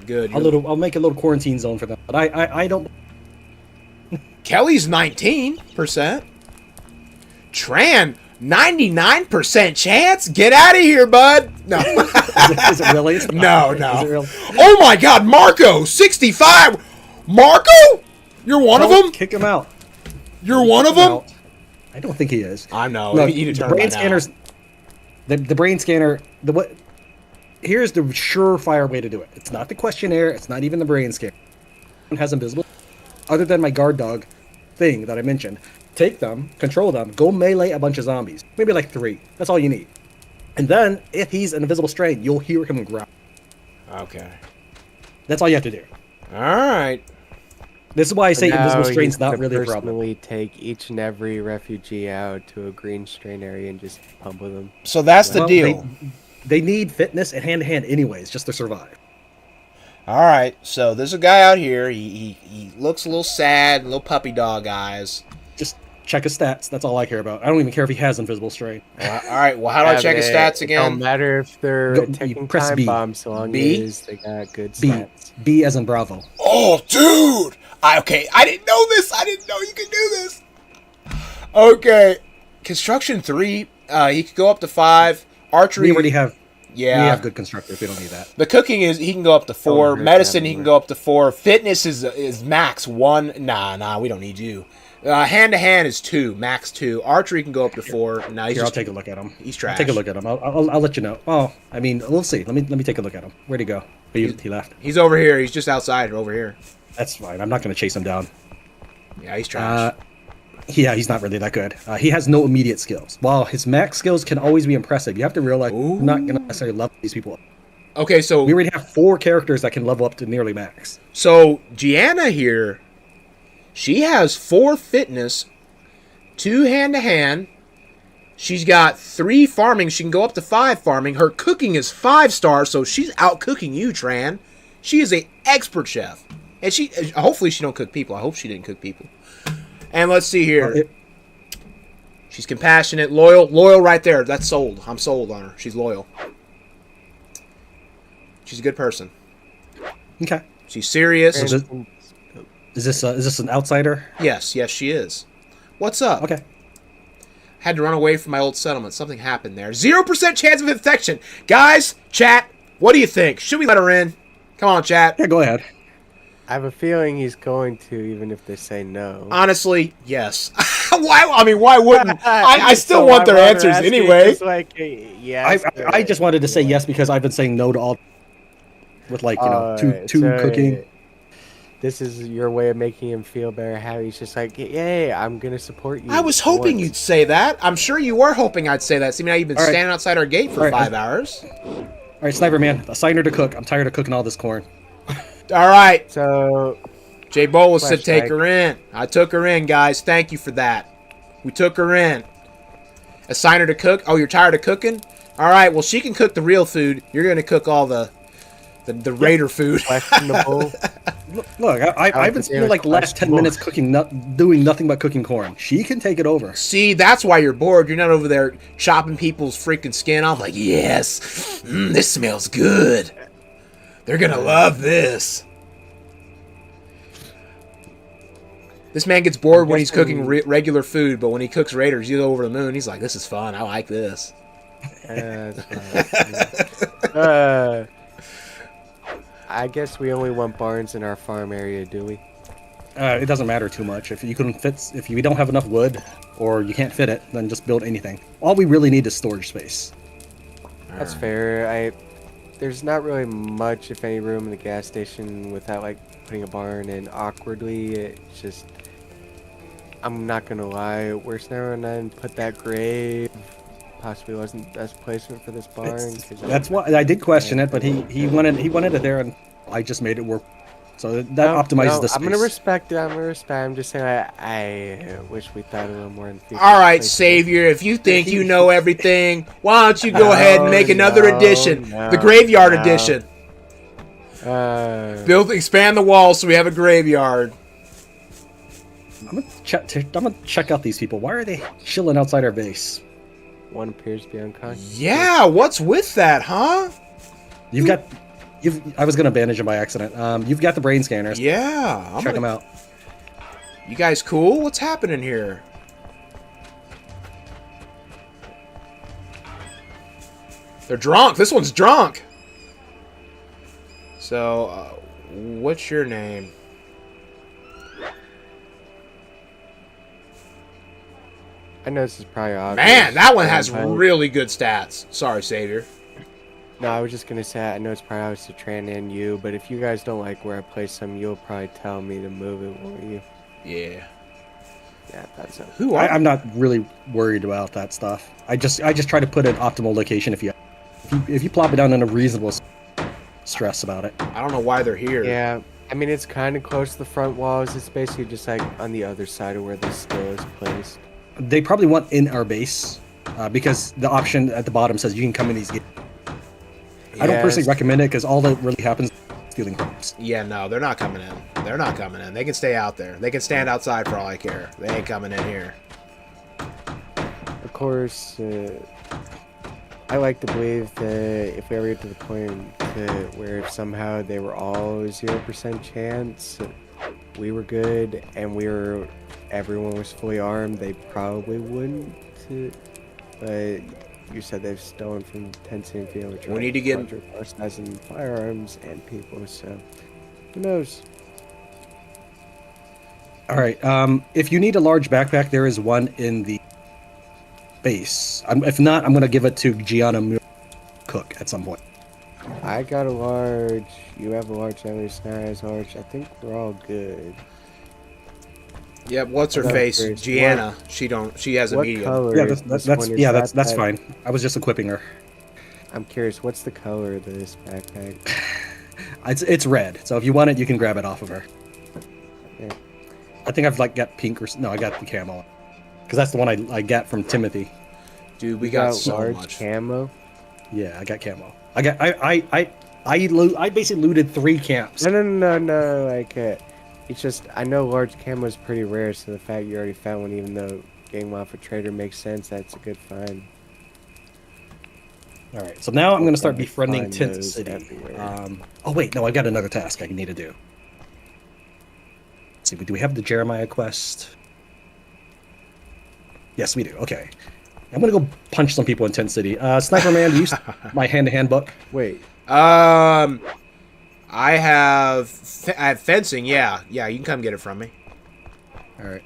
Good. I'll make a little quarantine zone for them. But I don't. Kelly's 19%. Tran, 99% chance? Get out of here, bud. No. Is it really? No, Is it no. real? Oh my God, Marco, 65. Marco? You're one of them? Kick him out. You're one of Kick him them? out. I don't think he is. I know. Look, You need to the turn brain right now. scanners. The brain scanner. Here's the surefire way to do it. It's not the questionnaire. It's not even the brain scanner. It has invisible. Other than my guard dog thing that I mentioned, take them, control them, go melee a bunch of zombies. Maybe like 3. That's all you need. And then, if he's an invisible strain, you'll hear him growl. Okay. That's all you have to do. All right. This is why I say Now invisible he's strain's not gonna really a problem. personally take each and every refugee out to a green strain area and just pump with them. So that's the Well, deal. They need fitness and hand-to-hand anyways, just to survive. All right. So there's a guy out here. He looks a little sad, little puppy dog eyes. Just check his stats. That's all I care about. I don't even care if he has invisible strain. All right. Well, how do I check his stats It again? don't matter if they're Go- taking press time B. bombs, so long B? as they got good B. stats. B as in Bravo. Oh, dude! Okay, I didn't know this. I didn't know you could do this. Okay, construction 3. He could go up to 5. Archery. We already have. Yeah. We have good constructors. We don't need that. The cooking is he can go up to 4. heard Medicine that he can before. go up to 4. Fitness is max 1. Nah, we don't need you. Hand to hand is 2, max 2. Archery can go up to 4. Nah, he's Here, I'll just, take a look at him. he's I'll trash. take a look at him. I'll let you know. Oh, I mean, we'll see. Let me take a look at him. Where'd he go? He left. He's over here. He's just outside over here. That's fine. I'm not going to chase him down. Yeah, he's trash. Yeah, he's not really that good. He has no immediate skills. While his max skills can always be impressive, you have to realize we're not going to necessarily level these people up. Okay, so We already have 4 characters that can level up to nearly max. Gianna here, she has 4 fitness, 2 hand to hand. She's got 3 farming. She can go up to 5 farming. Her cooking is 5 stars, so she's out cooking you, Tran. She is a expert chef, and she hopefully she don't cook people. I hope she didn't cook people. And let's see here. She's compassionate, loyal right there. That's sold. I'm sold on her. She's loyal. She's a good person. Okay. She's serious. Is this an outsider? Yes, she is. What's up? Okay. Had to run away from my old settlement. Something happened there. 0% chance of infection. Guys, chat, what do you think? Should we let her in? Come on, chat. Yeah, go ahead. I have a feeling he's going to, even if they say no. Honestly, yes. Why wouldn't? I still So want their I'd rather answers ask you anyway. just like, yes, I just wanted to say yes because I've been saying no to all with like, two cooking. This is your way of making him feel better. How he's just like, yay, I'm gonna support you. I was hoping once." you'd say that. I'm sure you were hoping I'd say that. See, now you've been All right. standing outside our gate for All right. 5 hours. All right, Sniper Man, assign her to cook. I'm tired of cooking all this corn. All right. So Jay Bolus said Flashback. take her in. I took her in, guys. Thank you for that. We took her in. Assign her to cook. Oh, you're tired of cooking? All right. Well, she can cook the real food. You're going to cook all the raider food. questionable. Look, I've been think spending they like the were last 10 minutes cooking, doing nothing but cooking corn. She can take it over. See, that's why you're bored. You're not over there chopping people's freaking skin off like, yes, this smells good. They're going to love this. This man gets bored when he's cooking regular food, but when he cooks raiders, he's over the moon. He's like, this is fun. I like this. That's I guess we only want barns in our farm area, do we? It doesn't matter too much. If you don't have enough wood or you can't fit it, then just build anything. All we really need is storage space. That's fair. There's not really much, if any, room in the gas station without like putting a barn in awkwardly. It's just, I'm not gonna lie, where Sniperman put that grave possibly wasn't the best placement for this barn. That's why I did question it, but he wanted it there, and I just made it work. So that optimizes the space. I'm gonna respect it. I'm just saying I wish we thought a little more in the future. All right, Savior, if you think you know everything, why don't you go ahead and make another edition, the Graveyard Edition. Expand the walls so we have a graveyard. I'm gonna check out these people. Why are they chilling outside our base? One appears to be unconscious. Yeah, what's with that, huh? I was gonna bandage him by accident. You've got the brain scanners. Yeah, Check them out. You guys cool? What's happening here? They're drunk. This one's drunk. So, what's your name? I know this is probably obvious. Man, that one has but- really good stats. Sorry, Savior. No, I was just gonna say I know it's probably obvious to Tran and you, but if you guys don't like where I place them, you'll probably tell me to move it, won't you? Yeah. Yeah, that's it. Who are I'm not really worried about that stuff. I just try to put an optimal location if you plop it down in a reasonable stress about it. I don't know why they're here. Yeah, I mean it's kind of close to the front walls. It's basically just like on the other side of where the still is placed. They probably want in our base because the option at the bottom says you can come in these gates. I don't personally recommend it because all that really happens is stealing crops. Yeah, no, they're not coming in. They're not coming in. They can stay out there. They can stand outside for all I care. They ain't coming in here. Of course, I like to believe that if we ever get to the point where if somehow they were all 0% chance, we were good, and everyone was fully armed, they probably wouldn't. But you said they've stolen from 10 City Field, which We need to get and firearms and people, so who knows? All right. If you need a large backpack, there is one in the base. If not, I'm going to give it to Gianna Cook at some point. I got a large. You have a large. Sky has large. I think we're all good. Yep, what's her I'm face? curious, Gianna. She has a What medium. color? Yeah, is that's this one? Is that's that fine. I was just equipping her. I'm curious. What's the color of this backpack? It's red. So if you want it, you can grab it off of her. Yeah. I think I've got pink or no, I got the camo because that's the one I got from Timothy. Dude, we You got so large much. camo. Yeah, I got camo. I basically looted 3 camps. No. Like, it's just I know large camo is pretty rare, so the fact you already found one, even though getting off a trader makes sense, that's a good find. All right, so now I'm going to start Probably befriending find Tent those City. everywhere. Oh wait, no, I got another task I need to do. Let's see, do we have the Jeremiah quest? Yes, we do. Okay, I'm going to go punch some people in Tent City. Sniper Man, do you use my hand-to-hand book? Wait, I have fencing. Yeah, you can come get it from me. All right.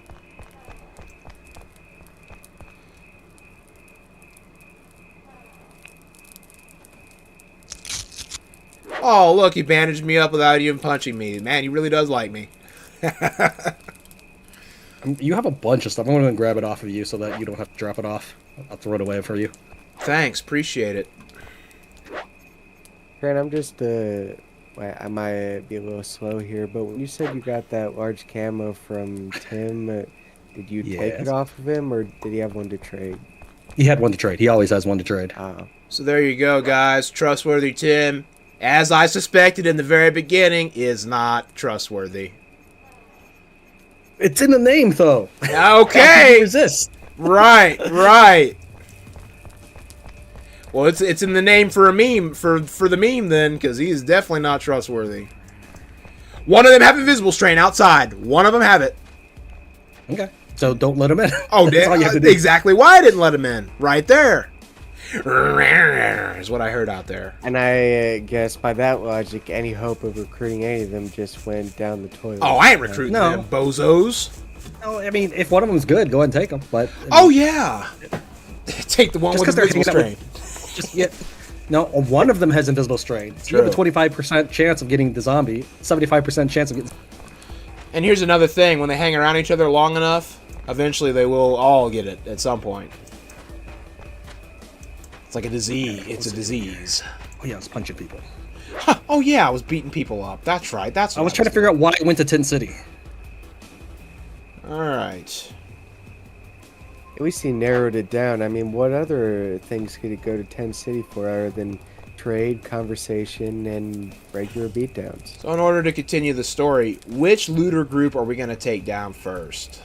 Oh, look, he bandaged me up without even punching me. Man, he really does like me. You have a bunch of stuff. I'm going to grab it off of you so that you don't have to drop it off. I'll throw it away for you. Thanks, appreciate it. Grant, I'm just I might be a little slow here, but when you said you got that large camo from Tim, did you take Yes. it off of him, or did he have one to trade? He had one to trade. He always has one to trade. Oh, So there you go, guys. Trustworthy Tim, as I suspected in the very beginning, is not trustworthy. It's in the name, though. Okay. Resist. Right. Well, it's in the name for a meme, for the meme then, because he is definitely not trustworthy. One of them have invisible strain outside. One of them have it. Okay. So don't let him in. Oh, That's all you have to do. exactly why I didn't let him in. Right there. Is what I heard out there. and I guess by that logic, any hope of recruiting any of them just went down the toilet. Oh, I ain't recruiting No. them bozos. No, I mean, if one of them's good, go ahead and take them. But I mean, Oh, yeah. Take the one Just with 'cause they're invisible hanging strain. out just yeah. No, one of them has invisible strain. So you have a 25% chance of getting the zombie, 75% chance of getting. And here's another thing. When they hang around each other long enough, eventually they will all get it at some point. It's like a disease. It's a disease. Oh yeah, I was punching people. Huh. Oh, yeah, I was beating people up. That's right. That's what I was trying to figure out why I went to Tent City. All right. At least he narrowed it down. I mean, what other things could he go to 10 City for other than trade, conversation, and regular beatdowns? So in order to continue the story, which looter group are we going to take down first?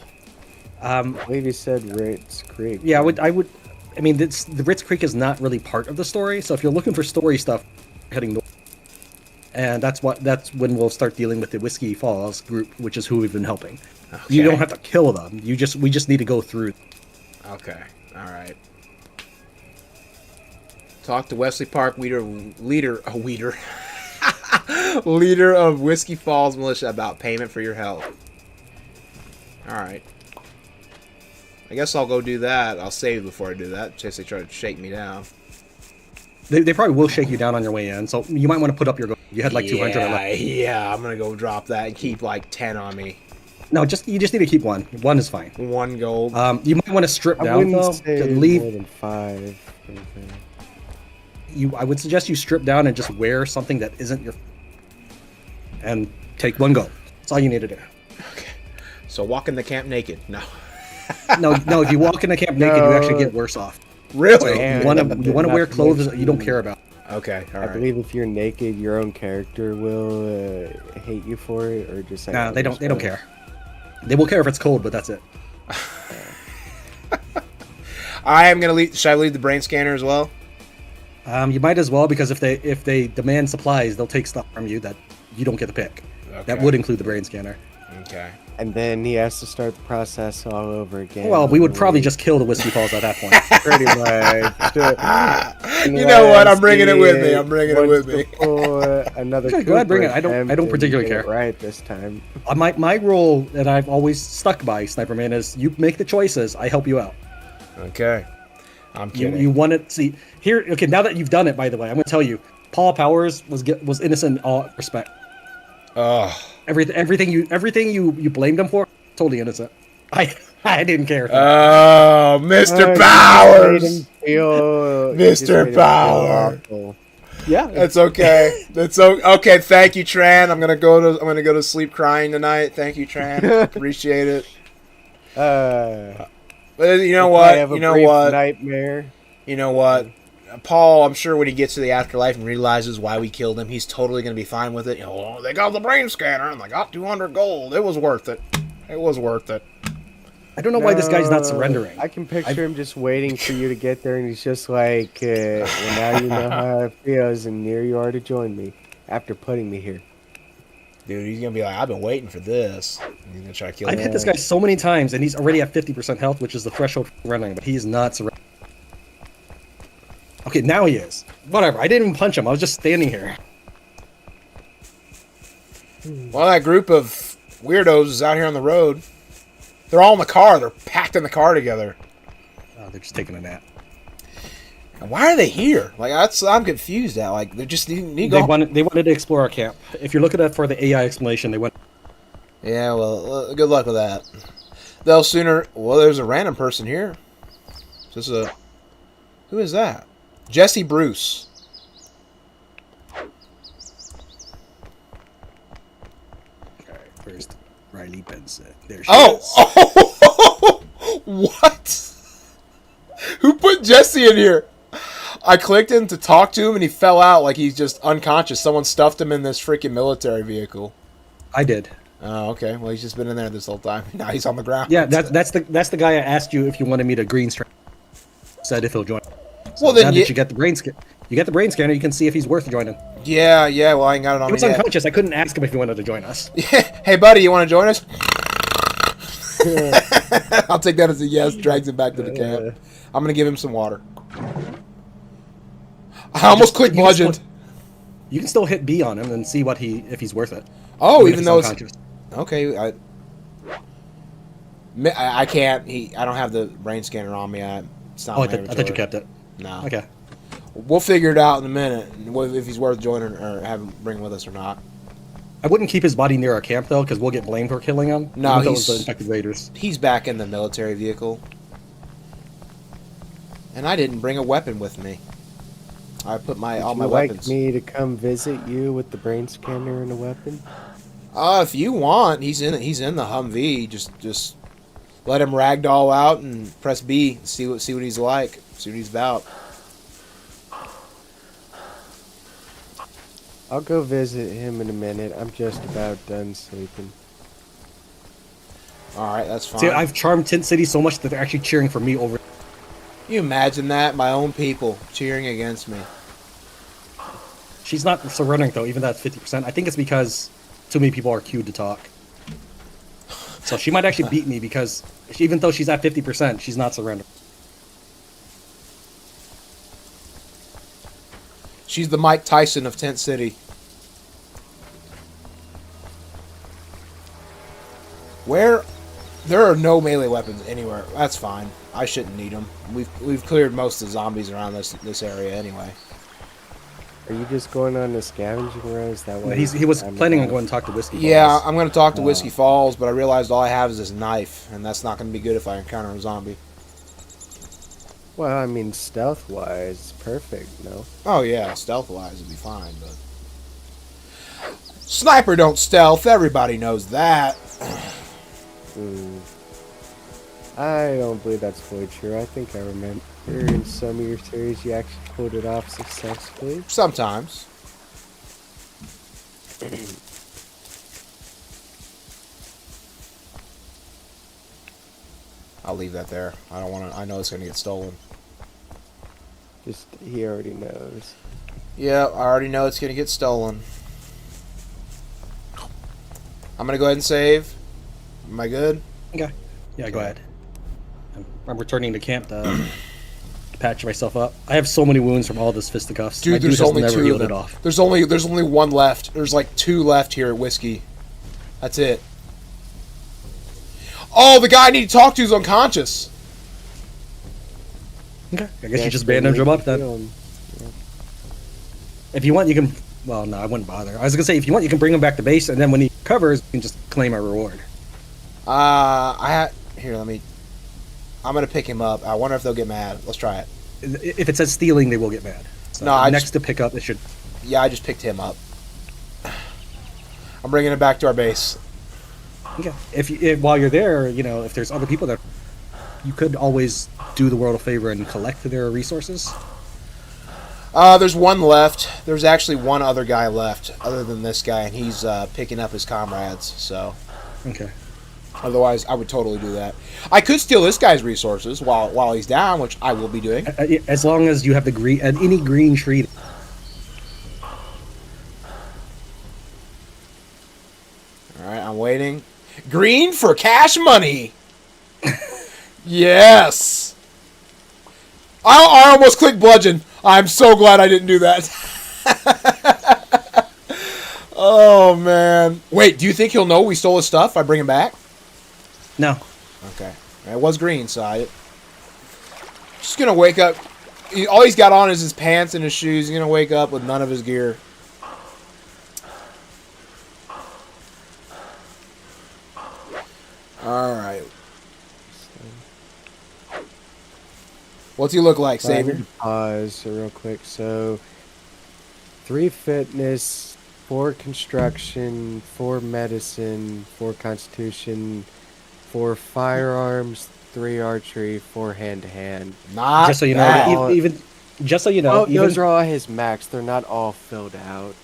I believe he said Ritz Creek. Yeah, I mean, the Ritz Creek is not really part of the story. So if you're looking for story stuff, heading north. And that's when we'll start dealing with the Whiskey Falls group, which is who we've been helping. Okay. You don't have to kill them. We just need to go through. Okay. All right. Talk to Wesley Park, leader of Whiskey Falls Militia about payment for your help. Alright. I guess I'll go do that. I'll save before I do that, in case they try to shake me down. They probably will shake you down on your way in, so you might want to put up your goal. You had like 200 left. Yeah, I'm gonna go drop that and keep like 10 on me. No, you just need to keep one. One is fine. 1 gold. You might want to strip I down wouldn't though. say To leave. more than 5. I would suggest you strip down and just wear something that isn't your. And take 1 gold. That's all you need to do. Okay. So walk in the camp naked. No. No. If you walk in the camp naked, you actually get worse off. Really? So you want to wear clothes that you don't care about. Okay. All right. I believe if you're naked, your own character will hate you for it, or just like. Nah, they don't care. They will care if it's cold, but that's it. I am gonna leave. Should I leave the brain scanner as well? You might as well, because if they demand supplies, they'll take stuff from you that you don't get to pick. Okay. That would include the brain scanner. Okay. And then he has to start the process all over again. Well, we would probably just kill the Whiskey Falls at that point. pretty much. You know what? I'm bringing it with me. I'm bringing it with me. Another. Okay, go ahead, bring it. I don't particularly care. Right this time. My rule that I've always stuck by, Sniperman, is you make the choices. I help you out. Okay. I'm kidding. You want it. See here. Okay, now that you've done it, by the way, I'm going to tell you, Paul Powers was innocent in all respect. Oh. Everything you blamed him for, totally innocent. I didn't care. Oh, Mr. Powers. Mr. Power. Yeah, That's okay. Okay. Thank you, Tran. I'm gonna go to sleep crying tonight. Thank you, Tran. Appreciate it. But you know what? You know what? Nightmare. You know what? Paul, I'm sure when he gets to the afterlife and realizes why we killed him, he's totally going to be fine with it. You know, oh, they got the brain scanner and they got 200 gold. It was worth it. It was worth it. I don't know why this guy's not surrendering. I can picture him just waiting for you to get there, and he's just like, well, now you know how it feels, and here you are to join me after putting me here. Dude, he's going to be like, I've been waiting for this. He's going to try to kill I've me. hit this guy so many times, and he's already at 50% health, which is the threshold for surrendering, but he's not surrendering. Okay, now he is. Whatever, I didn't even punch him. I was just standing here. Well, that group of weirdos is out here on the road. They're all in the car. They're packed in the car together. Oh, they're just taking a nap. And why are they here? Like, I'm confused at. Like, they just need to They go. wanted to explore our camp. If you're looking at for the AI explanation, they went. Yeah, well, good luck with that. They'll sooner. Well, there's a random person here. Who is that? Jesse Bruce. Okay, first, Riley Benson. There she Oh! is. Oh! What? Who put Jesse in here? I clicked him to talk to him, and he fell out like he's just unconscious. Someone stuffed him in this freaking military vehicle. I did. Oh, okay. Well, he's just been in there this whole time. Now he's on the ground. Yeah, that's the guy I asked you if you wanted me to green screen. Said if he'll join. So Well, then now that you get the brain scan, scanner. You can see if he's worth joining. Yeah. Well, I ain't got it on He was me yet. unconscious. I couldn't ask him if he wanted to join us. Hey, buddy, you want to join us? I'll take that as a yes. Drags him back to the camp. I'm gonna give him some water. I almost clicked bludgeoned. You can still hit B on him and see if he's worth it. Oh, even if though he's it's unconscious. okay. I can't. I don't have the brain scanner on me. It's not Oh, my I thought you inventory. kept it. No. Okay. We'll figure it out in a minute. If he's worth joining or have him bring with us or not. I wouldn't keep his body near our camp though, because we'll get blamed for killing him. No, even though it he's- was the infected raiders. He's back in the military vehicle, and I didn't bring a weapon with me. I put all my Would you like weapons. me to come visit you with the brain scanner and a weapon? If you want, he's in the Humvee. Just let him ragdoll out and press B. See what he's like. See what he's about. I'll go visit him in a minute. I'm just about done sleeping. All right, that's fine. See, I've charmed Tint City so much that they're actually cheering for me over. You imagine that? My own people cheering against me. She's not surrendering though, even though that's 50%. I think it's because too many people are queued to talk. So she might actually beat me because even though she's at 50%, she's not surrendering. She's the Mike Tyson of Tent City. Where? There are no melee weapons anywhere. That's fine. I shouldn't need them. We've cleared most of the zombies around this area anyway. Are you just going on the scavenging rounds that way? He was planning on going to talk to Whiskey Falls. Yeah, I'm going to talk to Whiskey Falls, but I realized all I have is this knife, and that's not going to be good if I encounter a zombie. Well, I mean, stealth-wise, perfect, no? Oh yeah, stealth-wise it'd be fine, but sniper don't stealth. Everybody knows that. I don't believe that's fully true. I think I remember in some of your series you actually pulled it off successfully. Sometimes. I'll leave that there. I don't want to. I know it's going to get stolen. Just, he already knows. Yeah, I already know it's going to get stolen. I'm going to go ahead and save. Am I good? Okay. Yeah, go ahead. I'm returning to camp to patch myself up. I have so many wounds from all this fisticuffs. Dude, there's only two of them. Off. There's only one left. There's like 2 left here at Whiskey. That's it. Oh, the guy I need to talk to is unconscious. Okay. I guess you just bandage him up then. Yeah. If you want, you can... Well, no, I wouldn't bother. I was going to say, if you want, you can bring him back to base, and then when he recovers, you can just claim a reward. Here, let me... I'm going to pick him up. I wonder if they'll get mad. Let's try it. If it says stealing, they will get mad. So No, I next just- to pick up, it should... Yeah, I just picked him up. I'm bringing him back to our base. Okay. If while you're there, you know, if there's other people there, you could always do the world a favor and collect their resources. There's one left. There's actually one other guy left, other than this guy, and he's picking up his comrades. So, Okay. otherwise, I would totally do that. I could steal this guy's resources while he's down, which I will be doing. As long as you have the green and any green tree. All right, I'm waiting. Green for cash money. Yes. I almost clicked bludgeon. I'm so glad I didn't do that. Oh man. Wait, do you think he'll know we stole his stuff if I bring him back? No. Okay. It was green, so I just gonna wake up. All he's got on is his pants and his shoes. He's gonna wake up with none of his gear. All right. What's he look like, Savior? Pause real quick. So, 3 fitness, 4 construction, 4 medicine, 4 constitution, 4 firearms, 3 archery, 4 hand-to-hand. Not Just so you bad. know, even just so you know, Oh, even, those are all his max. They're not all filled out.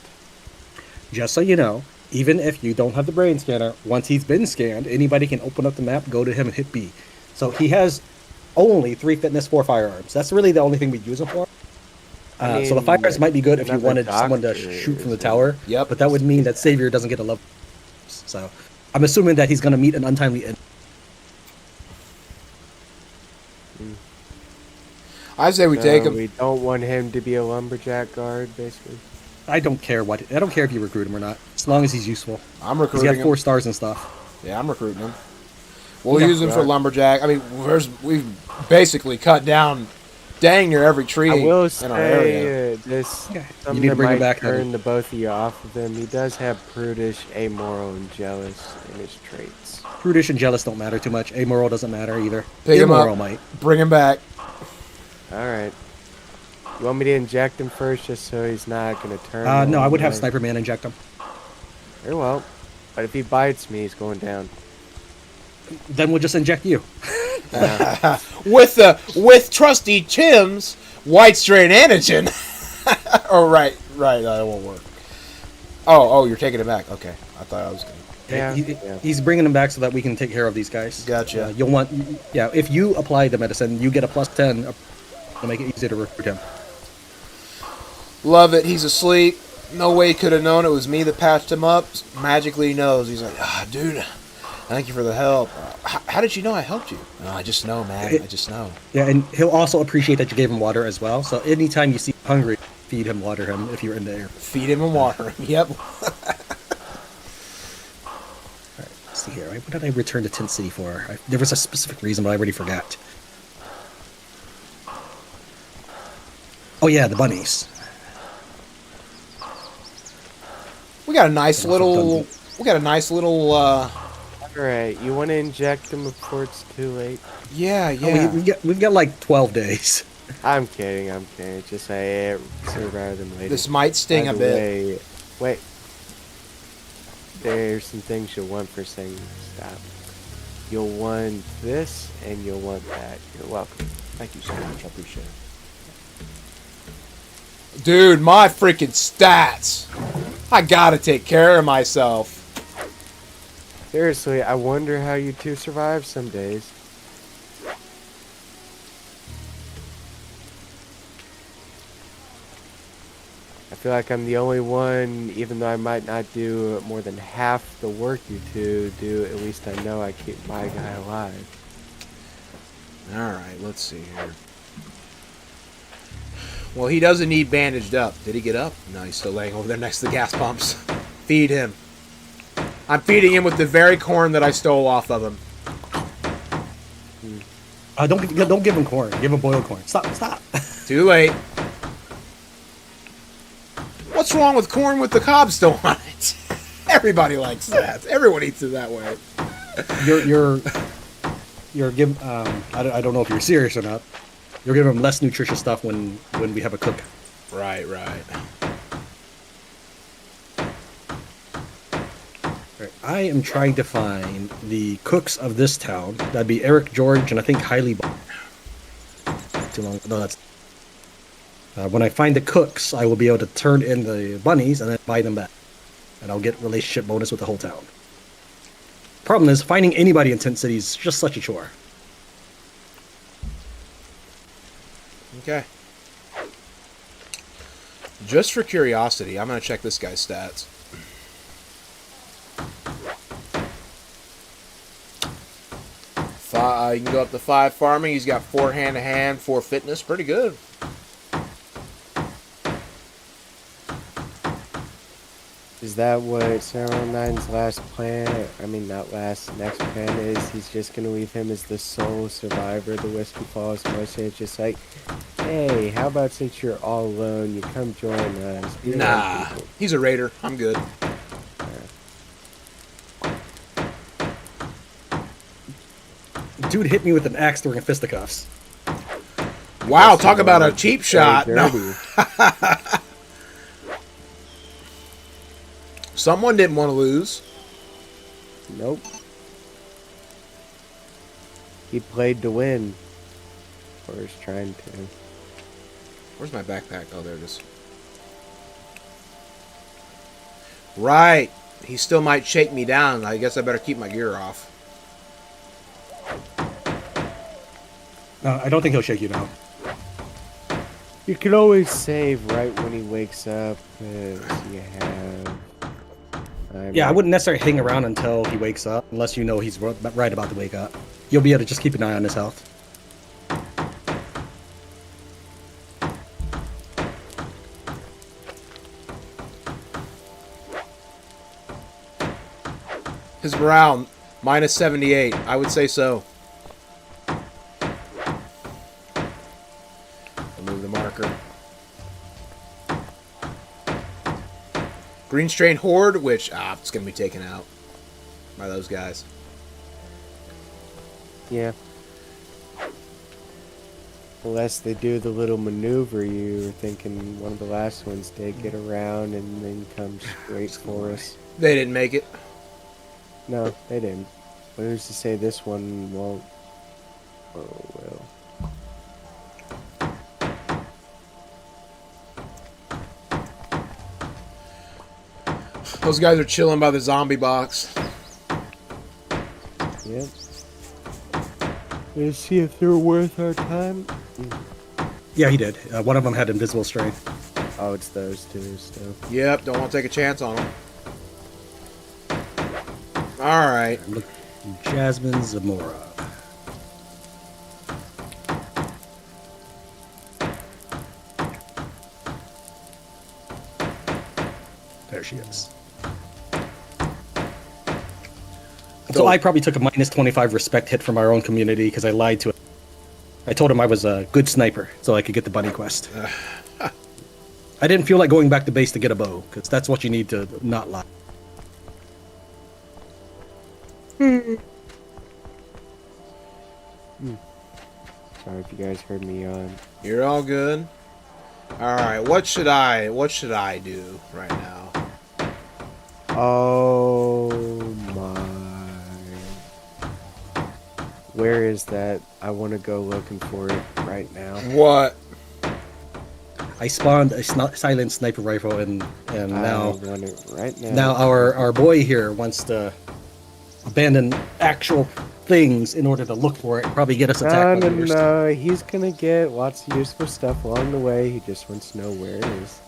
just so you know, even if you don't have the brain scanner, once he's been scanned, anybody can open up the map, go to him, and hit B. So he has only 3 fitness, 4 firearms. That's really the only thing we'd use him for. I So the mean, firearms might be good if you another wanted someone to doctor shoot from the is- tower. Yep. But that would mean that Savior doesn't get a level. So I'm assuming that he's going to meet an untimely end. I say we So take him. we don't want him to be a lumberjack guard, basically. I don't care if you recruit him or not, as long as he's useful. I'm He's recruiting got him. 4 stars and stuff. Yeah, I'm recruiting him. We'll Yeah, use him for right. lumberjack. I mean, we've basically cut down dang near every tree I will in our area. say this Okay. something You need to that bring him might back, then. turn the both of you off of him. He does have prudish, amoral, and jealous in his traits. Prudish and jealous don't matter too much. Amoral doesn't matter either. Pick him Immoral up. might. Bring him back. All right. You want me to inject him first, just so he's not gonna turn? No, I would have away? Sniper Man inject him. Very well. But if he bites me, he's going down. Then we'll just inject you. With trusty Tim's white strain antigen. Oh right, that won't work. Oh, you're taking it back. Okay, I thought I was gonna. Yeah, He- yeah. He's bringing them back so that we can take care of these guys. Gotcha. You'll want, yeah. If you apply the medicine, you get a +10. To make it easier to recruit him. Love it. He's asleep. No way he could have known it was me that patched him up. Magically he knows. He's like, dude, thank you for the help. How did you know I helped you? Oh, I just know, man. I just know. Yeah, and he'll also appreciate that you gave him water as well. So anytime you see him hungry, if feed him, water him if you're in there. Feed him and water him. Yep. Let's see here. What did I return to Tent City for? There was a specific reason, but I already forgot. Oh yeah, the bunnies. We got a nice little. All right, you want to inject them before it's too late? Yeah, Oh, yeah. we've got like 12 days. I'm kidding. Just say sooner rather than later. This might sting By a the bit. way, wait. There's some things you'll want for saying stop. You'll want this and you'll want that. You're welcome. Thank you so much. I appreciate it. Dude, my freaking stats. I gotta take care of myself. Seriously, I wonder how you two survive some days. I feel like I'm the only one, even though I might not do more than half the work you two do, at least I know I keep my guy alive. Alright, let's see here. Well, he doesn't need bandaged up. Did he get up? No, he's still laying over there next to the gas pumps. Feed him. I'm feeding him with the very corn that I stole off of him. Don't give him corn. Give him boiled corn. Stop. Too late. What's wrong with corn with the cob still on it? Everybody likes that. Everyone eats it that way. You're giving. I don't know if you're serious or not. You're giving him less nutritious stuff when we have a cook. Right. I am trying to find the cooks of this town. That'd be Eric, George, and I think Hailey. Too long. No, that's. When I find the cooks, I will be able to turn in the bunnies and then buy them back, and I'll get relationship bonus with the whole town. Problem is, finding anybody in Tent City is just such a chore. Okay. Just for curiosity, I'm going to check this guy's stats. You can go up to 5 farming. He's got 4 hand-to-hand, 4 fitness. Pretty good. Is that what Snipermanine's last plan, next plan is? He's just going to leave him as the sole survivor of the Whiskey Falls Motion. It's just like, hey, how about since you're all alone, you come join us? Be Nah, he's a raider. I'm good. Dude hit me with an axe during fisticuffs. Wow, talk about a cheap shot. No. Someone didn't want to lose. Nope. He played to win. Or is trying to. Where's my backpack? Oh, there it is. Right. He still might shake me down. I guess I better keep my gear off. No, I don't think he'll shake you down. You can always save right when he wakes up. You have... I wouldn't necessarily hang around until he wakes up, unless you know he's right about to wake up. You'll be able to just keep an eye on his health. His morale, minus 78. I would say so. Remove the marker. Green Strain Horde, which, it's going to be taken out by those guys. Yeah. Unless they do the little maneuver you were thinking one of the last ones did, get around and then come straight for us. They didn't make it. No, they didn't. But who's to say this one won't? Oh, well. Those guys are chilling by the zombie box. Yep. Let's see if they're worth our time. Yeah, he did. One of them had invisible strain. Oh, it's those two still. Yep, don't want to take a chance on them. Alright. Look, Jasmine Zamora. There she is. So I probably took a minus 25 respect hit from our own community because I lied to it. I told him I was a good sniper so I could get the bunny quest. I didn't feel like going back to base to get a bow because that's what you need to not lie. Sorry if you guys heard me yawn. You're all good. All right, what should I do right now? Oh my. Where is that? I want to go looking for it right now. What? I spawned a silent sniper rifle and I now want it right now. now our boy here wants to abandon actual things in order to look for it and probably get us attacked. No. He's gonna get lots of useful stuff along the way. He just wants to know where it is.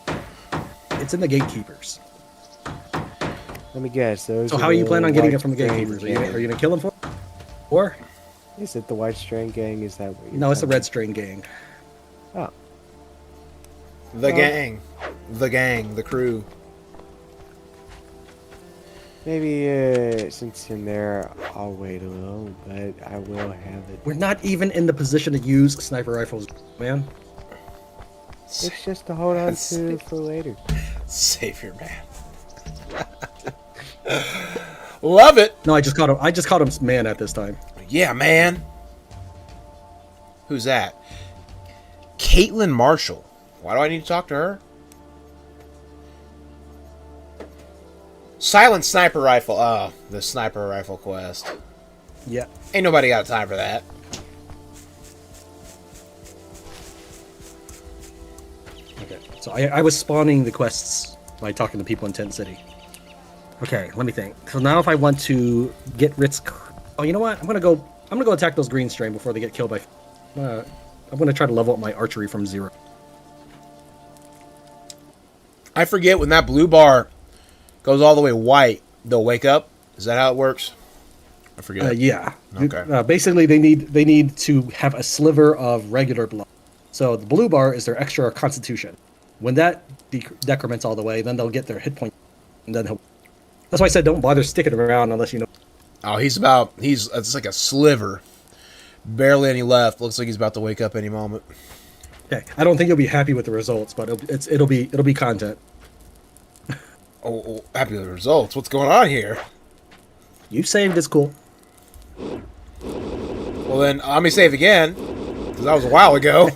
It's in the gatekeepers. Let me guess. Those. So how are you planning on getting it from the gatekeepers? Are you gonna kill them for? Or Is it the White Strain Gang? Is that what you're no? It's the talking Red Strain Gang. about? The gang, the crew. Maybe since in there, I'll wait a little, but I will have it. We're not even in the position to use sniper rifles, man. It's just to hold on to for later. Save your man. Love it. No, I just caught him. I just caught him man at this time. Yeah, man. Who's that? Caitlin Marshall. Why do I need to talk to her? Silent sniper rifle. Oh, the sniper rifle quest. Yeah. Ain't nobody got time for that. Okay. So I was spawning the quests by talking to people in Tent City. Okay, let me think. So now if I want to get Ritz, oh, you know what? I'm gonna go attack those green strain before they get killed by. I'm gonna try to level up my archery from 0. I forget when that blue bar goes all the way white, they'll wake up. Is that how it works? I forget. Yeah. Okay. Basically, they need to have a sliver of regular blood. So the blue bar is their extra constitution. When that decrements all the way, then they'll get their hit point, and then that's why I said don't bother sticking around unless you know. Oh, it's like a sliver. Barely any left. Looks like he's about to wake up any moment. Okay. I don't think you'll be happy with the results, but it'll be content. Oh, happy with the results. What's going on here? You saved. It's cool. Well, then let me save again, because that was a while ago.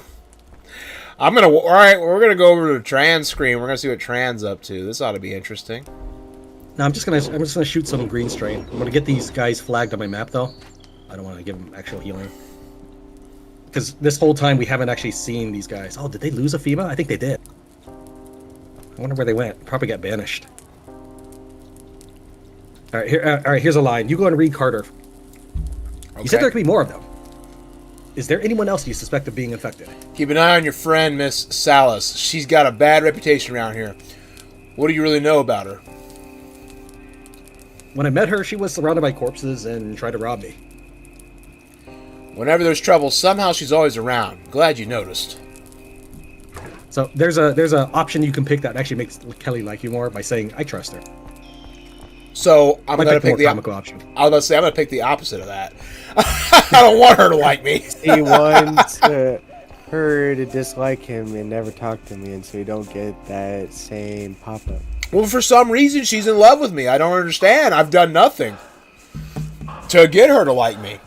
All right, we're gonna go over to Trans screen. We're gonna see what Trans up to. This ought to be interesting. No, I'm just gonna shoot some green strain. I'm gonna get these guys flagged on my map though. I don't want to give them actual healing. Because this whole time we haven't actually seen these guys. Oh, did they lose a FEMA? I think they did. I wonder where they went. Probably got banished. All right, here's a line. You go and read Carter. Okay. You said there could be more of them. Is there anyone else you suspect of being infected? Keep an eye on your friend, Miss Salas. She's got a bad reputation around here. What do you really know about her? When I met her, she was surrounded by corpses and tried to rob me. Whenever there's trouble, somehow she's always around. Glad you noticed. So there's a option you can pick that actually makes Kelly like you more by saying I trust her. So I'm gonna pick the comical option. I was about to say I'm gonna pick the opposite of that. I don't want her to like me. He wants her to dislike him and never talk to me, and so you don't get that same pop-up. Well, for some reason she's in love with me. I don't understand. I've done nothing to get her to like me.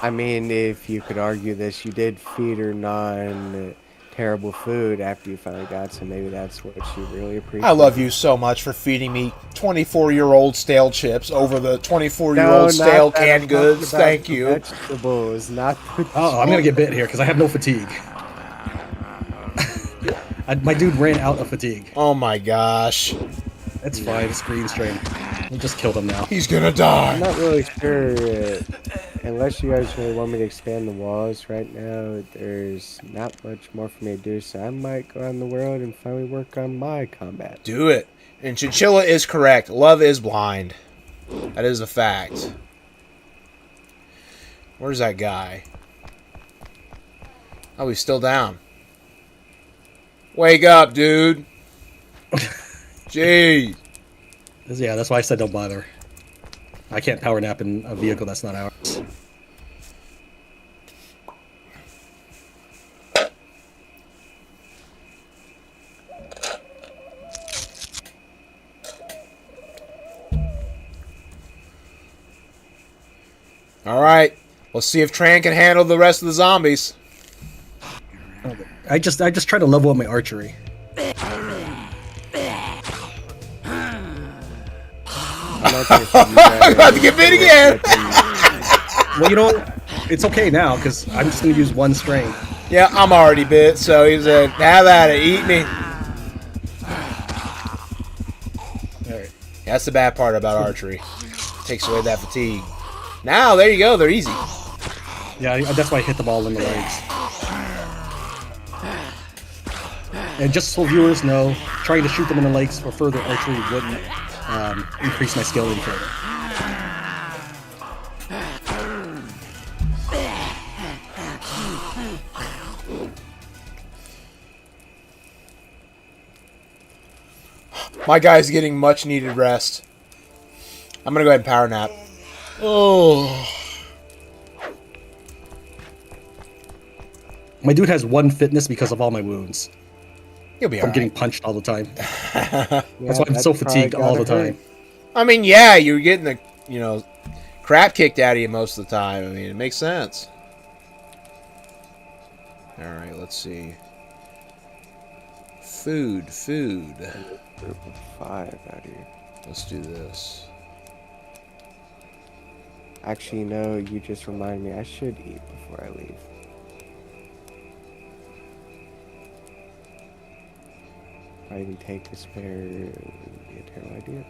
I mean, if you could argue this, you did feed her non-terrible food after you finally got some. Maybe that's what she really appreciates. I love you so much for feeding me 24-year-old stale chips over the 24-year-old stale canned goods. Thank you. Vegetables, not. Oh, I'm gonna get bit here because I have no fatigue. My dude ran out of fatigue. Oh my gosh. It's fine. It's green strain. We'll just kill them now. He's gonna die. I'm not really sure. Unless you guys really want me to expand the walls right now, there's not much more for me to do, so I might go around the world and finally work on my combat. Do it. And Chinchilla is correct. Love is blind. That is a fact. Where's that guy? Oh, he's still down. Wake up, dude. Gee. Yeah, that's why I said don't bother. I can't power nap in a vehicle that's not ours. All right. Let's see if Tran can handle the rest of the zombies. I just try to level up my archery. I'm about to get bit again. Well, you know what? It's okay now because I'm just gonna use one strain. Yeah, I'm already bit, so he's a have at it, eat me. All right. That's the bad part about archery. Takes away that fatigue. Now, there you go. They're easy. Yeah, that's why I hit the ball in the legs. And just so viewers know, trying to shoot them in the legs for further archery wouldn't increase my skill any further. My guy's getting much needed rest. I'm gonna go ahead and power nap. Oh. My dude has 1 fitness because of all my wounds. You'll be I'm alright. getting punched all the time. Yeah, That's why I'm so fatigued all the time. I mean, yeah, you're getting the, crap kicked out of you most of the time. I mean, it makes sense. Alright, let's see. Food. Group of 5 out here. Let's do this. Actually, no, you just remind me I should eat before I leave. If I even take a spare, it would be a terrible idea.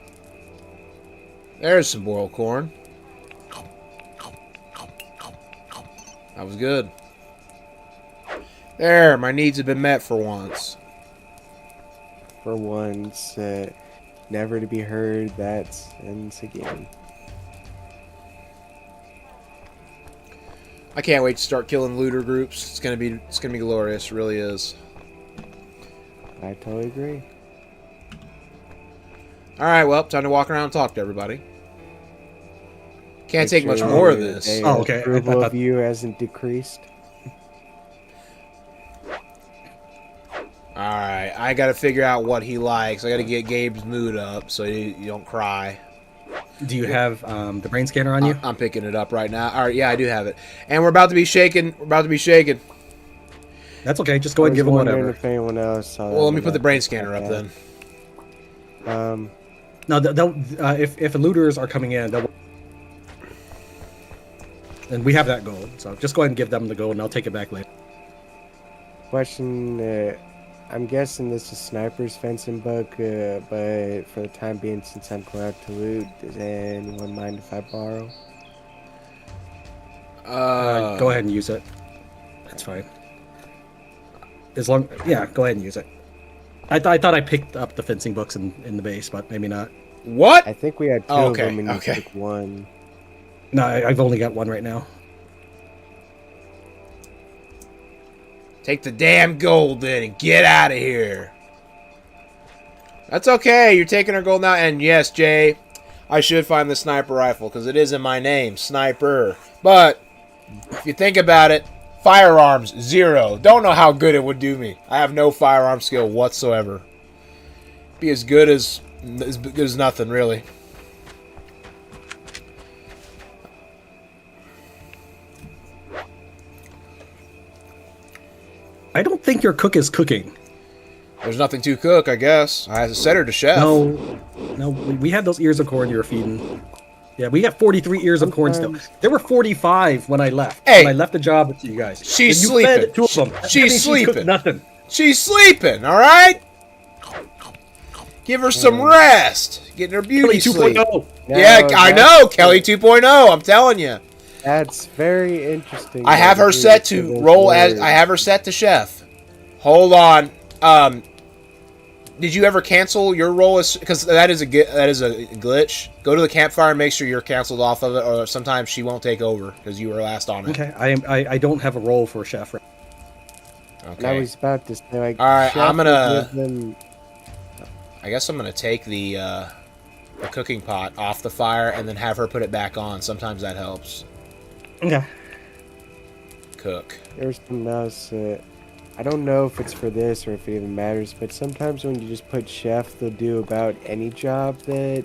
There's some boiled corn. That was good. There, my needs have been met for once. For once, never to be heard, that's ends again. I can't wait to start killing looter groups. It's gonna be glorious. It really is. I totally agree. All right, well, time to walk around and talk to everybody. Can't Make take much sure more of your this. day Oh, okay. Approval of you hasn't decreased. All right, I got to figure out what he likes. I got to get Gabe's mood up so you don't cry. Do you have the brain scanner on you? I'm picking it up right now. All right, yeah, I do have it. And we're about to be shaken. That's okay. Just go ahead and give him whatever. If anyone else saw Well, let me that, put the brain scanner up then. No, if looters are coming in, and we have that gold, so just go ahead and give them the gold, and I'll take it back later. Question, I'm guessing this is Sniper's fencing book, but for the time being, since I'm going out to loot, does anyone mind if I borrow? Go ahead and use it. That's fine. Yeah, go ahead and use it. I thought I picked up the fencing books in the base, but maybe not. What? I think we had two of them and you took one. No, I've only got one right now. Take the damn gold then and get out of here. That's okay. You're taking our gold now. And yes, Jay, I should find the sniper rifle because it is in my name, Sniper. But if you think about it, firearms, 0. Don't know how good it would do me. I have no firearm skill whatsoever. Be as good as nothing, really. I don't think your cook is cooking. There's nothing to cook, I guess. I set her to chef. No, we had those ears of corn you were feeding. Yeah, we got 43 ears of corn still. There were 45 when I left. Hey, when I left the job with you guys. She's you sleeping. Fed 2 of them. She's sleeping. Nothing. She's sleeping, all right? Give her some rest. Getting her beauty sleep. 2.0. Yeah, I know. Kelly 2.0. I'm telling you. That's very interesting. I have her set to roll as. I have her set to chef. Hold on. Did you ever cancel your role as? Because that is a glitch. Go to the campfire and make sure you're canceled off of it, or sometimes she won't take over because you were last on it. Okay, I don't have a role for a chef. Right? Okay. I was about to say, like, all right, chef I'm gonna. I guess I'm gonna take the cooking pot off the fire and then have her put it back on. Sometimes that helps. Okay. Cook. There's something else. I don't know if it's for this or if it even matters, but sometimes when you just put chef, they'll do about any job that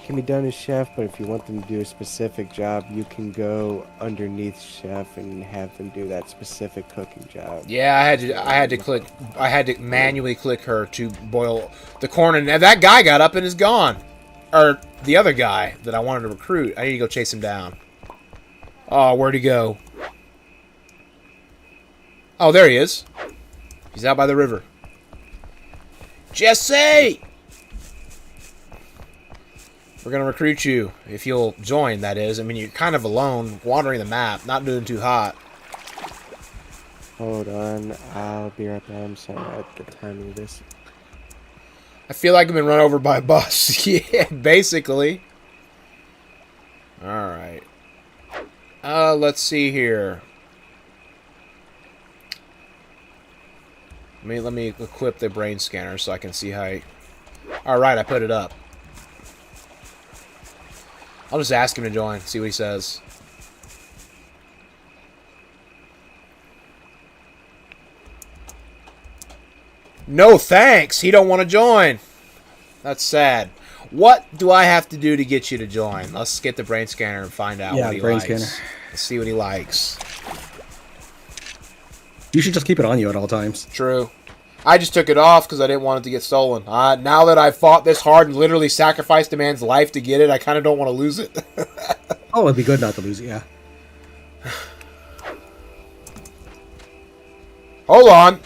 can be done as chef. But if you want them to do a specific job, you can go underneath chef and have them do that specific cooking job. Yeah, I had to manually click her to boil the corn, and that guy got up and is gone. Or the other guy that I wanted to recruit. I need to go chase him down. Oh, where'd he go? Oh, there he is. He's out by the river. Jesse! We're going to recruit you, if you'll join, that is. I mean, you're kind of alone, wandering the map, not doing too hot. Hold on, I'll be right back. I'm sorry about the timing of this. I feel like I've been run over by a bus. Yeah, basically. Alright. Let's see here. Let me equip the brain scanner so I can see how Alright, I put it up. I'll just ask him to join, see what he says. No thanks, he don't want to join. That's sad. What do I have to do to get you to join? Let's get the brain scanner and find out what he brain likes. scanner. Let's see what he likes. You should just keep it on you at all times. True. I just took it off because I didn't want it to get stolen. Now that I've fought this hard and literally sacrificed a man's life to get it, I kind of don't want to lose it. Oh, it'd be good not to lose it, yeah. Hold on.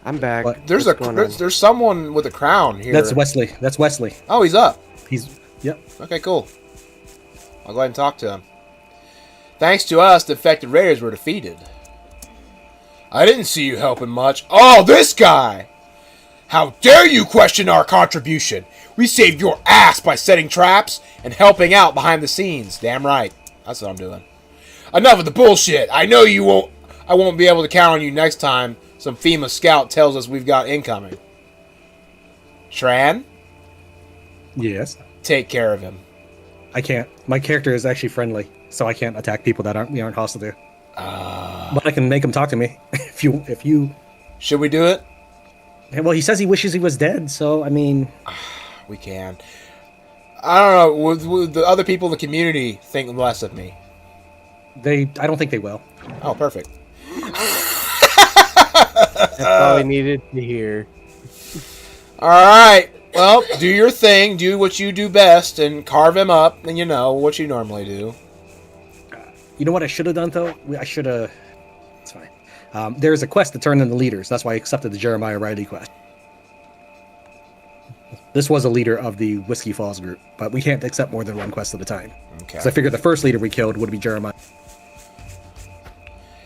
I'm back. What? There's someone with a crown here. That's Wesley. That's Wesley. Oh, he's up. Yep. Okay, cool. I'll go ahead and talk to him. Thanks to us, the infected raiders were defeated. I didn't see you helping much. Oh, this guy! How dare you question our contribution? We saved your ass by setting traps and helping out behind the scenes. Damn right. That's what I'm doing. Enough of the bullshit. I know I won't be able to count on you next time some FEMA scout tells us we've got incoming. Tran? Yes. Take care of him. I can't. My character is actually friendly, so I can't attack people that we aren't hostile to. But I can make him talk to me if you. Should we do it? Well, he says he wishes he was dead, so I mean. We can. I don't know. Would the other people in the community think less of me? I don't think they will. Oh, perfect. That's all I needed to hear. All right. Well, do your thing. Do what you do best, and carve him up. And you know what you normally do. You know what I should have done though? I should have. It's fine. There's a quest to turn in the leaders. That's why I accepted the Jeremiah Riley quest. This was a leader of the Whiskey Falls group, but we can't accept more than one quest at a time. Okay. So I figured the first leader we killed would be Jeremiah.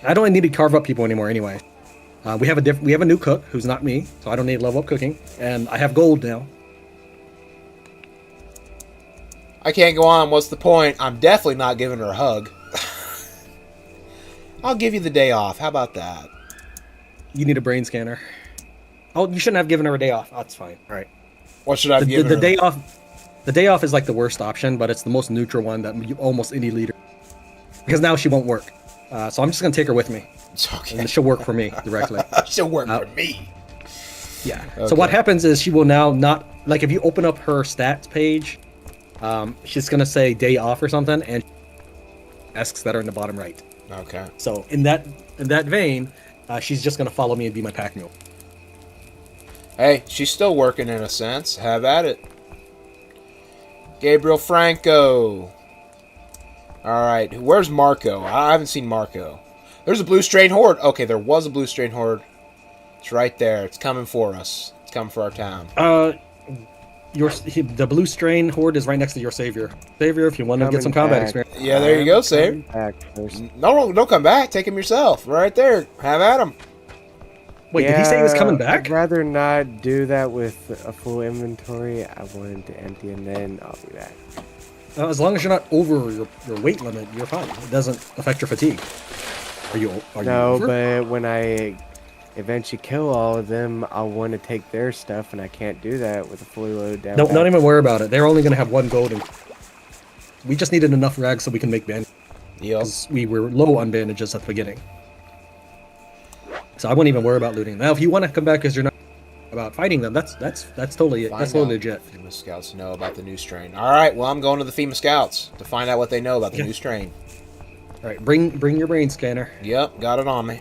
I don't need to carve up people anymore anyway. We have a new cook who's not me, so I don't need to level up cooking, and I have gold now. I can't go on. What's the point? I'm definitely not giving her a hug. I'll give you the day off. How about that? You need a brain scanner. Oh, you shouldn't have given her a day off. Oh, that's fine. All right. What should I give her? The day off. The day off is like the worst option, but it's the most neutral one that almost any leader. Because now she won't work. So I'm just gonna take her with me. It's okay. And she'll work for me directly. She'll work for me. Yeah. Okay. So what happens is she will now not like if you open up her stats page, she's gonna say day off or something, and asks that are in the bottom right. Okay. So in that vein, she's just gonna follow me and be my pack mule. Hey, she's still working in a sense. Have at it. Gabriel Franco. Alright, where's Marco? I haven't seen Marco. There's a blue strain horde. Okay, there was a blue strain horde. It's right there. It's coming for us. It's coming for our town. The blue strain horde is right next to your savior. Savior, if you want to get some combat experience. Yeah, there you go, Save. No, don't come back. Take him yourself. Right there. Have at him. Wait, did he say he was coming back? I'd rather not do that with a full inventory. I wanted to empty and then I'll be back. As long as you're not over your weight limit, you're fine. It doesn't affect your fatigue. Are you No, over? but when I eventually kill all of them, I'll want to take their stuff, and I can't do that with a fully loaded down Don't backpack. even worry about it. They're only going to have 1 gold. And we just needed enough rags so we can make bandages. Yep. Because we were low on bandages at the beginning. So I wouldn't even worry about looting. Now, if you want to come back because you're not about fighting them, that's totally it. That's totally legit. FEMA Scouts know about the new strain. All right, well, I'm going to the FEMA Scouts to find out what they know about the new strain. All right, bring your brain scanner. Yep, got it on me.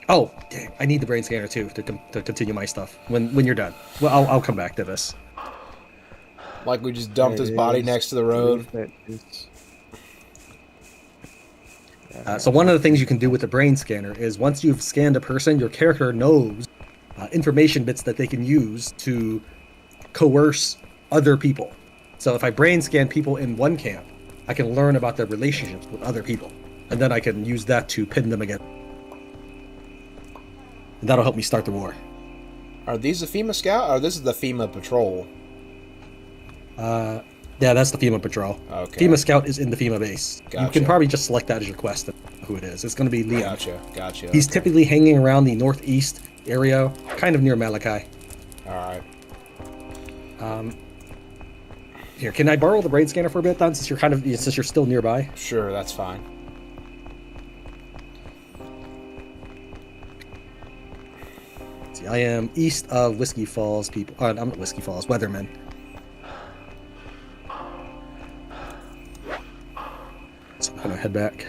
Oh, dang, I need the brain scanner too to continue my stuff when you're done. Well, I'll come back to this. Like we just dumped There his it body is. next to the road. So one of the things you can do with the brain scanner is once you've scanned a person, your character knows information bits that they can use to coerce other people. So if I brain scan people in one camp, I can learn about their relationships with other people, and then I can use that to pin them again. And that'll help me start the war. Are these the FEMA Scout, or this is the FEMA Patrol? Yeah, that's the FEMA patrol. Okay. FEMA Scout is in the FEMA base. You Gotcha. can probably just select that as your quest and who it is. It's going to be Liam. Gotcha. He's okay. typically hanging around the northeast area, kind of near Malachi. All right. Here, can I borrow the brain scanner for a bit, then, since you're still nearby? Sure, that's fine. Let's see, I am east of Whiskey Falls, people. I'm not Whiskey Falls, Weatherman. So I'm gonna head back.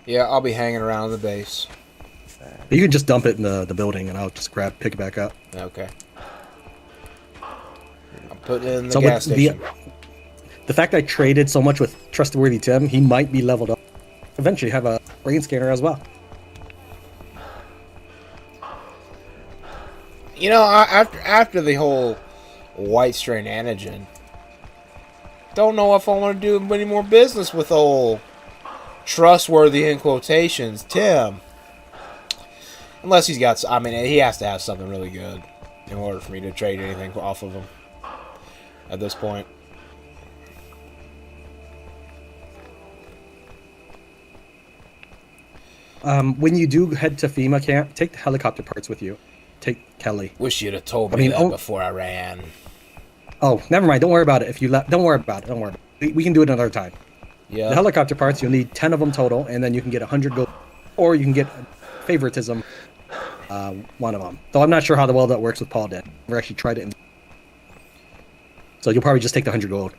Yeah, I'll be hanging around the base. You can just dump it in the building, and I'll just pick it back up. Okay. I'm putting it in the So gas with station. the fact I traded so much with Trustworthy Tim, he might be leveled up. Eventually have a brain scanner as well. You know, after the whole white strain antigen, don't know if I want to do any more business with old trustworthy in quotations Tim. Unless he's got, I mean, he has to have something really good in order for me to trade anything off of him at this point. When you do head to FEMA camp, take the helicopter parts with you. Take Kelly. Wish you'd have told me that before I ran. Oh, never mind. Don't worry about it. Don't worry about it. We can do it another time. Yeah. The helicopter parts, you'll need 10 of them total, and then you can get 100 gold, or you can get favoritism, one of them. Though I'm not sure how well that works with Paul did. Never actually tried it. So you'll probably just take the 100 gold.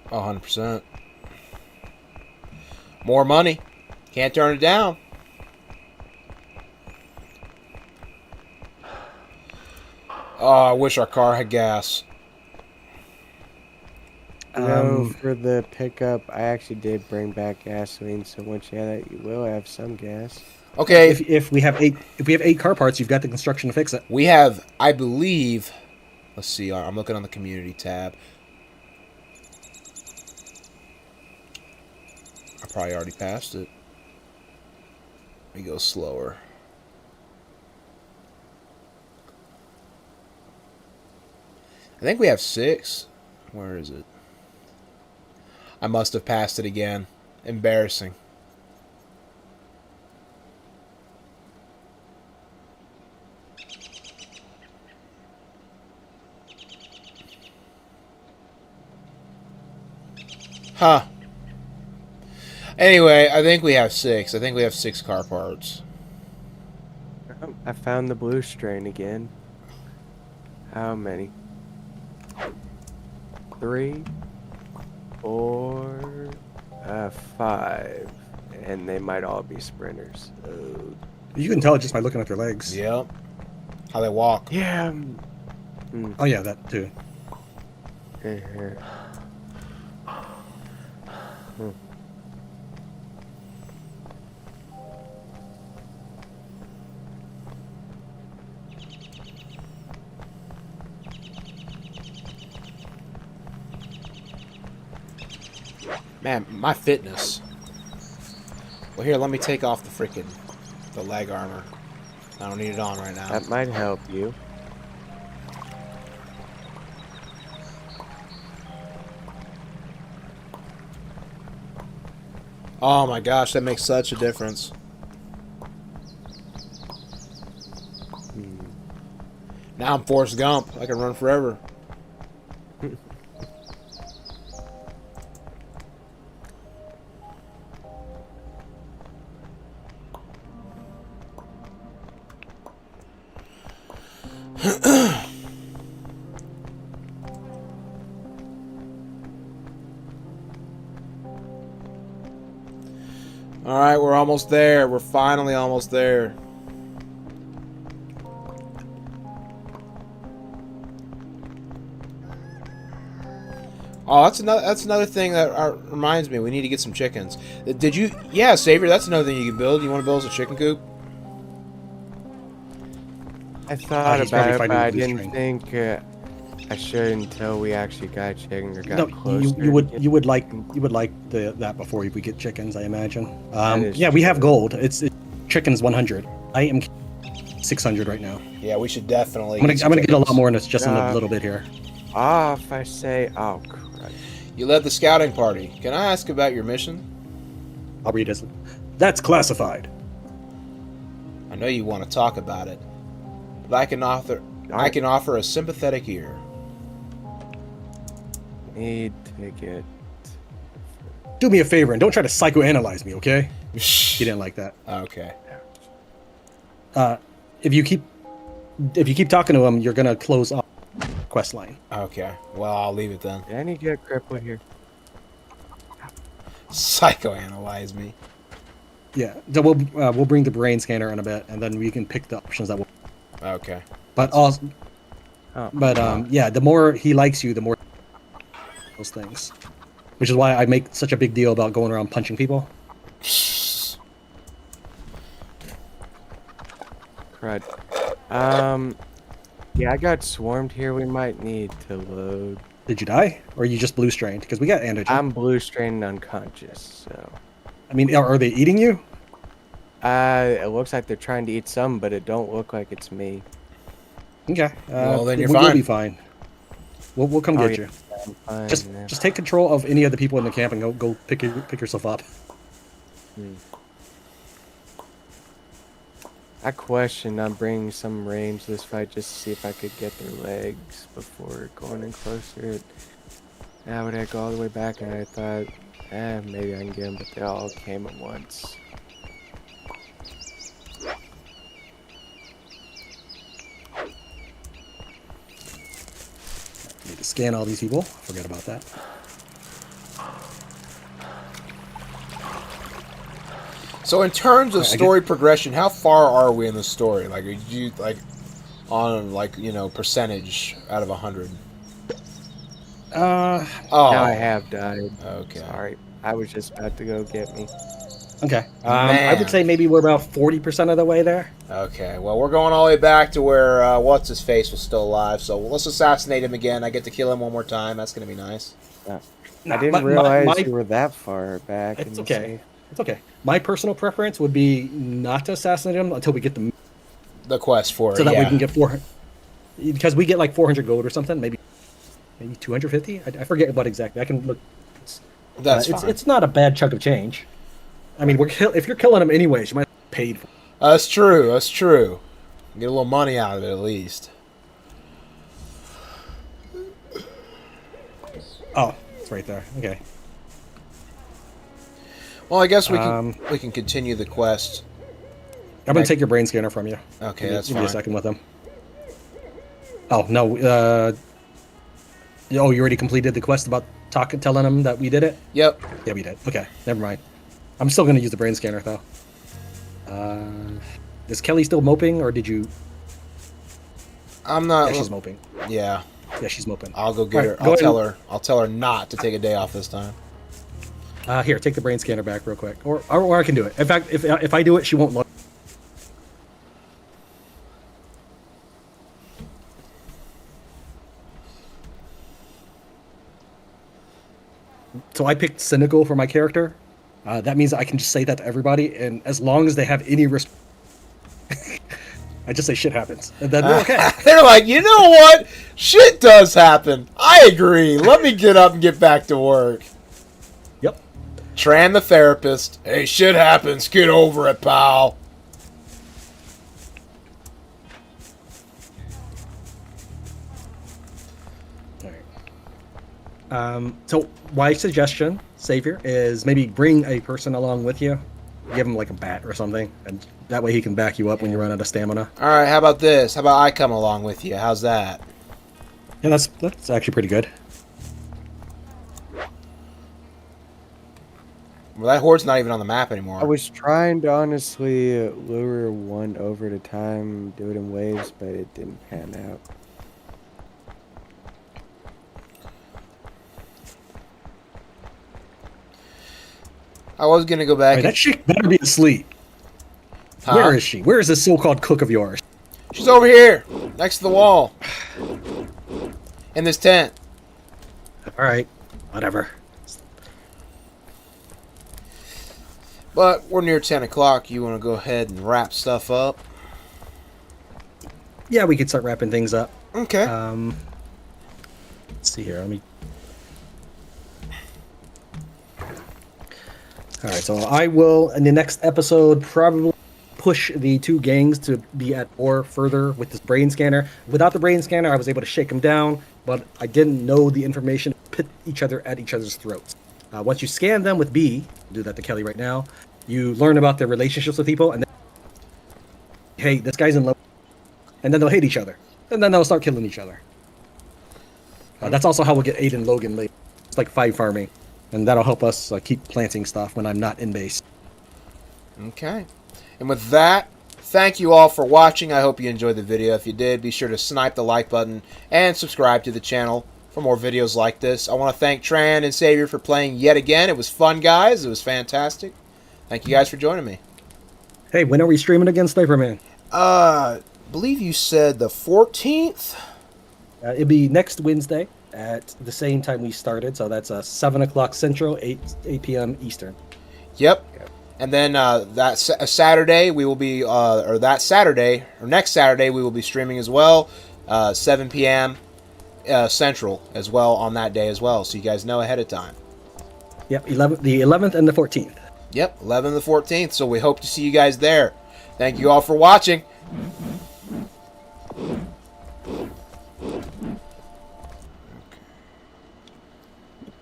100%. More money. Can't turn it down. Oh, I wish our car had gas. No, for the pickup, I actually did bring back gasoline, so once you have that, you will have some gas. Okay. If we have 8 car parts, you've got the construction to fix it. We have, I believe, let's see, I'm looking on the community tab. I probably already passed it. Let me go slower. I think we have 6. Where is it? I must have passed it again. Embarrassing. Huh. Anyway, I think we have 6. I think we have 6 car parts. I found the blue strain again. How many? 3, 4, 5. And they might all be sprinters. You can tell just by looking at their legs. Yep. How they walk. Yeah. Oh yeah, that too. Here. Man, my fitness. Well, here, let me take off the leg armor. I don't need it on right now. That might help you. Oh my gosh, that makes such a difference. Now I'm Forrest Gump. I can run forever. Alright, we're almost there. We're finally almost there. Oh, that's another thing that reminds me. We need to get some chickens. Did you? Yeah, Savior. That's another thing you can build. You want to build us a chicken coop? I thought he's about probably it, fighting but I the blue didn't think I should until we actually got chicken or got No, closer. you would like that before we get chickens, I imagine. is Yeah, we have true. gold. It's chickens 100. I am 600 right now. Yeah, we should definitely. I'm gonna get a lot more in this just in a Yeah. little bit here. Off, I say. Oh, crap. You led the scouting party. Can I ask about your mission? I'll read this. That's classified. I know you want to talk about it, but I can offer a sympathetic ear. Need to get. Do me a favor and don't try to psychoanalyze me, okay? He didn't like that. Okay. If you keep talking to him, you're gonna close off quest line. Okay. Well, I'll leave it then. Did I need to get crippled here? Psychoanalyze me. Yeah, so we'll bring the brain scanner in a bit, and then we can pick the options that will. Okay. But also, Oh, yeah, the more he likes you, the more those things. Which is why I make such a big deal about going around punching people. crud. Yeah, I got swarmed here. We might need to load. Did you die, or you just blue strained? Because we got antigen. I'm blue strained and unconscious, so. I mean, are they eating you? It looks like they're trying to eat some, but it don't look like it's me. Okay. Well, then you're we'll fine. be fine. We'll come Oh, get yeah. you. I'm fine, Just yeah. just take control of any of the people in the camp and go pick yourself up. I questioned on bringing some range this fight just to see if I could get their legs before going in closer. I would have go all the way back, and I thought, maybe I can get them, but they all came at once. Need to scan all these people. Forget about that. So in terms of story progression, how far are we in the story? Like, are you on percentage out of 100? Uh, Oh, Now I have died. Okay. Sorry. I was just about to go get me. okay. I Man. would say maybe we're about 40% of the way there. Okay. Well, we're going all the way back to where what's his face was still alive. So let's assassinate him again. I get to kill him one more time. That's gonna be nice. Nah, I didn't my- realize my- you were that far back. It's in the okay. save. It's okay. My personal preference would be not to assassinate him until we get the The quest for it. so that yeah. we can get 400, because we get like 400 gold or something, maybe 250. I forget what exactly. I can look. That's fine. It's not a bad chunk of change. I mean, if you're killing him anyways, you might have paid for it. That's true. That's true. Get a little money out of it at least. Oh, it's right there. Okay. Well, I guess we can continue the quest. I'm gonna take your brain scanner from you. Okay, Give me- that's give me a fine. second with him. Oh no. You already completed the quest about telling him that we did it. Yep. Yeah, we did. Okay, never mind. I'm still gonna use the brain scanner though. Is Kelly still moping, or did you? I'm not. Yeah, she's moping. Yeah. Yeah, she's moping. I'll go get All her. right, go I'll ahead tell and- her. I'll tell her not to take a day off this time. Here, take the brain scanner back real quick, or I can do it. In fact, if I do it, she won't look. So I picked cynical for my character. That means I can just say that to everybody, and as long as they have any risk, I just say shit happens, and then we're okay. They're like, you know what? Shit does happen. I agree. Let me get up and get back to work. Yep. Tran the therapist. Hey, shit happens. Get over it, pal. So my suggestion, Savior, is maybe bring a person along with you. Give him like a bat or something, and that way he can back you up when you run out of stamina. All right, how about this? How about I come along with you? How's that? Yeah, that's actually pretty good. Well, that horde's not even on the map anymore. I was trying to honestly lure one over at a time, do it in waves, but it didn't pan out. I was gonna go back. Wait, that chick better be asleep. Huh? Where is she? Where is this so-called cook of yours? She's over here, next to the wall, in this tent. All right, whatever. But we're near 10 o'clock. You want to go ahead and wrap stuff up? Yeah, we could start wrapping things up. Okay. Let's see here. Let me. All right, so I will in the next episode probably push the two gangs to be at war further with this brain scanner. Without the brain scanner, I was able to shake them down, but I didn't know the information to pit each other at each other's throats. Once you scan them with B, do that to Kelly right now, you learn about their relationships with people, and then, hey, this guy's in love, and then they'll hate each other, and then they'll start killing each other. That's also how we'll get Aiden Logan later. It's like 5 farming, and that'll help us keep planting stuff when I'm not in base. Okay. And with that, thank you all for watching. I hope you enjoyed the video. If you did, be sure to snipe the like button and subscribe to the channel for more videos like this. I want to thank Tran and Savior for playing yet again. It was fun, guys. It was fantastic. Thank you guys for joining me. Hey, when are we streaming again, Sniperman? Believe you said the 14th? It'll be next Wednesday at the same time we started, so that's 7 o'clock Central, 8 p.m. Eastern. Yep. And then that Saturday we will be, or next Saturday we will be streaming as well, 7 p.m. Central as well on that day as well, so you guys know ahead of time. Yep, the 11th and the 14th. Yep, 11th and the 14th, so we hope to see you guys there. Thank you all for watching.